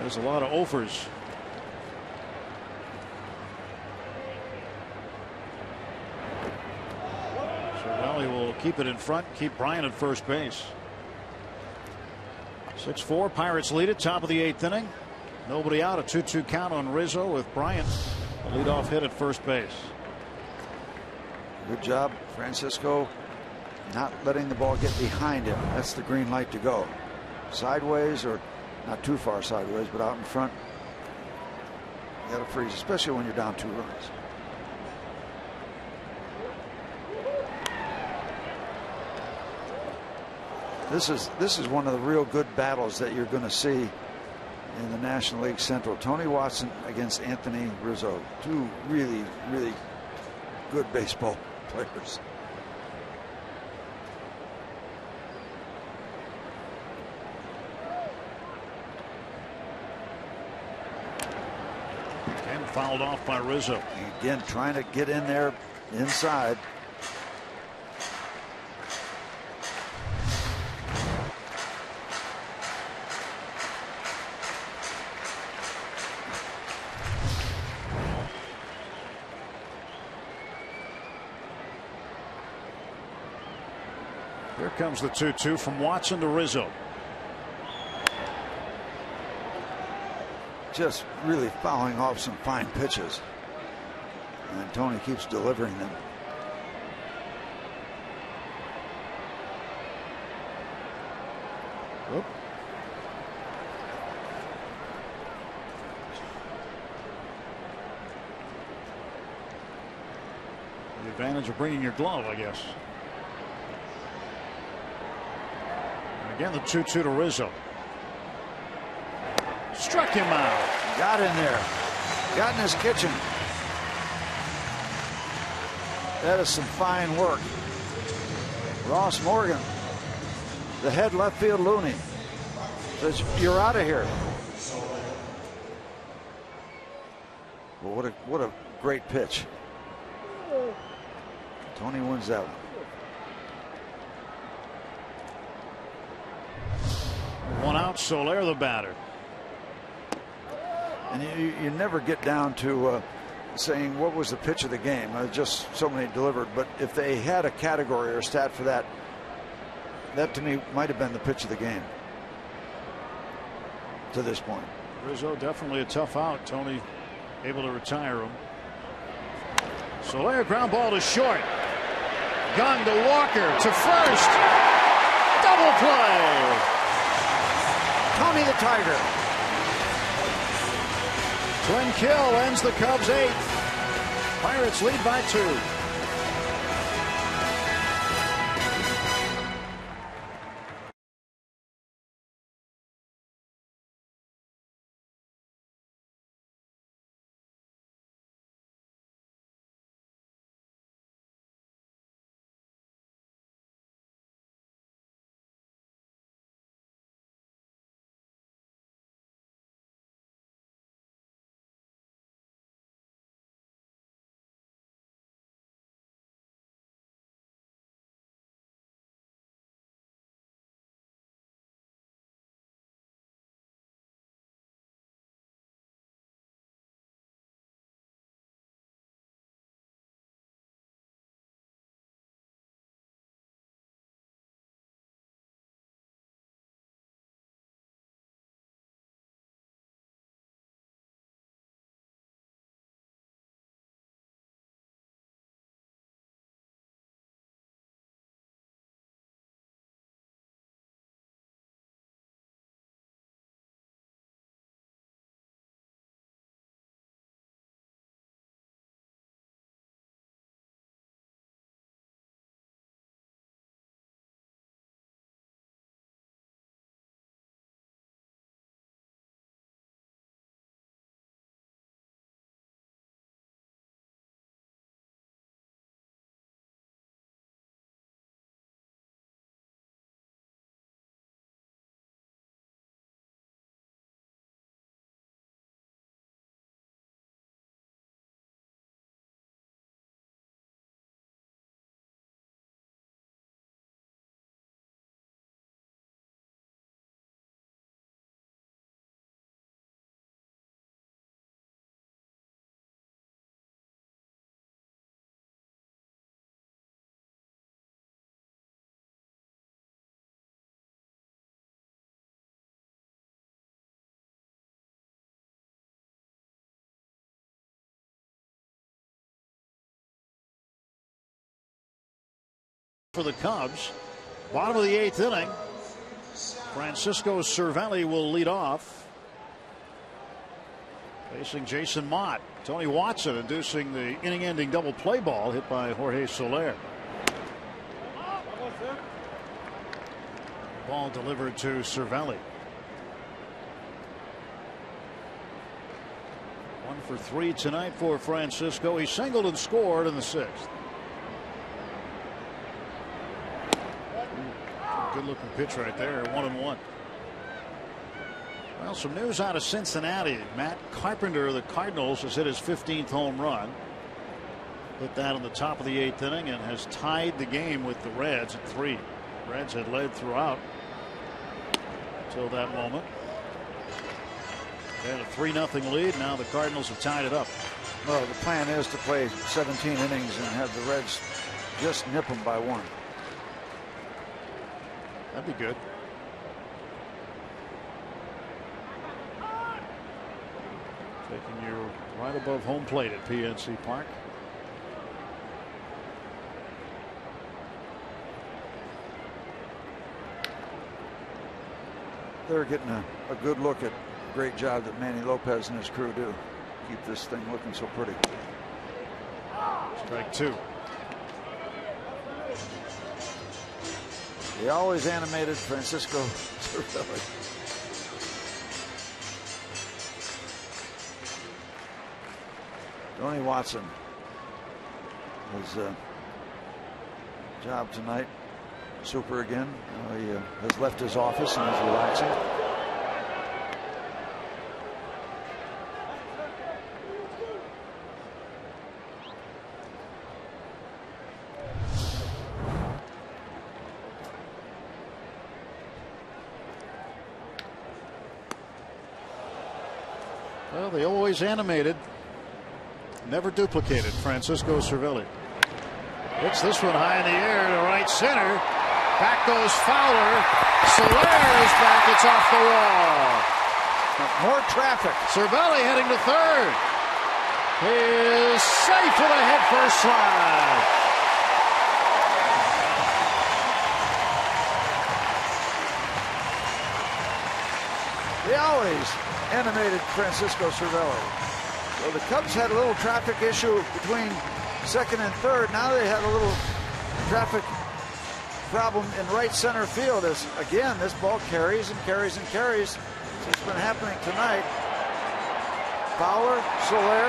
There's a lot of offers. Cervelli will keep it in front, keep Bryant at first base. 6-4, Pirates lead it, top of the 8th inning. Nobody out, a 2-2 count on Rizzo with Bryant, the leadoff hit at first base. Good job, Francisco, not letting the ball get behind him. That's the green light to go. Sideways, or not too far sideways, but out in front. You got to freeze, especially when you're down 2 runs. This is one of the real good battles that you're going to see in the National League Central. Tony Watson against Anthony Rizzo. 2 really, really good baseball players. And fouled off by Rizzo. Again, trying to get in there inside. Here comes the 2-2 from Watson to Rizzo. Just really fouling off some fine pitches. And Tony keeps delivering them. Whoop. The advantage of bringing your glove, I guess. Again, the 2-2 to Rizzo. Struck him out. Got in there. Got in his kitchen. That is some fine work. Ross Morgan, the head left field loony, says, "You're out of here." Well, what a great pitch. Tony wins that one. 1 out, Soler the batter. And you never get down to saying what was the pitch of the game. Just so many delivered. But if they had a category or a stat for that, that to me might have been the pitch of the game to this point. Rizzo definitely a tough out. Tony able to retire him. Soler ground ball to short. Gun to Walker to first. Double play. Tony the Tiger. Twin kill ends the Cubs' 8th. Pirates lead by 2. For the Cubs, bottom of the 8th inning, Francisco Cervelli will lead off, facing Jason Mott. Tony Watson inducing the inning-ending double play ball hit by Jorge Soler. Ball delivered to Cervelli. 1 for 3 tonight for Francisco. He singled and scored in the 6th. Good looking pitch right there. 1-1. Well, some news out of Cincinnati. Matt Carpenter of the Cardinals has hit his 15th home run. Hit that in the top of the 8th inning and has tied the game with the Reds at 3. Reds had led throughout until that moment. They had a 3-0 lead. Now the Cardinals have tied it up. Well, the plan is to play 17 innings and have the Reds just nip them by 1. That'd be good. Taking you right above home plate at PNC Park. They're getting a good look at the great job that Manny Lopez and his crew do. Keep this thing looking so pretty. Strike 2. He always animated Francisco Cervelli. Tony Watson his job tonight. Super again. He has left his office and is relaxing. Well, they always animated, never duplicated. Francisco Cervelli hits this one high in the air to right center. Back goes Fowler. Soler is back. It's off the wall. More traffic. Cervelli heading to third. He is safe with a head first slide. They always animated Francisco Cervelli. So the Cubs had a little traffic issue between second and third. Now they have a little traffic problem in right center field as again this ball carries and carries and carries. It's been happening tonight. Fowler, Soler,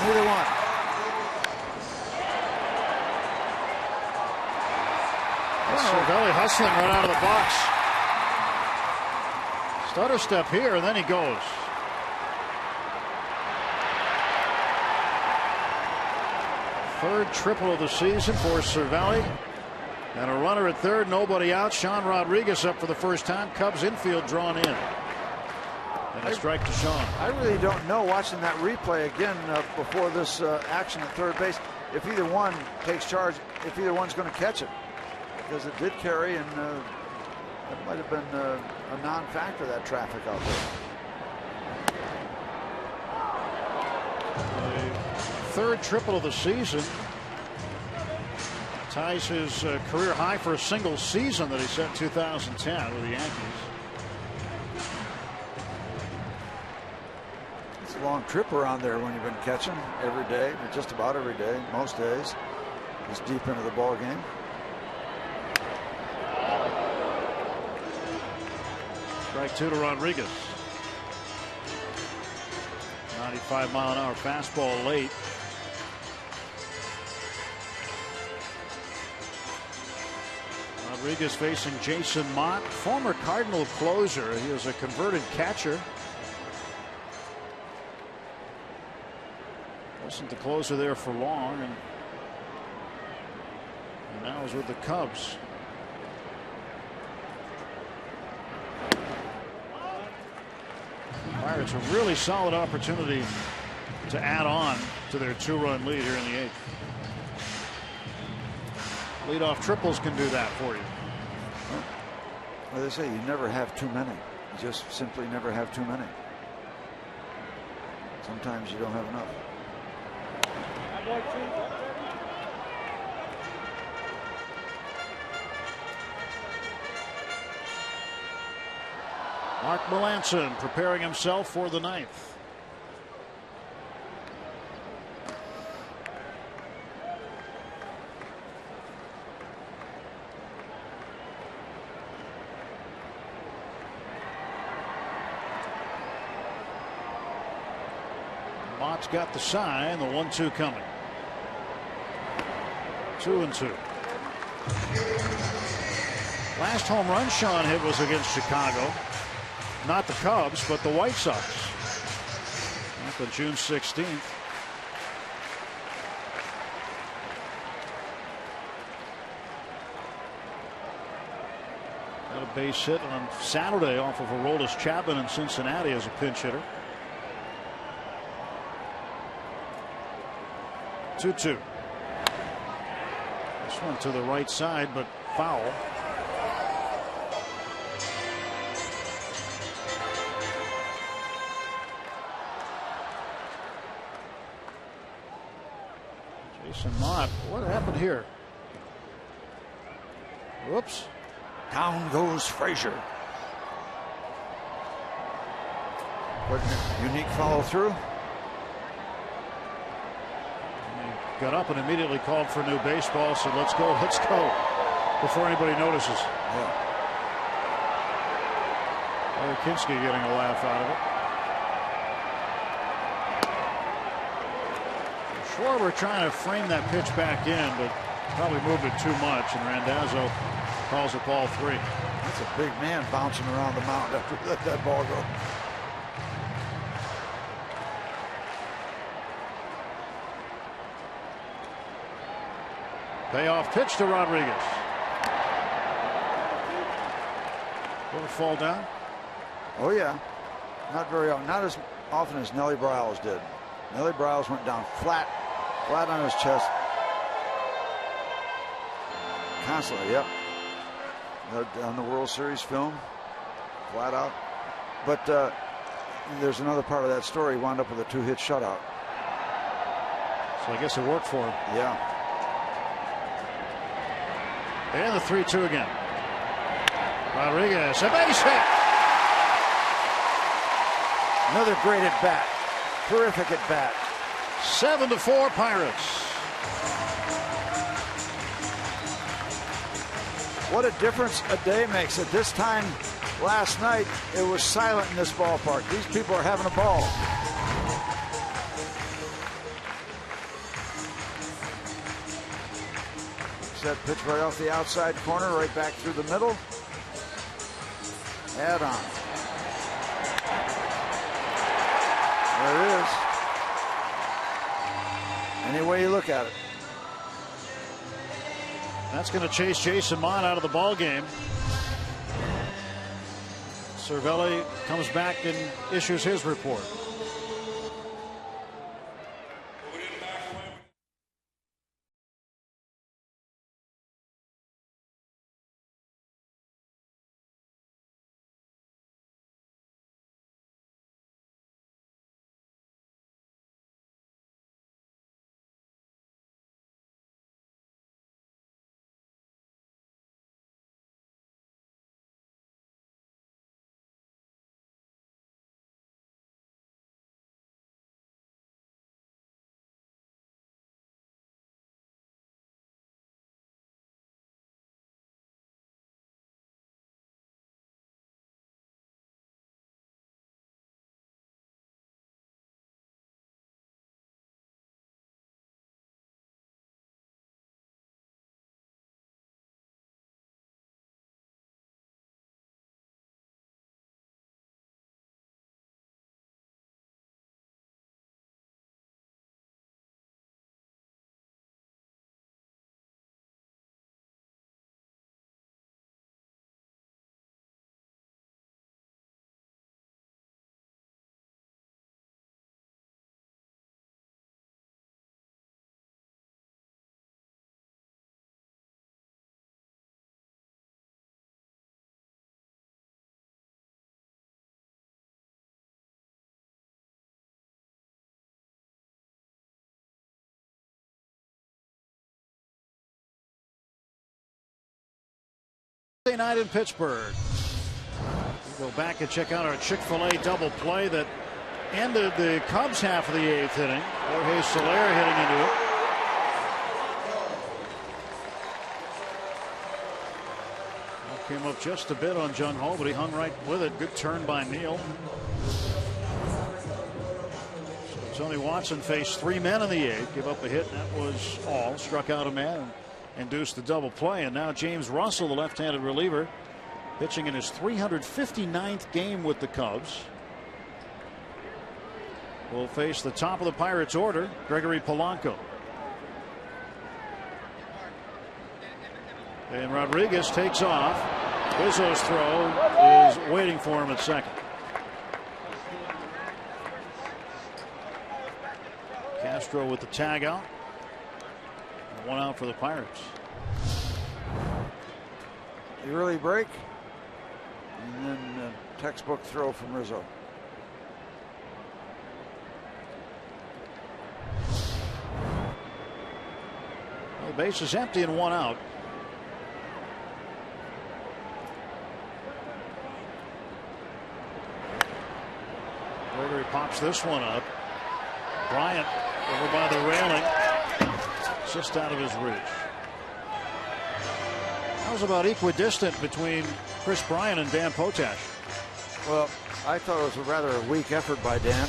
neither one. Cervelli hustling right out of the box. Stutter step here and then he goes. Third triple of the season for Cervelli. And a runner at third, nobody out. Sean Rodriguez up for the first time. Cubs infield drawn in. And a strike to Sean. I really don't know, watching that replay again before this action at third base, if either one takes charge, if either one's going to catch it. Because it did carry, and that might have been a non-factor, that traffic out there. Third triple of the season. Ties his career high for a single season that he set in 2010 with the Yankees. It's a long trip around there when you've been catching every day, or just about every day, most days. Just deep into the ball game. Strike 2 to Rodriguez. 95-mile-an-hour fastball late. Rodriguez facing Jason Mott, former Cardinal closer. He is a converted catcher. Wasn't the closer there for long, and now is with the Cubs. Pirates a really solid opportunity to add on to their 2-run lead here in the 8th. Leadoff triples can do that for you. Well, they say you never have too many. You just simply never have too many. Sometimes you don't have enough. Mark Melancon preparing himself for the ninth. Mott's got the sign, the 1-2 coming. 2-2. Last home run Sean hit was against Chicago. Not the Cubs, but the White Sox. Back on June 16th. Got a base hit on Saturday off of Aroldis Chapman in Cincinnati as a pinch hitter. 2-2. This one to the right side, but foul. Jason Mott, what happened here? Whoops. Down goes Frazier. What unique follow through? Got up and immediately called for new baseball, so let's go before anybody notices. Yeah. Larry Kinski getting a laugh out of it. Schwarber trying to frame that pitch back in, but probably moved it too much, and Randazzo calls it ball 3. That's a big man bouncing around the mound after he let that ball go. Payoff pitch to Rodriguez. Will it fall down? Oh yeah, not very often, not as often as Nelly Briles did. Nelly Briles went down flat on his chest, constantly. Yep. On the World Series film, flat out. But there's another part of that story. He wound up with a 2-hit shutout. So I guess it worked for him. Yeah. And the 3-2 again. Rodriguez, a base hit. Another great at bat. Terrific at bat. 7-4 Pirates. What a difference a day makes. At this time last night, it was silent in this ballpark. These people are having a ball. That pitch right off the outside corner, right back through the middle. Add on. There it is. Any way you look at it. That's going to chase Jason Mott out of the ball game. Cervelli comes back and issues his report. Night in Pittsburgh. Go back and check out our Chick-fil-A double play that ended the Cubs half of the 8th inning. Jorge Soler hitting into it. Came up just a bit on Jung Ho, but he hung right with it. Good turn by Neal. So Tony Watson faced 3 men in the 8th, give up a hit, and that was all. Struck out a man and induced the double play. And now James Russell, the left-handed reliever, pitching in his 359th game with the Cubs, will face the top of the Pirates order, Gregory Polanco. And Rodriguez takes off. Rizzo's throw is waiting for him at second. Castro with the tag out. 1 out for the Pirates. The early break, and then a textbook throw from Rizzo. Well, the base is empty and 1 out. Gregory pops this one up. Bryant over by the railing, just out of his reach. That was about equidistant between Chris Bryant and Dan Potash. Well, I thought it was a rather weak effort by Dan.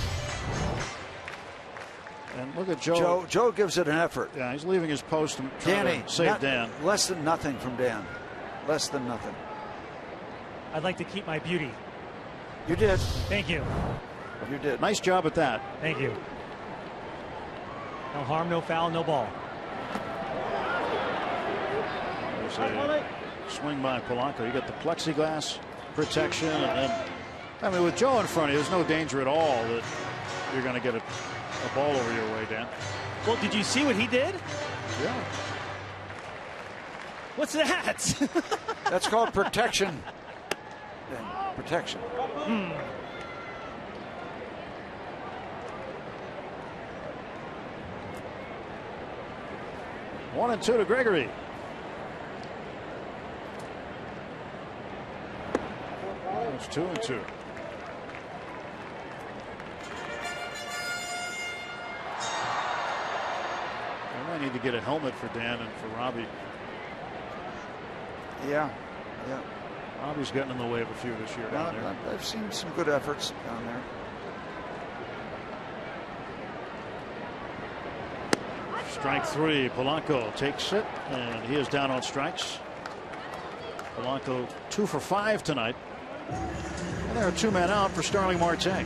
And look at Joe. Joe gives it an effort. Yeah, he's leaving his post and trying to save Dan. Less than nothing from Dan. Less than nothing. I'd like to keep my beauty. You did. Thank you. You did. Nice job at that. Thank you. No harm, no foul, no ball. There's a swing by Polanco. You got the plexiglass protection, and then, I mean, with Joe in front of you, there's no danger at all that you're going to get a ball over your way, Dan. Well, did you see what he did? Yeah. What's that? That's called protection. Dan, protection. 1-2 to Gregory. It's 2-2. We might need to get a helmet for Dan and for Robbie. Yeah. Robbie's gotten in the way of a few this year down there. I've seen some good efforts down there. Strike 3. Polanco takes it, and he is down on strikes. Polanco 2 for 5 tonight. And there are 2 men out for Starling Marte.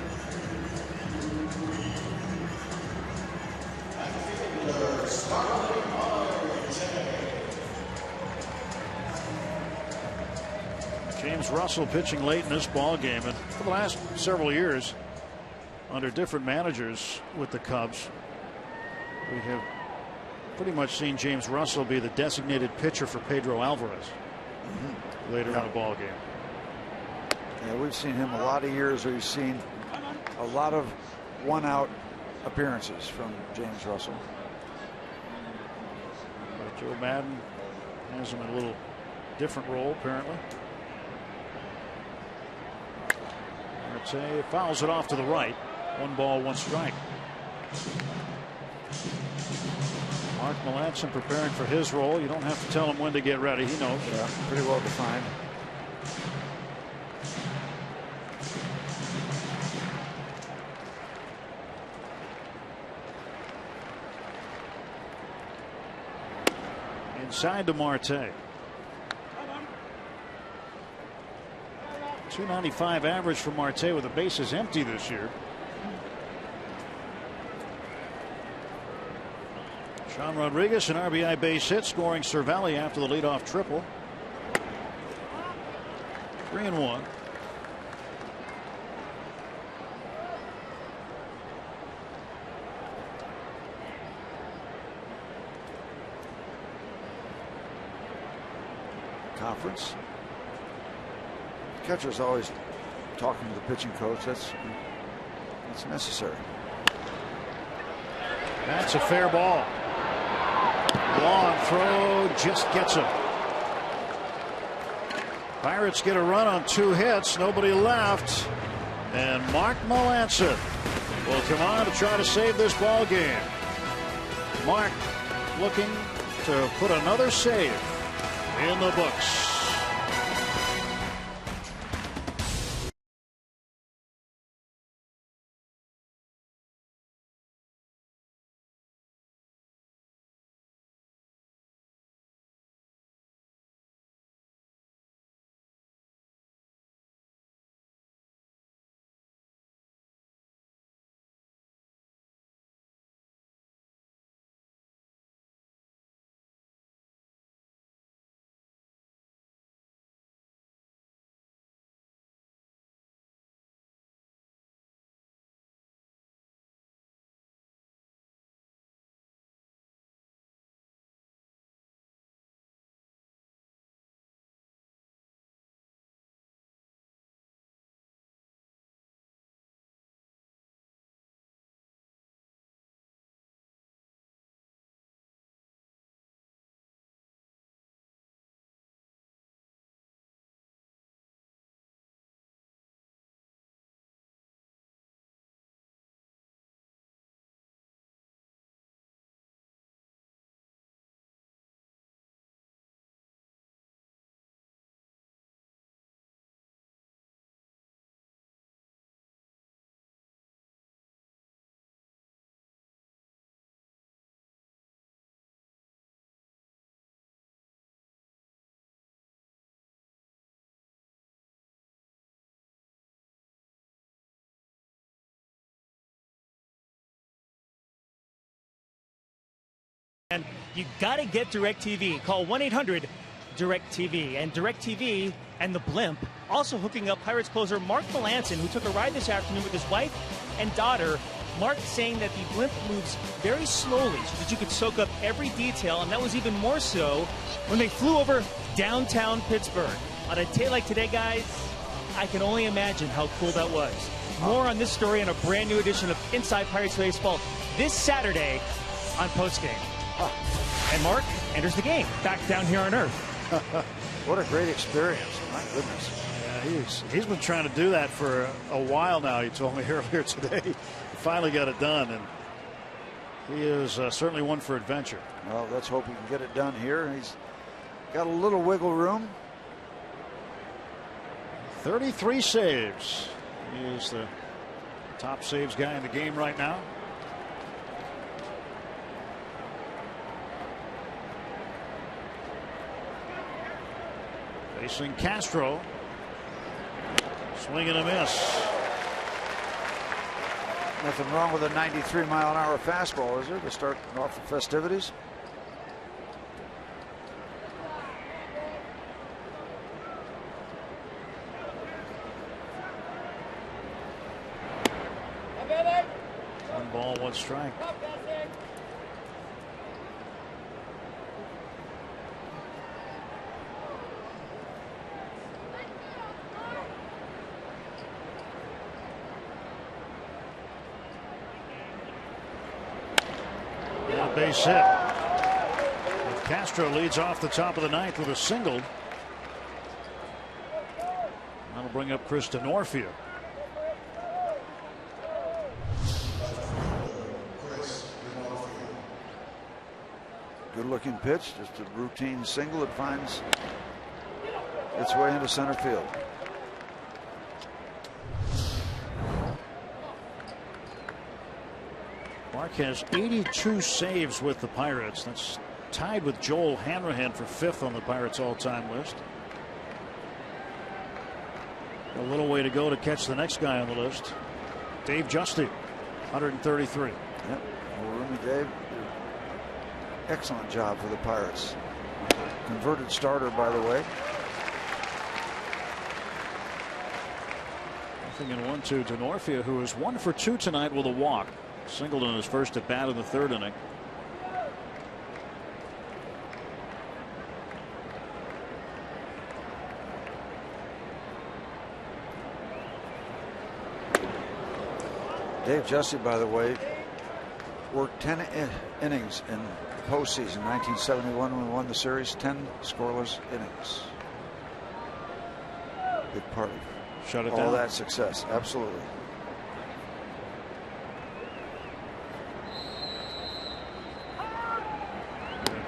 James Russell pitching late in this ball game, and for the last several years, under different managers with the Cubs, we have pretty much seen James Russell be the designated pitcher for Pedro Alvarez later in the ball game. Yeah, we've seen him a lot of years. We've seen a lot of 1-out appearances from James Russell. But Joe Madden has him in a little different role, apparently. Marte fouls it off to the right. 1 ball, 1 strike. Mark Melancon preparing for his role. You don't have to tell him when to get ready. He knows. Yeah, pretty well defined. Inside to Marte. 295 average for Marte with the bases empty this year. Sean Rodriguez, an RBI base hit, scoring Cervelli after the leadoff triple. 3-1. Conference. Catcher's always talking to the pitching coach. That's necessary. That's a fair ball. Long throw, just gets him. Pirates get a run on 2 hits, nobody left, and Mark Melancon will come on to try to save this ball game. Mark looking to put another save in the books. And you got to get DirecTV. Call 1-800-DirecTV. And DirecTV and the Blimp also hooking up Pirates closer Mark Melancon, who took a ride this afternoon with his wife and daughter. Mark saying that the Blimp moves very slowly so that you could soak up every detail, and that was even more so when they flew over downtown Pittsburgh. On a day like today, guys, I can only imagine how cool that was. More on this story in a brand new edition of Inside Pirates Baseball this Saturday on Postgame. And Mark enters the game back down here on Earth. What a great experience. My goodness. Yeah, he's been trying to do that for a while now. He told me earlier today. He finally got it done, and he is certainly one for adventure. Well, let's hope he can get it done here. He's got a little wiggle room. 33 saves. He is the top saves guy in the game right now. Facing Castro. Swing and a miss. Nothing wrong with a 93-mile-an-hour fastball, is there, to start off the festivities? One ball, one strike. Base hit. Castro leads off the top of the ninth with a single. That'll bring up Chris Denorfia. Good looking pitch, just a routine single. It finds its way into center field. Mark has 82 saves with the Pirates. That's tied with Joel Hanrahan for 5th on the Pirates all-time list. A little way to go to catch the next guy on the list. Dave Justy, 133. Yep. Well, Roomy Dave, excellent job for the Pirates. Converted starter, by the way. Nothing in 1-2. Denorfia, who is 1 for 2 tonight with a walk. Singled in his first at bat in the 3rd inning. Dave Justy, by the way, worked 10 innings in postseason. 1971 when we won the series, 10 scoreless innings. big part of Shut it all down. that success. Absolutely.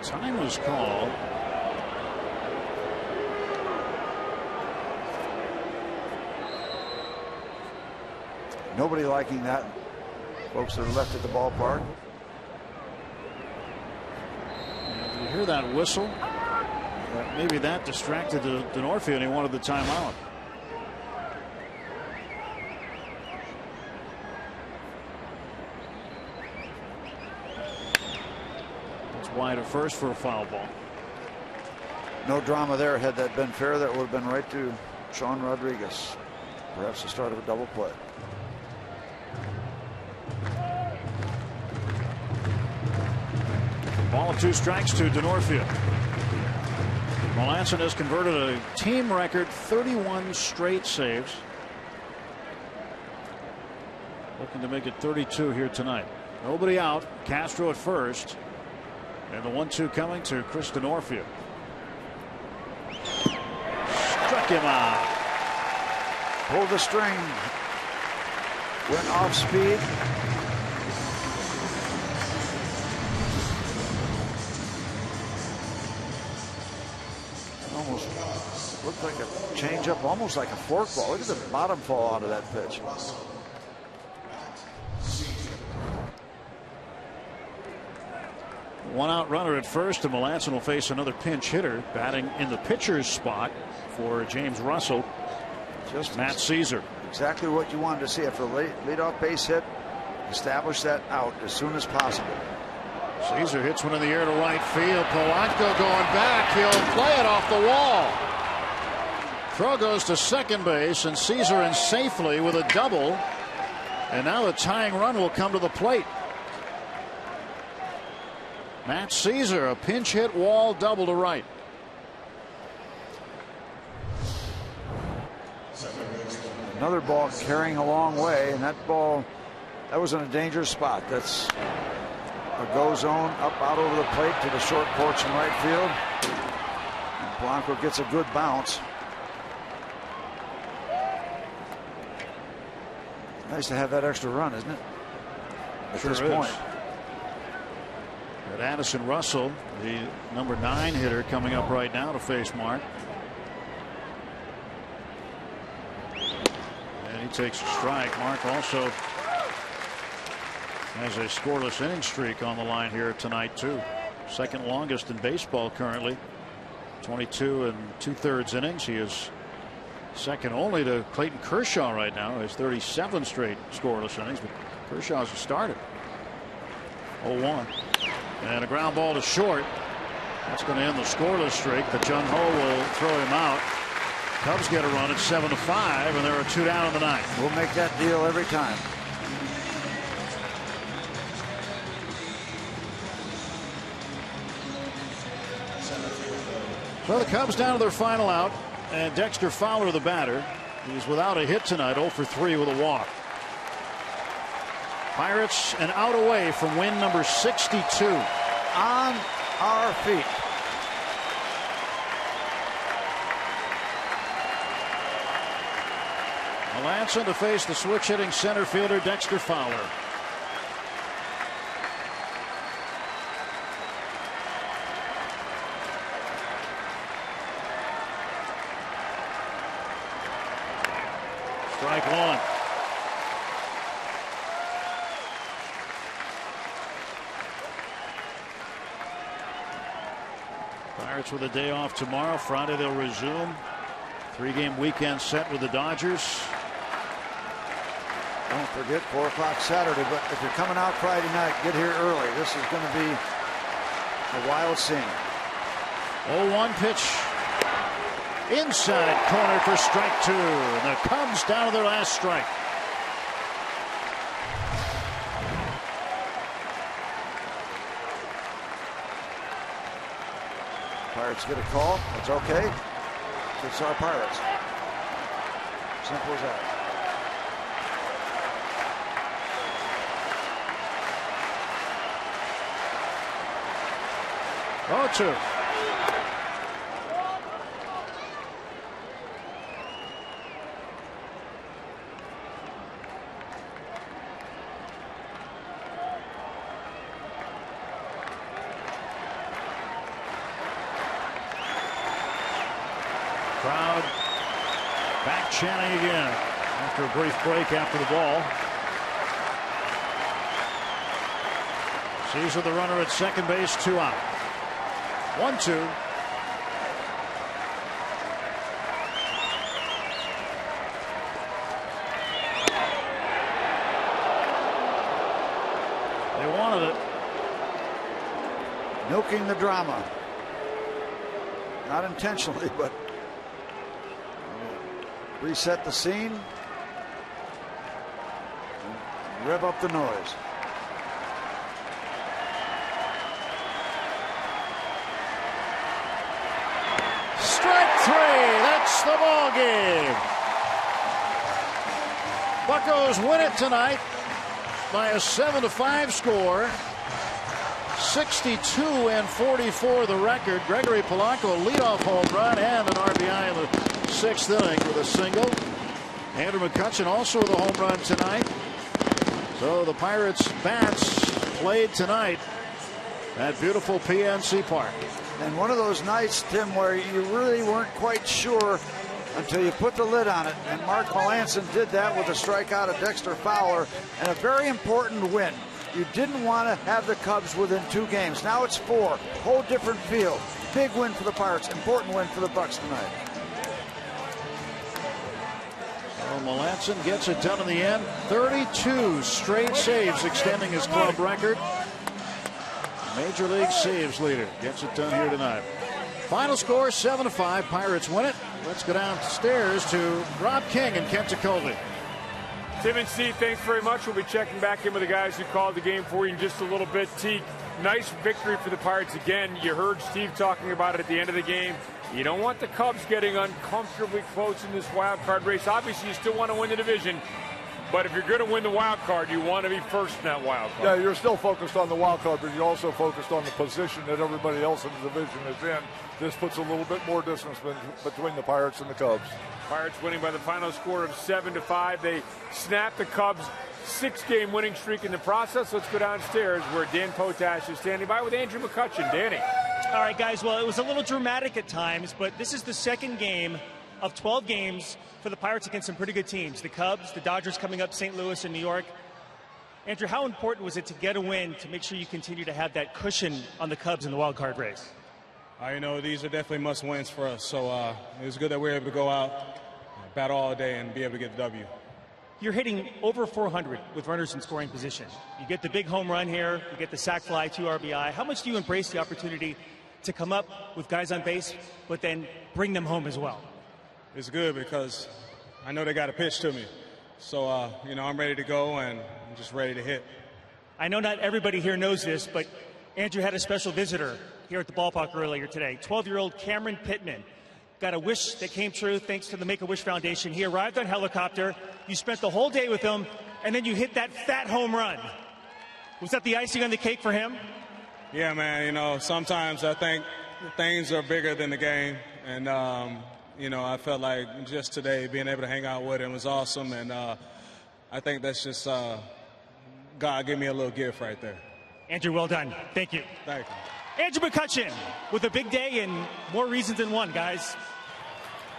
Time was called. Nobody liking that. Folks that are left at the ballpark. You hear that whistle? Maybe that distracted Denorfia and he wanted the timeout. It's wide at first for a foul ball. No drama there. Had that been fair, that would have been right to Sean Rodriguez. Perhaps the start of a double play. Ball of 2 strikes to Denorfia. Melancon has converted a team record 31 straight saves. Looking to make it 32 here tonight. Nobody out. Castro at first. And the 1-2 coming to Chris Denorfia. Struck him out. Pulled the string. Went off speed. Almost looked like a changeup, almost like a forkball. Look at the bottom fall out of that pitch. One out runner at first, and Melancon will face another pinch hitter batting in the pitcher's spot for James Russell. Just Matt Caesar. Exactly what you wanted to see after a leadoff base hit. Establish that out as soon as possible. Caesar hits one in the air to right field. Polanco going back. He'll play it off the wall. Throw goes to second base, and Caesar in safely with a double. And now the tying run will come to the plate. Matt Caesar, a pinch hit wall double to right. Another ball carrying a long way, and that ball, that was in a dangerous spot. That's a go zone up out over the plate to the short porch in right field. And Polanco gets a good bounce. Nice to have that extra run, isn't it? At Sure this is. point. Got Addison Russell, the number 9 hitter, coming up right now to face Mark. And he takes a strike. Mark also has a scoreless inning streak on the line here tonight, too. Second longest in baseball currently. 22 2/3 innings. He is second only to Clayton Kershaw right now. His 37 straight scoreless innings, but Kershaw's a starter. 0-1. And a ground ball to short. That's going to end the scoreless streak. But Jung Ho will throw him out. Cubs get a run at 7-5, and there are 2 down in the 9th. We'll make that deal every time. So the Cubs down to their final out, and Dexter Fowler, the batter. He's without a hit tonight, 0 for 3 with a walk. Pirates an out away from win number 62. On our feet. Melancon to face the switch hitting center fielder Dexter Fowler. Strike 1. Pirates with a day off tomorrow. Friday they'll resume. 3-game weekend set with the Dodgers. Don't forget 4 o'clock Saturday, but if you're coming out Friday night, get here early. This is going to be a wild scene. 0-1 pitch. Inside corner for strike 2. And the Cubs down to their last strike. Pirates get a call. That's okay. It's our Pirates. Simple as that. Oh, 2. Crowd back chanting again after a brief break after the ball. Sees with the runner at second base, 2 out. 1-2. They wanted it. Milking the drama. Not intentionally, but reset the scene. Rev up the noise. Strike 3. That's the ball game. Buccos win it tonight by a 7-5 score. 62-44 the record. Gregory Polanco leadoff home run and an RBI in the 6th inning with a single. Andrew McCutchen also with a home run tonight. So the Pirates bats played tonight at beautiful PNC Park. And one of those nights, Tim, where you really weren't quite sure until you put the lid on it. And Mark Melancon did that with a strikeout of Dexter Fowler and a very important win. You didn't want to have the Cubs within 2 games. Now it's 4. Whole different feel. Big win for the Pirates. Important win for the Bucks tonight. Well, Melancon gets it done in the end. 32 straight saves, extending his club record. Major League saves leader gets it done here tonight. Final score 7-5. Pirates win it. Let's go downstairs to Rob King and Kent Jacoby. Tim and Steve, thanks very much. We'll be checking back in with the guys who called the game for you in just a little bit. Teague, nice victory for the Pirates again. You heard Steve talking about it at the end of the game. You don't want the Cubs getting uncomfortably close in this wild card race. Obviously, you still want to win the division. But if you're going to win the wild card, you want to be first in that wild card. Yeah, you're still focused on the wild card, but you're also focused on the position that everybody else in the division is in. This puts a little bit more distance between the Pirates and the Cubs. Pirates winning by the final score of 7-5. They snapped the Cubs' 6-game winning streak in the process. Let's go downstairs where Dan Potash is standing by with Andrew McCutchen. Danny. All right, guys. Well, it was a little dramatic at times, but this is the second game of 12 games for the Pirates against some pretty good teams. The Cubs, the Dodgers coming up, St. Louis and New York. Andrew, how important was it to get a win to make sure you continue to have that cushion on the Cubs in the wild card race? You know, these are definitely must wins for us. So it was good that we were able to go out, battle all day, and be able to get the W. You're hitting over 400 with runners in scoring position. You get the big home run here. You get the sac fly, 2 RBI. How much do you embrace the opportunity to come up with guys on base, but then bring them home as well? It's good because I know they got to pitch to me. So, you know, I'm ready to go, and I'm just ready to hit. I know not everybody here knows this, but Andrew had a special visitor here at the ballpark earlier today. 12-year-old Cameron Pittman got a wish that came true thanks to the Make-A-Wish Foundation. He arrived on helicopter. You spent the whole day with him, and then you hit that fat home run. Was that the icing on the cake for him? Yeah, man. You know, sometimes I think things are bigger than the game. And, you know, I felt like just today being able to hang out with him was awesome. And I think that's just God gave me a little gift right there. Andrew, well done. Thank you. Thank you. Andrew McCutchen with a big day and more reasons than one, guys.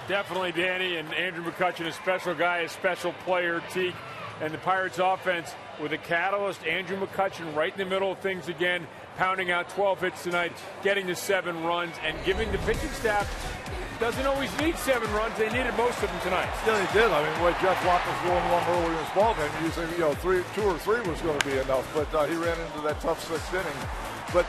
Definitely, Danny, and Andrew McCutchen, a special guy, a special player, Teague, and the Pirates offense with a catalyst. Andrew McCutchen right in the middle of things again, pounding out 12 hits tonight, getting to 7 runs, and giving the pitching staff doesn't always need 7 runs. They needed most of them tonight. Yeah, they did. I mean, the way Jeff Locke was going along earlier in this ball game, you said, you know, 2 or 3 was going to be enough, but he ran into that tough 6th inning. But,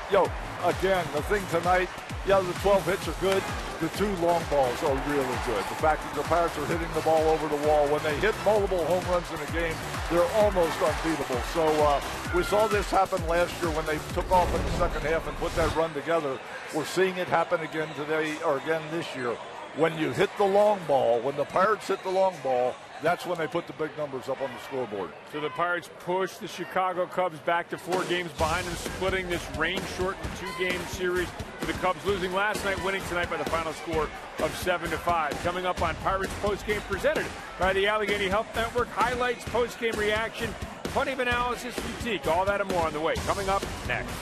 again, the thing tonight, the 12 hits are good. The 2 long balls are really good. The fact that the Pirates are hitting the ball over the wall. When they hit multiple home runs in a game, they're almost unbeatable. So we saw this happen last year when they took off in the second half and put that run together. We're seeing it happen again today, or again this year. When you hit the long ball, when the Pirates hit the long ball, that's when they put the big numbers up on the scoreboard. So the Pirates push the Chicago Cubs back to 4 games behind them, splitting this rain-shortened 2-game series with the Cubs losing last night, winning tonight by the final score of 7-5. Coming up on Pirates postgame presented by the Allegheny Health Network. Highlights, postgame reaction, plenty of analysis from Teague. All that and more on the way. Coming up next.